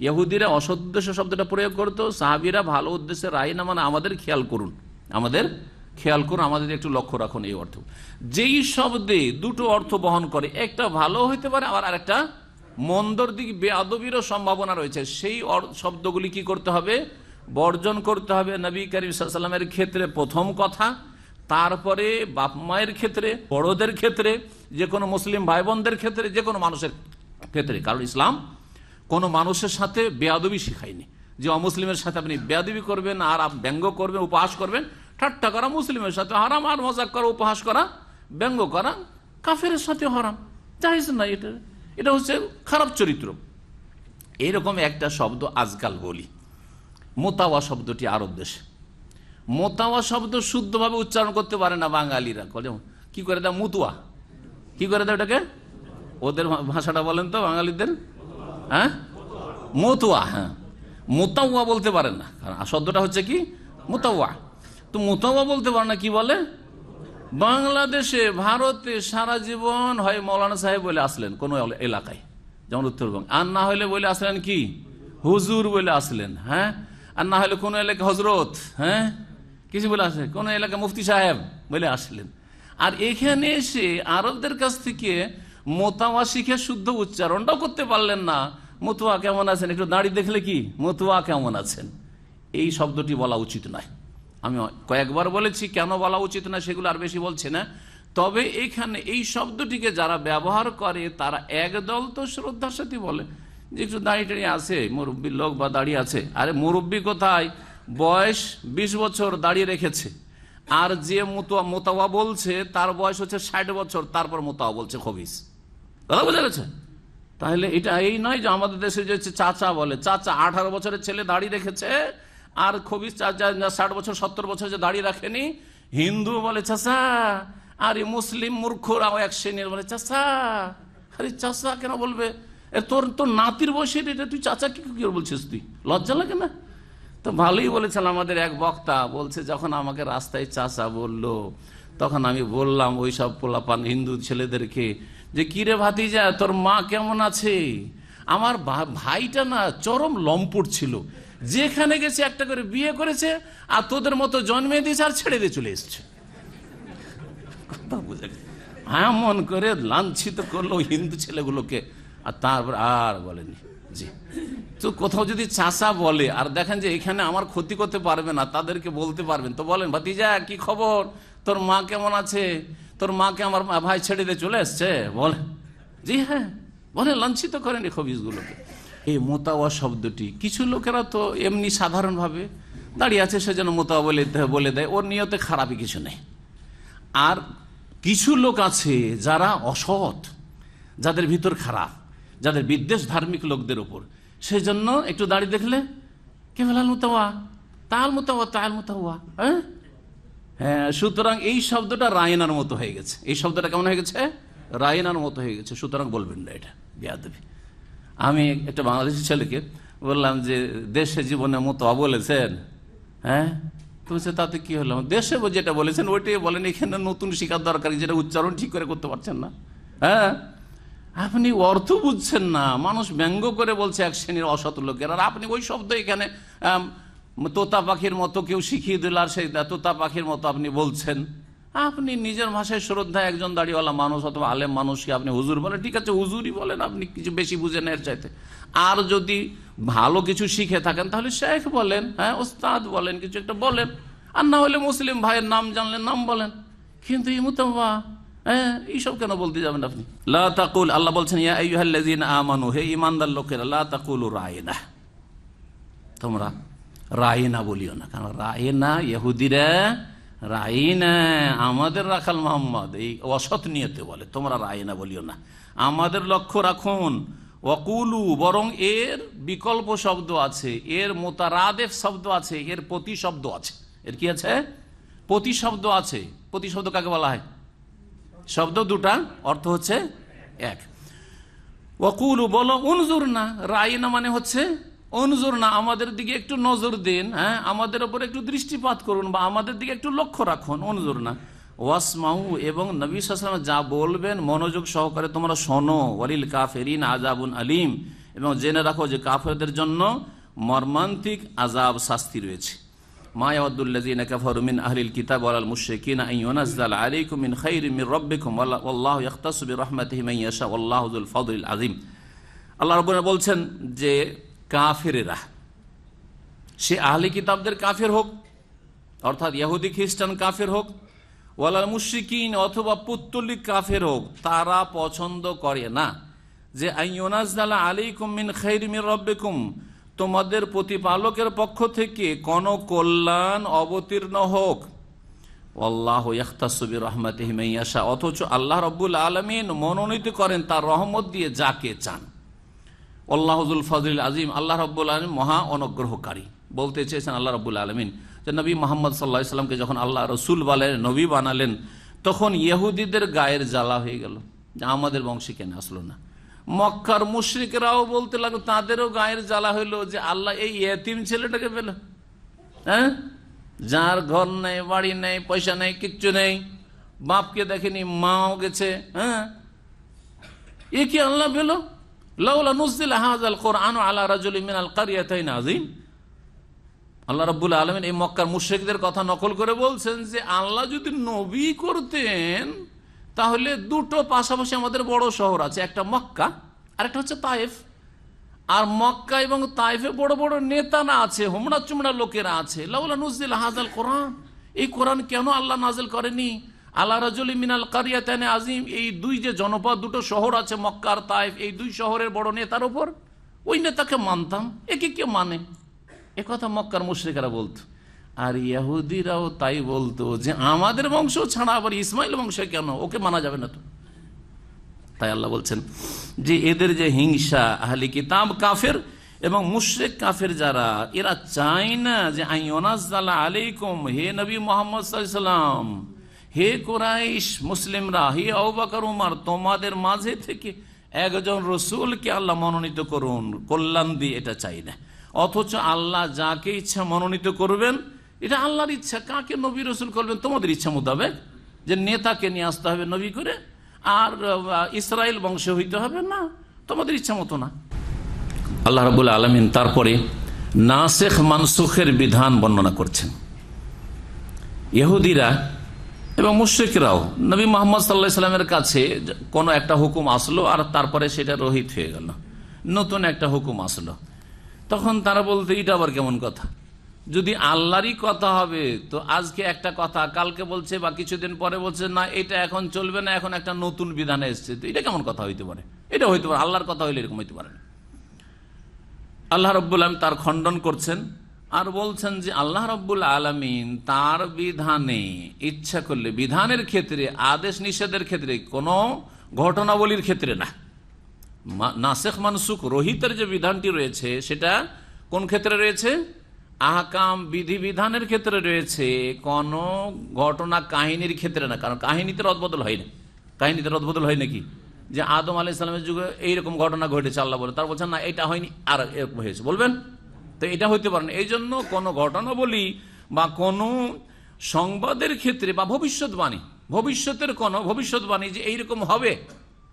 ইহুদিরা অসৎ উদ্দেশ্য শব্দটা প্রয়োগ করতো, সাহাবীরা ভালো উদ্দেশ্যে রাইনা মানে আমাদের খেয়াল করুন, আমাদের খেয়াল করুন, আমাদের একটু লক্ষ্য রাখুন, এই অর্থ। যেই শব্দে দুটো অর্থ বহন করে, একটা ভালো হইতে পারে, আবার আরেকটা মন্দর দিক, বেয়াদবিরও সম্ভাবনা রয়েছে, সেই শব্দগুলি কি করতে হবে? বর্জন করতে হবে। নবী করিম সাল্লাল্লাহু আলাইহি ওয়াসাল্লামের ক্ষেত্রে প্রথম কথা, তারপরে বাপ মায়ের ক্ষেত্রে, বড়দের ক্ষেত্রে, যে কোনো মুসলিম ভাই বোনদের ক্ষেত্রে, যে কোনো মানুষের ক্ষেত্রে। কারণ ইসলাম কোনো মানুষের সাথে বেয়াদবি শিখায়নি, যে অমুসলিমের সাথে আপনি বেয়াদবি করবেন, আর ব্যঙ্গ করবেন, উপহাস করবেন। ঠাট্টা করা মুসলিমের সাথে হারাম, আর মজাক করা, উপহাস করা, ব্যঙ্গ করা কাফেরের সাথে হারাম, জায়েজ না। এটা হচ্ছে খারাপ চরিত্র। এইরকম একটা শব্দ আজকাল বলি, মোতাওয়া শব্দটি আরব দেশে। মোতাওয়া শব্দ শুদ্ধভাবে উচ্চারণ করতে পারে না বাঙালিরা, কি করে দেয় মুতুয়া, কি করে দেয় ওটাকে, ওদের ভাষাটা বলেন তো বাঙালিদের, হ্যাঁ মতুয়া, হ্যাঁ মোতাওয়া বলতে পারেন না, কারণ শব্দটা হচ্ছে কি মোতাওয়া। তো মোতাওয়া বলতে পারে না, কি বলে, বাংলাদেশে ভারতে সারা জীবন হয় মৌলানা সাহেব বলে আসলেন কোন এলাকায়, যেমন উত্তরবঙ্গ, আর না হলে বলে আসলেন কি হুজুর বলে আসলেন, হ্যাঁ, আর না হলে কোন এলাকায় হজরত, হ্যাঁ কিছু বলে আসলেন, কোন এলাকায় মুফতি সাহেব বলে আসলেন। আর এখানে এসে আরবদের কাছ থেকে মোতাওয়া শিখে শুদ্ধ উচ্চারণটাও করতে পারলেন না। মতুয়া কেমন আছেন, একটু দাড়ি দেখলে কি মতুয়া কেমন আছেন, এই শব্দটি বলা উচিত নয়। আমি কয়েকবার বলেছি কেন বলা উচিত না, সেগুলো আর বেশি বলছি না। তবে এখানে এই শব্দটিকে যারা ব্যবহার করে তারা একদল তো শ্রদ্ধার সাথে বলে যে একটু দাঁড়িয়ে টাড়িয়ে আছে, মুরব্বীর লোক বা দাঁড়িয়ে আছে। আরে মুরব্বী কোথায়, বয়স 20 বছর দাঁড়িয়ে রেখেছে, আর যে মোতাওয়া বলছে তার বয়স হচ্ছে 60 বছর, তারপর মোতাওয়া বলছে খবিস, কথা বোঝা গেছে? তাহলে এটা এই নয় যে আমাদের দেশে যে চাচা বলে, চাচা 18 বছরের ছেলে দাঁড়িয়ে রেখেছে, আর খবিস চাচা 60 বছর 70 বছর যে দাঁড়িয়ে রাখেনি। হিন্দু বলে চাচা, আর মুসলিম মূর্খরাও এক শ্রেণীর বলে চাচা। আরে চাচা কেন বলবে, তোর তোর নাতির বয়সে এটা তুই চাচা কি বলছিস, তুই লজ্জা লাগে না? তো ভালোই বলেছিল আমাদের এক বক্তা, বলছে যখন আমাকে রাস্তায় চাচা বললো তখন আমি বললাম ওই সব পোলাপান হিন্দু ছেলেদেরকে যে কিরে ভাতিজা তোর মা কেমন আছে। আমার ভাইটা না চরম লম্পট ছিল, যেখানে গেছে একটা করে বিয়ে করেছে, আর তোদের মতো জন্মে দিয়েছে আর ছেড়ে দিয়ে চলে এসছে। কথা বুঝে এমন করে লাঞ্ছিত করলো হিন্দু ছেলেগুলোকে, আর তারপর আর বলেনি। জি, তো কোথাও যদি চাচা বলে আর দেখেন যে এখানে আমার ক্ষতি করতে পারবে না, তাদেরকে বলতে পারবেন, তো বলেন ভাতিজা কি খবর, তোর মা কেমন আছে, তোর মাকে আমার ভাই ছেড়ে দিয়ে চলে এসছে, বলেন। জি হ্যাঁ বলেন, লাঞ্ছিত করেন এই খবিসগুলোকে। এই মোতাওয়া শব্দটি কিছু লোকেরা তো এমনি সাধারণভাবে দাঁড়িয়ে আছে সেজন্য মোতাওয়া বলে দেয়, ওর নিয়তে খারাপই কিছু নেই। আর কিছু লোক আছে যারা অসৎ, যাদের ভিতর খারাপ, যাদের বিদ্বেষ ধার্মিক লোকদের উপর, সেই জন্য একটু দাঁড়িয়ে দেখলে কে ফেলাল মোতাওয়া, তাল মোতাওয়া, তাল মোতাওয়া, হ্যাঁ হ্যাঁ। সুতরাং এই শব্দটা রায়নার মতো হয়ে গেছে, এই শব্দটা কেমন হয়ে গেছে, রায়নার মতো হয়ে গেছে। সুতরাং বলবেন না এটা বেয়াদবি। আমি একটা বাংলাদেশি ছেলেকে বললাম যে দেশে জীবনে মোতাওয়া বলেছেন, হ্যাঁ বলছে তাতে কি হলো, দেশে যেটা বলেছেন ওইটাই বলেন, এখানে নতুন শিকার দরকার, যেটা উচ্চারণ ঠিক করে করতে পারছেন না। হ্যাঁ আপনি অর্থ বুঝছেন না, মানুষ ব্যঙ্গ করে বলছে এক শ্রেণীর অসৎ লোকের, আর আপনি ওই শব্দ এখানে তোতা পাখির মতো কেউ শিখিয়ে দিল, আর সেই তোতা পাখির মতো আপনি বলছেন। আপনি নিজের ভাষায় শ্রদ্ধা একজন দাড়িওয়ালা মানুষ অথবা আলেম মানুষকে আপনি হুজুর বলেন, ঠিক আছে হুজুরই বলেন, আপনি কিছু বেশি বুঝেন এর চাইতে। আর যদি ভালো কিছু শিখে থাকেন তাহলে শেখ বলেন, হ্যাঁ ওস্তাদ বলেন, কিছু একটা বলেন, আর না হলে মুসলিম ভাইয়ের নাম জানলেন নাম বলেন। কিন্তু এই মোতাওয়া, হ্যাঁ এইসব কেন বলতে যাবেন আপনি? লা তাকুল, আল্লাহ বলছেন ইয়া আইয়ুহাল্লাযীনা আমানু, হে ঈমানদার লোকেরা, লা তাকুলু রায়না, তোমরা রায়না বলিও না। কারণ রায়না ইহুদিরা রায়না আমাদের রাখাল মোহাম্মদ এই অসৎ নিয়তে বলে, তোমরা রায়না বলিও না, আমাদের লক্ষ্য রাখুন। ওয়াকুলু, বরং এর বিকল্প শব্দ আছে, এর মোতারাদেফ শব্দ আছে, এর প্রতি শব্দ আছে। এর কি আছে? প্রতি শব্দ আছে। প্রতি শব্দ কাকে বলা হয়? শব্দ দুটা, অর্থ হচ্ছে এক। ওয়াকুলু, বলো, উনজুর না, রায়না মানে হচ্ছে উনজুর না, আমাদের দিকে একটু নজর দিন, হ্যাঁ আমাদের উপর একটু দৃষ্টিপাত করুন বা আমাদের দিকে একটু লক্ষ্য রাখুন, উনজুর না। ওয়াসমাউ, এবং নবী সাল্লাল্লাহু আলাইহি ওয়াসাল্লাম যা বলবেন মনোযোগ সহকারে তোমরা শোনো। ওয়ালিল কাফিরিন আযাবুন আলীম, এবং জেনে রাখো যে কাফেরদের জন্য মর্মান্তিক আযাব শাস্তি রয়েছে। মা ইয়াওয়াদুল্লাযীনা কাফারু মিন আহলিল কিতাব ওয়াল মুশরিকিনা আন ইউনাজ্জালা আলাইকুম মিন খাইরিন মির রাব্বিকুম ওয়াল্লাহু ইয়াখতাসু বিরাহমাতিহি মান ইয়াশা ওয়াল্লাহু যুল ফাদলিল আযীম। আল্লাহ রাব্বুল বলছেন যে কাফেরেরা, সে আহলি কিতাবদের কাফের হোক, অর্থাৎ ইহুদি খ্রিস্টান কাফের হোক, ওয়ালাল মুশরিকিন, অথবা পুত্তলিক কাফের হোক, তারা পছন্দ করে না যে আইয়ুনাজ্জালা আলাইকুম মিন খাইরিন মির রাব্বিকুম, তোমাদের প্রতিপালকের পক্ষ থেকে কোন কল্যাণ অবতীর্ণ হোক। আল্লাহু ইয়াখতাসু বিরাহমাতিহি মান ইয়াশা, অথচ আল্লাহ রাব্বুল আলামিন মনোনীত করেন তার রহমত দিয়ে যাকে চান। আল্লাহু যুল ফাদলিল আযীম, আল্লাহ রাব্বুল আলামিন মহা অনুগ্রহকারী। বলতে চেয়েছেন আল্লাহ রাব্বুল আলামিন যে নবী মুহাম্মদ সাল্লাল্লাহু আলাইহি সাল্লামকে যখন আল্লাহ রসুল বলেন, নবী বানালেন, তখন ইহুদিদের গায়ের জ্বালা হয়ে গেল যে আমাদের বংশে কেন আসলো না। মক্কার মুশরিকরাও বলতে লাগলো, তাদেরও গায়ের জ্বালা হইলো যে আল্লাহ এই ইয়েতিম ছেলেটাকে পেল, হ্যাঁ, যার ঘর নেই, বাড়ি নেই, পয়সা নেই, কিচ্ছু নেই, বাপকে দেখেনি, মাও গেছে, হ্যাঁ, এ কি আল্লাহ পেল? লাউলা নুজিলা হাযাল কুরআনু আলা রাজুলিন মিনাল কারইয়াতাইন আযীম। আল্লাহ রাব্বুল আলামিন এই মক্কার মুশরিকদের কথা নকল করে বলছেন যে আল্লাহ যদি নবী করতেন তাহলে দুটো পাশাপাশি আমাদের বড় শহর আছে, একটা মক্কা আর একটা হচ্ছে তায়েফ। আর মক্কা এবং তায়েফে বড় বড় নেতা না আছে, হোমরা চুমরা লোকেরা আছে। লাউলা নুজিলা হাযাল কুরআন, এই কোরআন কেন আল্লাহ নাযিল করেনি আলা রাজুলিন মিনাল কারইয়াতাইন আযীম, এই দুই যে জনপদ, দুটো শহর আছে মক্কা আর তায়েফ, এই দুই শহরের বড় নেতার উপর, ওই নেতাকে মানতাম, একে কে মানে? এ কথা মক্কার মুশরিকরা বলতো। আর ইহুদিরাও তাই বলতো যে আমাদের বংশ ছাড়া আবার ইসমাইল বংশ কেন, ওকে মানা যাবে না তো। তাই আল্লাহ বলছেন যে এদের যে হিংসা, আহলে কিতাব কাফের এবং মুশরিক কাফের যারা, এরা চায় না যে আইয়ুনাজ্জালা আলাইকুম, হে নবী মুহাম্মদ সাল্লাল্লাহু আলাইহি ওয়াসাল্লাম, হে কুরাইশ মুসলিমরা, হে আবু বকর উমর, তোমাদের মাঝে থেকে একজন রসুলকে আল্লাহ মনোনীত করুন, কল্যাণ দিয়ে, এটা চাই না। অথচ আল্লাহ যাকে ইচ্ছা মনোনীত করবেন, এটা আল্লাহর ইচ্ছা। কাকে নবী রসুল করবেন তোমাদের ইচ্ছা মোতাবেক, যে নেতাকে নিয়ে আসতে হবে নবী করে আর ইসরায়েল বংশ হইতে হবে না, তোমাদের ইচ্ছা মতো না। আল্লাহ রাব্বুল আলামিন তারপরে নাসেখ মানসুখের বিধান বর্ণনা করছেন। ইহুদিরা এবং মুশরিকরাও নবী মুহাম্মদ সাল্লাল্লাহু আলাইহি সাল্লামের কাছে কোনো একটা হুকুম আসলো আর তারপরে সেটা রহিত হয়ে গেল, নতুন একটা হুকুম আসলো, তখন তারা বলতে এটা আবার কেমন কথা? যদি আল্লাহরই কথা হবে তো আজকে একটা কথা, কালকে বলছে বা কিছুদিন পরে বলছে না এটা এখন চলবে না, এখন একটা নতুন বিধান এসছে, তো এটা কেমন কথা হইতে পারে? এটা হইতে পারে, আল্লাহর কথা হইলে এরকম হইতে পারে না। আল্লাহ রাব্বুল আলামিন তার খণ্ডন করছেন আর বলছেন যে আল্লাহ রাব্বুল আলামিন তার বিধানে ইচ্ছা করলে, বিধানের ক্ষেত্রে, আদেশ নিষেধের ক্ষেত্রে, কোনো ঘটনাবলীর ক্ষেত্রে না, নাসেখ মানসুখ রহিতের যে বিধানটি রয়েছে সেটা কোন ক্ষেত্রে রয়েছে? আহকাম বিধিবিধানের ক্ষেত্রে রয়েছে, কোন ঘটনা কাহিনীর ক্ষেত্রে না। কারণ কাহিনীতে রদবদল হয় না। কাহিনীতে রদবদল হয় নাকি? যে আদম আলাইহিস সালামের যুগে এইরকম ঘটনা ঘটেছে আল্লাহ বলে, তার বলছেন না এটা হয়নি আর এরকম হয়েছে, বলবেন তো এটা হইতে পারে না। এই জন্য কোনো ঘটনা বলি বা কোনো সংবাদের ক্ষেত্রে বা ভবিষ্যৎবাণী, ভবিষ্যতের কোনো ভবিষ্যৎবাণী যে এইরকম হবে,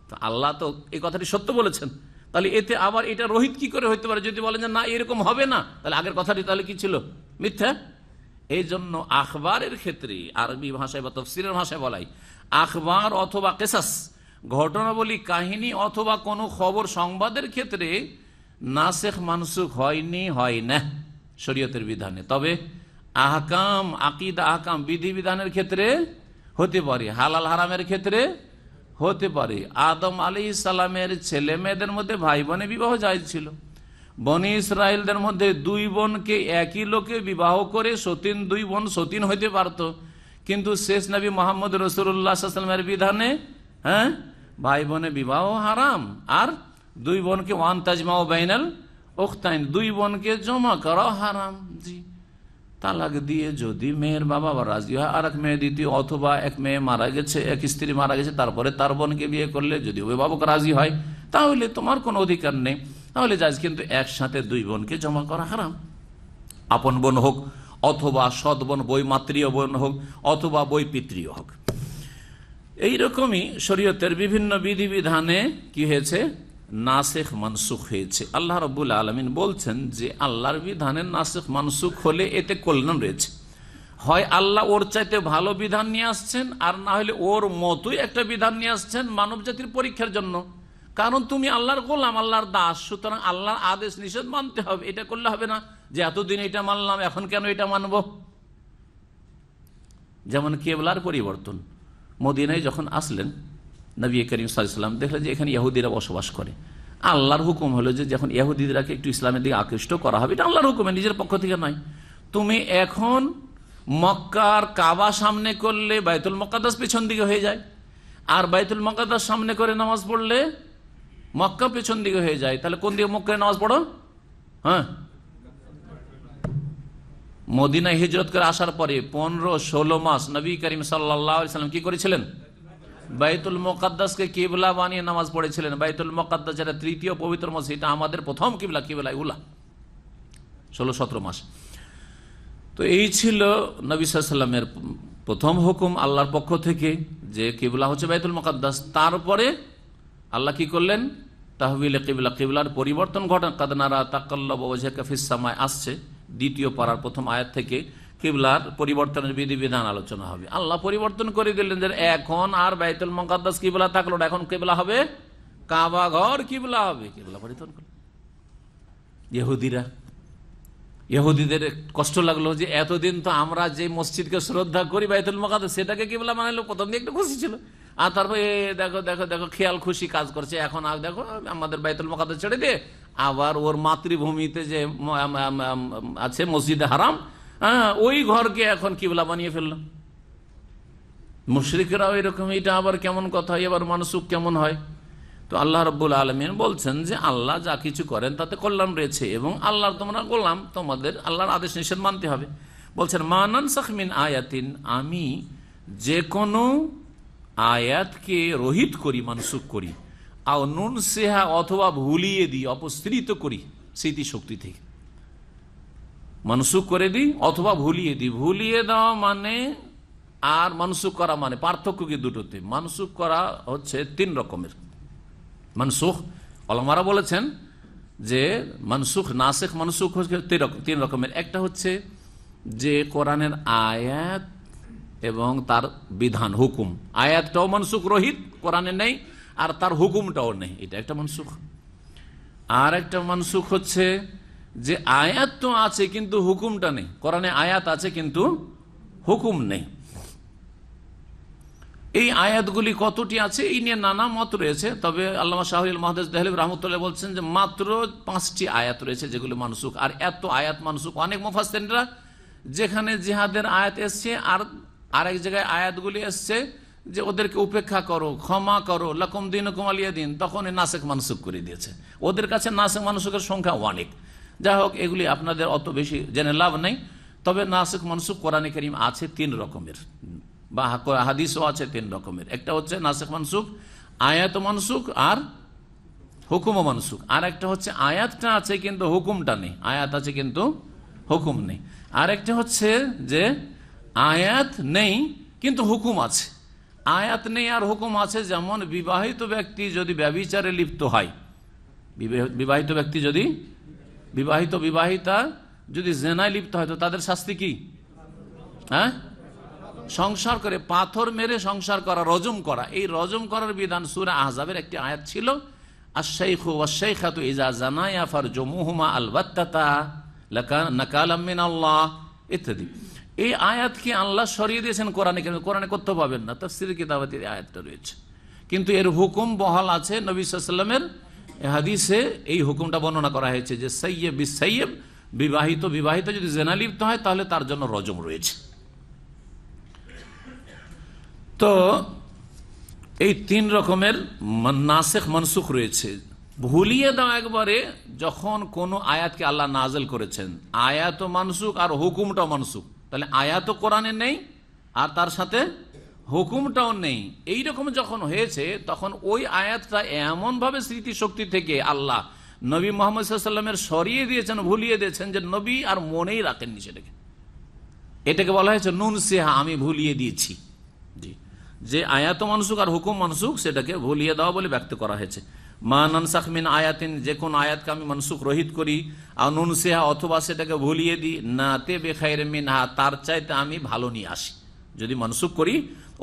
তো আল্লাহ তো এই কথাটি সত্য বলেছেন, তাহলে এতে আবার এটা রহিত কি করে হইতে পারে? যদি বলেন যে না এরকম হবে না, তাহলে আগের কথাটি তাহলে কি ছিল? মিথ্যা। এই জন্য আখবারের ক্ষেত্রে, আরবি ভাষায় বা তাফসীরের ভাষায় বলাই, আখবার অথবা কিসাস, ঘটনাবলী, কাহিনী অথবা কোনো খবর, সংবাদের ক্ষেত্রে নাসেখ মানসুখ হয়নি, হয় না শরীয়তের বিধানে। তবে আহকাম, আকীদা, আহকাম, বিধিবিধানের ক্ষেত্রে হতে পারে, হালাল হারামের ক্ষেত্রে হতে পারে। আদম আলাইহিস সালামের ছেলে মেয়েদের মধ্যে ভাই বোনে বিবাহ জায়েজ ছিল। বনি ইসরায়েলদের মধ্যে দুই বোনকে একই লোকে বিবাহ করে সতীন, দুই বোন সতীন হইতে পারত, কিন্তু শেষ নবী মুহাম্মদ রাসূলুল্লাহ সাল্লাল্লাহু আলাইহি ওয়াসাল্লামের বিধানে ভাই বোনে বিবাহ হারাম। আর দুই বোনকে ওয়ান তাজমাউ বাইনাল উখতাইন, দুই বোনকে জমা করা হারাম। জি, তালাক দিয়ে যদি মেয়ের বাবা রাজি হয় আর এক মেয়ে দ্বিতীয়, অথবা এক মেয়ে মারা গেছে, এক স্ত্রী মারা গেছে, তারপরে তার বোনকে বিয়ে করলে যদি অভিভাবক রাজি হয় তাহলে তোমার কোনো অধিকার নেই, তাহলে জায়েজ। কিন্তু একসাথে দুই বোনকে জমা করা হারাম। আপন বোন হোক অথবা সৎ বোন, বৈমাত্রীয় বোন হোক অথবা বৈপিত্রীয় হোক। এইরকমই শরীয়তের বিভিন্ন বিধিবিধানে কি হয়েছে? নাসেখ মানসুখ হয়েছে। আল্লাহ রাব্বুল আলামিন বলছেন যে আল্লাহর বিধানে নাসেখ মানসুখ হলে এতে কল্যাণ রয়েছে। হয় আল্লাহ ওর চাইতে ভালো বিধান নিয়ে আসছেন, আর না হলে ওর মতোই একটা বিধান নিয়ে আসছেন মানব জাতির পরীক্ষার জন্য। কারণ তুমি আল্লাহর গোলাম, আল্লাহর দাস, সুতরাং আল্লাহর আদেশ নিষেধ মানতে হবে। এটা করলে হবে না যে এতদিন এটা মানলাম এখন কেন এটা মানব। যেমন কেবলার পরিবর্তন, মদিনায় যখন আসলেন নবী করিম সাল্লাল্লাহু আলাইহি ওয়াসাল্লাম, দেখলেন যে এখানে ইহুদিরা বসবাস করে। আল্লাহর হুকুম হলো যে যখন ইহুদিদেরকে একটু ইসলামের দিকে আকৃষ্ট করা হবে, এটা আল্লাহর হুকুমে, নিজের পক্ষ থেকে নয়। তুমি এখন মক্কার কাবা সামনে করলে বাইতুল মুকাদ্দাস পেছন দিকে হয়ে যায়, আর বাইতুল মুকাদ্দাস সামনে করে নামাজ পড়লে মক্কা পেছন দিকে হয়ে যায়। তাহলে কোন দিকে মুখ করে নামাজ পড়ো? মদিনায় হিজরত করে আসার পরে 15-16 মাস নবী করিম সাল্লাল্লাহু আলাইহি সাল্লাম কি করেছিলেন? বাইতুল মুকাদ্দাসকে কিবলা বানিয়ে নামাজ পড়েছিলেন। বাইতুল মুকাদ্দাস যেটা তৃতীয় পবিত্র মসজিদ, এটা আমাদের প্রথম কিবলা, কিবলা উলা 16-17 মাস। তো এই ছিল নবী সাল্লাল্লাহু আলাইহি সাল্লামের প্রথম হুকুম আল্লাহর পক্ষ থেকে, যে কিবলা হচ্ছে বাইতুল মুকাদ্দাস। তারপরে আল্লাহ কি করলেন? তাহবিলে কিবলা, কিবলার পরিবর্তন ঘটান। কাদ নারা তাকাল্লুবা ওয়াজহিকা ফিস সামায় আসছে দ্বিতীয় পারার প্রথম আয়াত থেকে কিবলার পরিবর্তনের বিধিবিধান আলোচনা হবে। আল্লাহ পরিবর্তন করে দিলেন যে এখন আর বাইতুল মুকাদ্দাস কিবলা থাকলো না, এখন কিবলা হবে কাবা ঘর, কিবলা হবে। কিবলা পরিবর্তন করল ইহুদিদের কষ্ট লাগলো যে এতদিন তো আমরা যে মসজিদকে শ্রদ্ধা করি বাইতুল মুকাদ্দাস, সেটাকে কিবলা বানাইলো। প্রথম দিকে একটু খুশি ছিল, আর তারপরে দেখো দেখো দেখো খেয়াল খুশি কাজ করছে। এখন আর দেখো আমাদের বাইতুল মুকাদ্দাস ছেড়ে দিয়ে আবার ওর মাতৃভূমিতে যে আছে মসজিদে হারাম, ওই ঘরকে এখন কিবলা বানিয়ে ফেললো। মুশরিকরাও এরকম, এটা আবার কেমন কথা, এবার মানসুখ কেমন হয়? তো আল্লাহ রাব্বুল আলামিন বলছেন যে আল্লাহ যা কিছু করেন তাতে কল্যাণ রয়েছে, এবং আল্লাহর তোমরা গোলাম, তোমাদের আল্লাহর আদেশ নিষেধ মানতে হবে। বলছেন মা নানসাখ মিন আয়াতিন, আমি যে কোনো আয়াতকে রহিত করি, মানসুখ করি, আও নুনসিহা অথবা ভুলিয়ে দিই, অপসৃত করি স্মৃতিশক্তি থেকে, মানসুখ করে দিই অথবা ভুলিয়ে দিই। ভুলিয়ে দেওয়া মানে আর মানসুখ করা মানে পার্থক্য কি দুটোতে? মানসুখ করা হচ্ছে 3 রকমের। মানসুখ ওলামারা বলেছেন যে মানসুখ, নাসিখ, মানসুখ হচ্ছে 3 রকমের। একটা হচ্ছে যে কোরআনের আয়াত এবং তার বিধান, হুকুম, আয়াতটাও মানসুখ রহিত, কোরআনে নেই, আর তার হুকুমটাও নেই, এটা একটা মানসুখ। আর একটা মানসুখ হচ্ছে যে আয়াত তো আছে কিন্তু হুকুমটা নেই, কোরআনে আয়াত আছে কিন্তু হুকুম নেই। এই আয়াতগুলি কতটি আছে এই নিয়ে নানা মত রয়েছে, তবে আল্লামা শাহরিয়ার মুহাদ্দিস দেহলভী রাহমাতুল্লাহ বলছেন যে মাত্র 5টি আয়াত রয়েছে যেগুলো মানসুখ। আর এত আয়াত মানসুখ, অনেক মুফাসসিররা যেখানে জিহাদের আয়াত এসছে আর আরেক জায়গায় আয়াতগুলি এসছে যে ওদেরকে উপেক্ষা করো, ক্ষমা করো, লাকুম দীনুকুম ওয়ালিয়া দীন, তখন নাসিখ মানসুখ করে দিয়েছে। ওদের কাছে নাসিখ মানসুখের সংখ্যা অনেক। যাই হোক, এগুলি আপনাদের অত বেশি জেনে লাভ নেই। তবে নাসিখ মানসুখ কোরআনে কারীম আছে 3 রকমের, বা হাদিসও আছে 3 রকমের। একটা হচ্ছে নাসিখ মানসুখ, আয়াত মানসুখ আর হুকুম মানসুখ। আর একটা হচ্ছে আয়াতটা আছে কিন্তু হুকুমটা নেই, আয়াত আছে কিন্তু হুকুম নেই। আর একটা হচ্ছে যে আয়াত নেই কিন্তু হুকুম আছে। আয়াত নেই আর হুকুম আছে, যেমন বিবাহিত ব্যক্তি যদি ব্যভিচারে লিপ্ত হয়, বিবাহিত ব্যক্তি যদি বিবাহিতা যদি জেনায় লিপ্ত হয় তো তাদের শাস্তি কি? সংসার করে, পাথর মেরে সংসার করা, রজম করা। এই রজম করার বিধান সূরা আহজাবের একটি আয়াত ছিল, আশ-শাইখু ওয়াশ-শাইখাতু ইযা জানায়া ফারজুমুহুমা আল-বাত্তাতা নাকালাম মিনাল্লাহ ইত্যাদি। এই আয়াতকে আল্লাহ সরিয়ে দিয়েছেন কোরআনে, কোরআনে করতে পাবেন না, তাফসীরের কিতাবাতে এই আয়াতটা রয়েছে। কিন্তু এর হুকুম বহাল আছে নবী সাল্লাল্লাহু আলাইহি ওয়াসাল্লামের হাদিসে, এই হুকুমটা বর্ণনা করা হয়েছে যে সাইয়্যিব বিসাইয়্যিব, বিবাহিত যদি জিনা লিপ্ত হয় তাহলে তার জন্য রজম রয়েছে। তো এই 3 রকমের নাসিখ মানসুখ রয়েছে। ভুলিয়ে দাও একবারে, যখন কোন আয়াতকে আল্লাহ নাযিল করেছেন, আয়াত মানসুখ আর হুকুমটাও মানসুখ, তাহলে আয়াত কোরআনে নেই আর তার সাথে হুকুমটাও নেই, এইরকম যখন হয়েছে তখন ওই আয়াতটা এমন ভাবে স্মৃতিশক্তি থেকে আল্লাহ নবী মুহাম্মদ সাল্লাল্লাহু আলাইহি ওয়াসাল্লামের সরিয়ে দিয়েছেন, ভুলিয়ে দিয়েছেন, যে নবী আর মনেই রাখেননি সেটাকে। এটাকে বলা হয়েছে নুন সিহা, আমি ভুলিয়ে দিয়েছি। জি, যে আয়াত মানসুখ আর হুকুম মানসুখ সেটাকে ভুলিয়ে দেওয়া বলে ব্যক্ত করা হয়েছে। মা নানসাখ মিন আয়াতিন, যে কোন আয়াতকে আমি মানসুখ রহিত করি, আর নুন সিহা অথবা সেটাকে ভুলিয়ে দিই, নাতে বেখাইরে মিনহা, তার চাইতে আমি ভালো নিয়ে আসি। যদি মানসুখ করি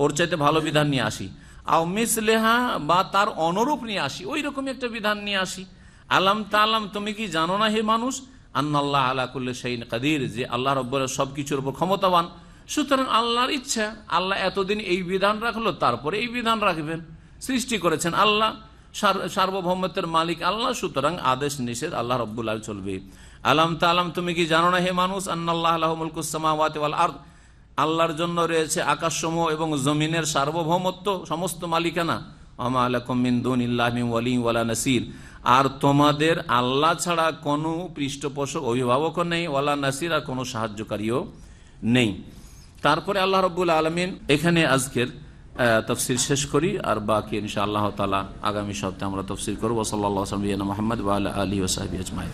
ওর চাইতে ভালো বিধান নিয়ে আসি, আও মিসলেহা, বা তার অনুরূপ নিয়ে আসি, ওই রকমই একটা বিধান নিয়ে আসি। আলাম তালাম, তুমি কি জানো না হে মানুষ, আন্নাল্লাহ আলা কুল্লি শাইইন কাদির, যে আল্লাহ রাব্বুল সবকিছুর উপর ক্ষমতাবান। সুতরাং আল্লাহর ইচ্ছা, আল্লাহ এতদিন এই বিধান রাখলো, তারপরে এই বিধান রাখবেন। সৃষ্টি করেছেন আল্লাহ, সার্বভৌমত্বের মালিক আল্লাহ, সুতরাং আদেশ নিষেধ আল্লাহ রাব্বুল আলামিন চলবে। আলাম তালাম, তুমি কি জানো না হে মানুষ, আন্নাল্লাহ লাহু মুলকুস সামাওয়াতি ওয়াল আরদ, আল্লাহর জন্য রয়েছে আকাশসমূহ এবং জমিনের সার্বভৌমত্ব, সমস্ত মালিকানা। ওয়া মা লাকুম মিন দুনিল্লাহি মিন ওয়ালি ওয়ালা নাসির, আর তোমাদের আল্লাহ ছাড়া কোনো পৃষ্ঠপোষক অভিভাবকও নেই, ওয়ালা নাসির, আর কোনো সাহায্যকারীও নেই। তারপরে আল্লাহ রাব্বুল আলামিন এখানে আজকের তফসির শেষ করি, আর বাকি ইনশাআল্লাহ তাআলা আগামী সপ্তাহে আমরা তফসির করব। সাল্লাল্লাহু আলাইহি ওয়া সাল্লাম মুহাম্মদ ওয়া আলা আলিহি ওয়া সাহবিহি আজমাইন।